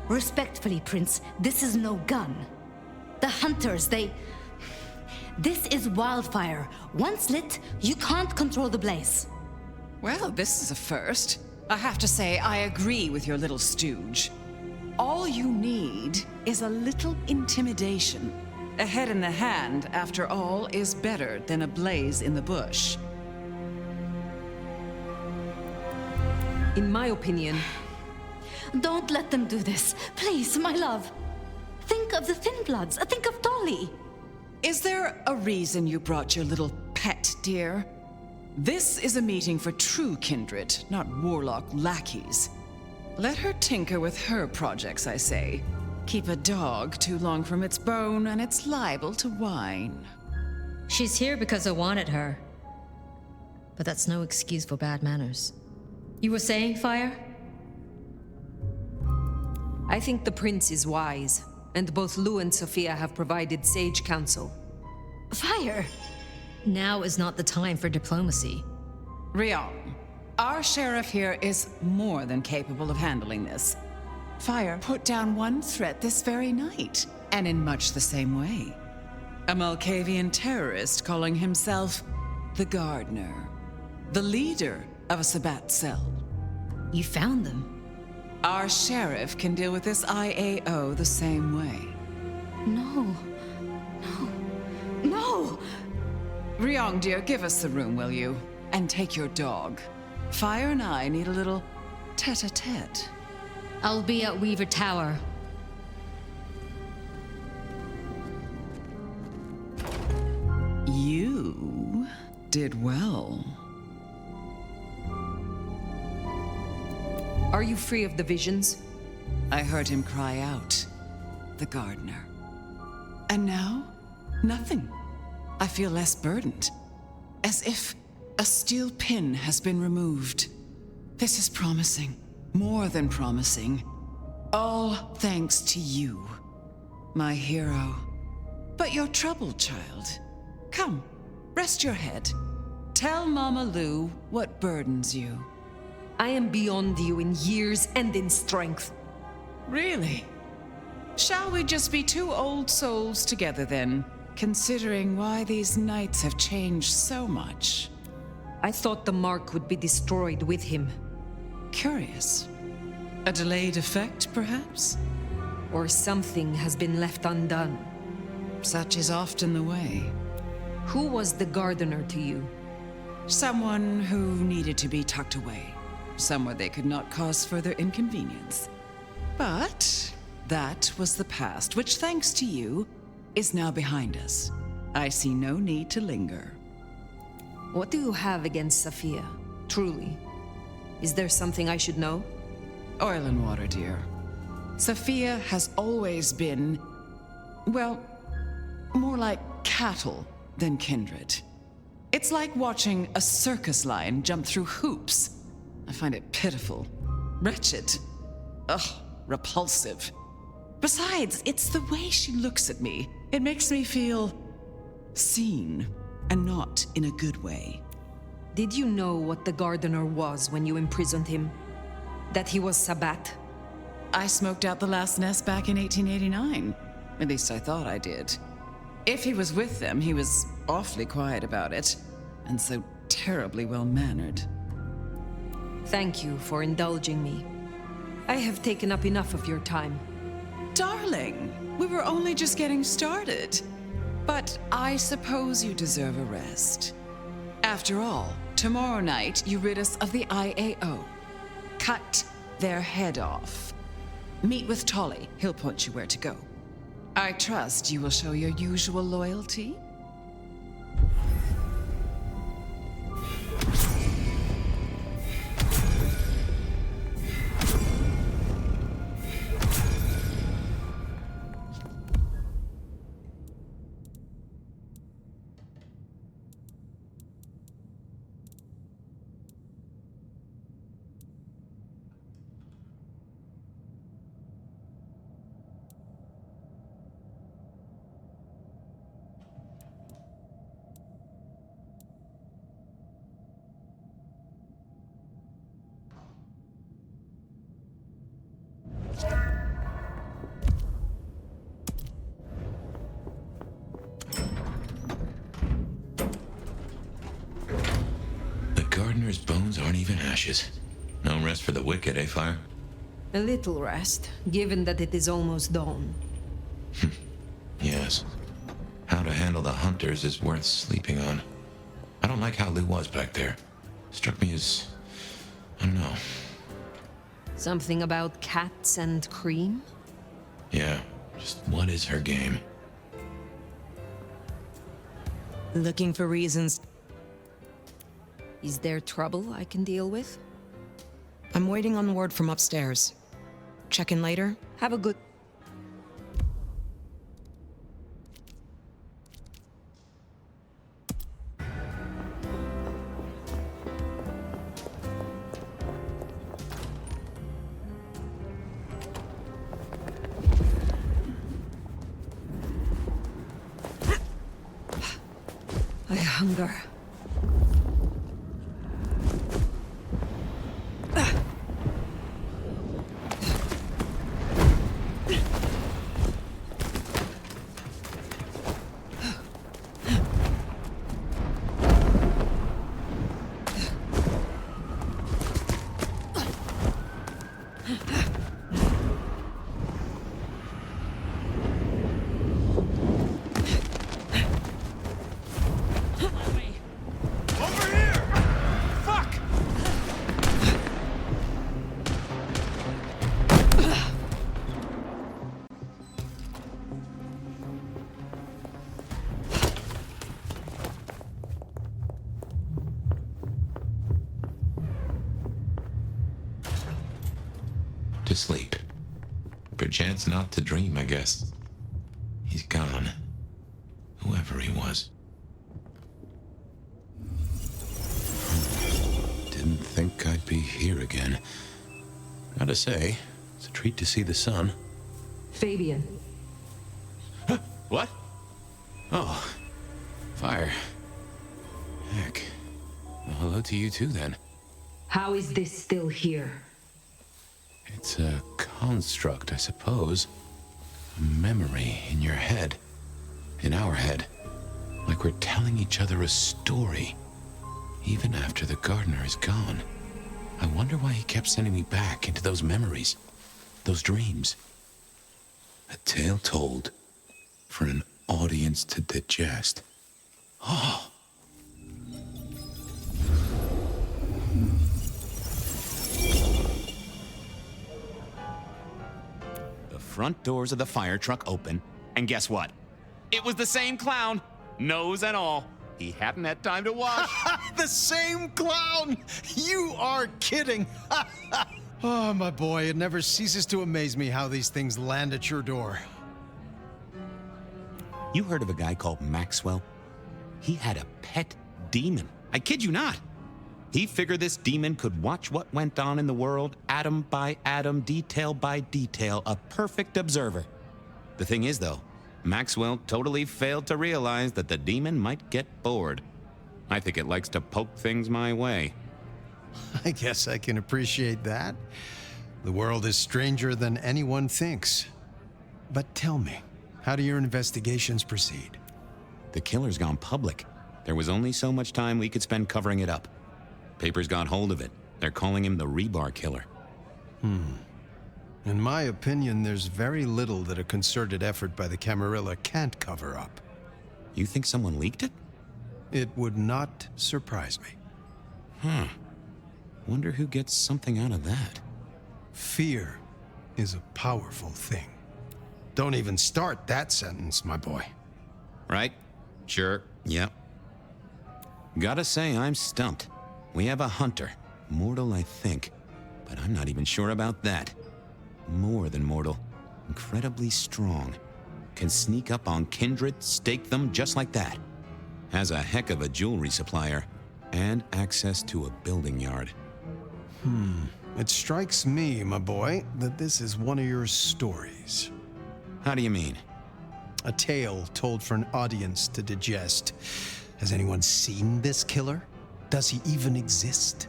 Respectfully, Prince, this is no gun. The Hunters, This is wildfire. Once lit, you can't control the blaze. Well, this is a first. I have to say, I agree with your little stooge. All you need is a little intimidation. A head in the hand, after all, is better than a blaze in the bush. In my opinion... Don't let them do this. Please, my love. Think of the Thin Bloods. Think of Dolly. Is there a reason you brought your little pet, dear? This is a meeting for true kindred, not warlock lackeys. Let her tinker with her projects, I say. Keep a dog too long from its bone, and it's liable to whine. She's here because I wanted her. But that's no excuse for bad manners. You were saying, Fire? I think the prince is wise, and both Lou and Sophia have provided sage counsel. Fire! Now is not the time for diplomacy. Rion, our sheriff here is more than capable of handling this. Fire put down one threat this very night, and in much the same way. A Malkavian terrorist calling himself the Gardener, the leader of a Sabbat cell. You found them? Our sheriff can deal with this IAO the same way. No. Rion, dear, give us the room, will you? And take your dog. Fire and I need a little tete-a-tete. I'll be at Weaver Tower. You did well. Are you free of the visions? I heard him cry out. The gardener. And now, nothing. I feel less burdened. As if a steel pin has been removed. This is promising. More than promising. All thanks to you, my hero. But you're troubled, child. Come, rest your head. Tell Mama Lou what burdens you. I am beyond you in years and in strength. Really? Shall we just be two old souls together then, considering why these knights have changed so much? I thought the mark would be destroyed with him. Curious. A delayed effect, perhaps? Or something has been left undone. Such is often the way. Who was the gardener to you? Someone who needed to be tucked away, somewhere they could not cause further inconvenience. But that was the past, which, thanks to you, is now behind us. I see no need to linger. What do you have against Sophia, truly? Is there something I should know? Oil and water, dear. Sophia has always been, well, more like cattle than kindred. It's like watching a circus lion jump through hoops. I find it pitiful, wretched, repulsive. Besides, it's the way she looks at me. It makes me feel seen, and not in a good way. Did you know what the gardener was when you imprisoned him? That he was Sabbat? I smoked out the last nest back in 1889. At least I thought I did. If he was with them, he was awfully quiet about it, and so terribly well-mannered. Thank you for indulging me. I have taken up enough of your time. Darling, we were only just getting started. But I suppose you deserve a rest. After all, tomorrow night you rid us of the IAO. Cut their head off. Meet with Tolly. He'll point you where to go. I trust you will show your usual loyalty. The gardener's bones aren't even ashes. No rest for the wicked, eh, Fire? A little rest, given that it is almost dawn. Yes. How to handle the hunters is worth sleeping on. I don't like how Lou was back there. Struck me as... I don't know. Something about cats and cream? Yeah, just what is her game? Looking for reasons. Is there trouble I can deal with? I'm waiting on word from upstairs. Check in later? Have a good... I hunger. to sleep. Perchance not to dream, I guess. He's gone. Whoever he was. Didn't think I'd be here again. Gotta say, it's a treat to see the sun. Fabien. What? Oh, fire. Heck. Well, hello to you too, then. How is this still here? It's a construct, I suppose. A memory in your head. In our head. Like we're telling each other a story. Even after the gardener is gone. I wonder why he kept sending me back into those memories. Those dreams. A tale told for an audience to digest. Oh. The front doors of the fire truck open, and guess what? It was the same clown, nose and all. He hadn't had time to wash. The same clown! You are kidding! Oh, my boy, it never ceases to amaze me how these things land at your door. You heard of a guy called Maxwell? He had a pet demon. I kid you not. He figured this demon could watch what went on in the world, atom by atom, detail by detail, a perfect observer. The thing is, though, Maxwell totally failed to realize that the demon might get bored. I think it likes to poke things my way. I guess I can appreciate that. The world is stranger than anyone thinks. But tell me, how do your investigations proceed? The killer's gone public. There was only so much time we could spend covering it up. Papers got hold of it. They're calling him the Rebar Killer. In my opinion, there's very little that a concerted effort by the Camarilla can't cover up. You think someone leaked it? It would not surprise me. Wonder who gets something out of that. Fear is a powerful thing. Don't even start that sentence, my boy. Right? Sure. Yep. Gotta say, I'm stumped. We have a hunter. Mortal, I think. But I'm not even sure about that. More than mortal. Incredibly strong. Can sneak up on kindred, stake them just like that. Has a heck of a jewelry supplier. And access to a building yard. It strikes me, my boy, that this is one of your stories. How do you mean? A tale told for an audience to digest. Has anyone seen this killer? Does he even exist?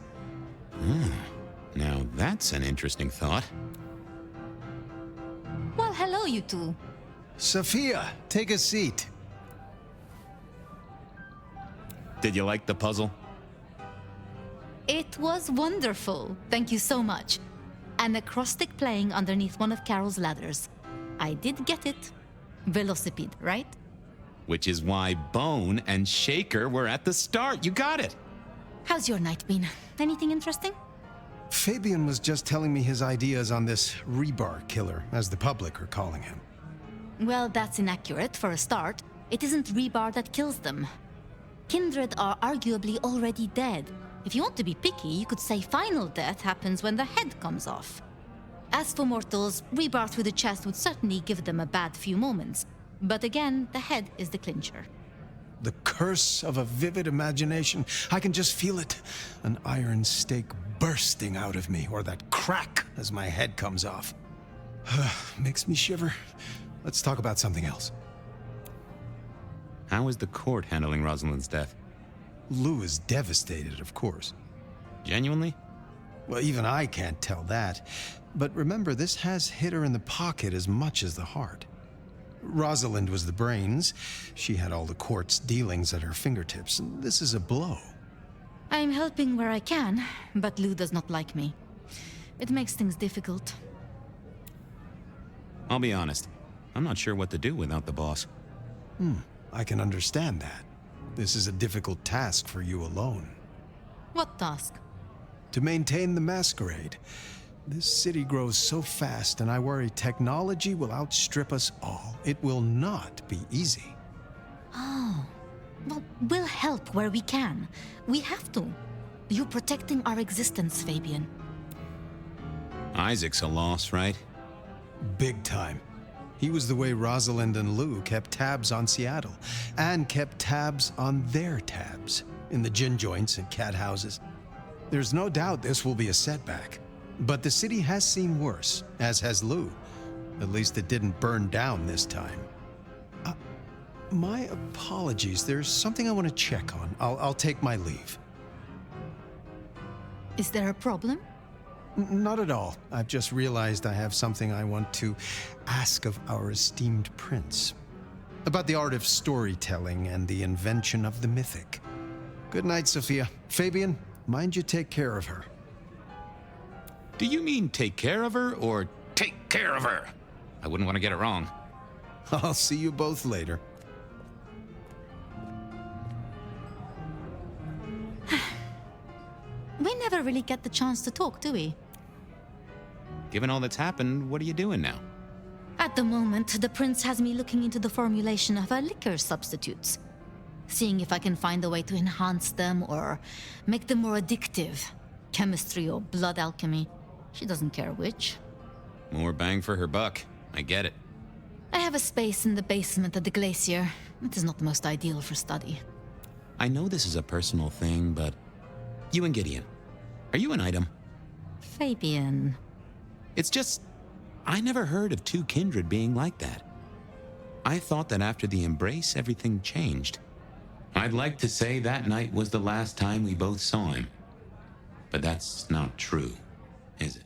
Now that's an interesting thought. Well, hello, you two. Sophia, take a seat. Did you like the puzzle? It was wonderful. Thank you so much. An acrostic playing underneath one of Carol's ladders. I did get it. Velocipede, right? Which is why Bone and Shaker were at the start. You got it. How's your night been? Anything interesting? Fabien was just telling me his ideas on this Rebar Killer, as the public are calling him. Well, that's inaccurate for a start. It isn't Rebar that kills them. Kindred are arguably already dead. If you want to be picky, you could say final death happens when the head comes off. As for mortals, Rebar through the chest would certainly give them a bad few moments. But again, the head is the clincher. The curse of a vivid imagination. I can just feel it. An iron stake bursting out of me, or that crack as my head comes off. Makes me shiver. Let's talk about something else. How is the court handling Rosalind's death? Lou is devastated, of course. Genuinely? Well, even I can't tell that. But remember, this has hit her in the pocket as much as the heart. Rosalind was the brains. She had all the court's dealings at her fingertips. And this is a blow. I'm helping where I can, but Lou does not like me. It makes things difficult. I'll be honest. I'm not sure what to do without the boss. I can understand that. This is a difficult task for you alone. What task? To maintain the Masquerade. This city grows so fast, and I worry technology will outstrip us all. It will not be easy. Oh. Well, we'll help where we can. We have to. You're protecting our existence, Fabien. Isaac's a loss, right? Big time. He was the way Rosalind and Lou kept tabs on Seattle, and kept tabs on their tabs in the gin joints and cat houses. There's no doubt this will be a setback, but the city has seen worse, as has Lou. At least it didn't burn down this time. My apologies. There's something I want to check on. I'll take my leave. Is there a problem? Not at all. I've just realized I have something I want to ask of our esteemed prince. About the art of storytelling and the invention of the mythic. Good night, Sophia. Fabien, mind you take care of her. Do you mean take care of her or take care of her? I wouldn't want to get it wrong. I'll see you both later. We never really get the chance to talk, do we? Given all that's happened, what are you doing now? At the moment, the prince has me looking into the formulation of our liquor substitutes. Seeing if I can find a way to enhance them or make them more addictive. Chemistry or blood alchemy. She doesn't care which. More bang for her buck. I get it. I have a space in the basement of the glacier. It is not the most ideal for study. I know this is a personal thing, but you and Gideon, are you an item? Fabien. It's just, I never heard of two kindred being like that. I thought that after the embrace, everything changed. I'd like to say that night was the last time we both saw him. But that's not true, is it?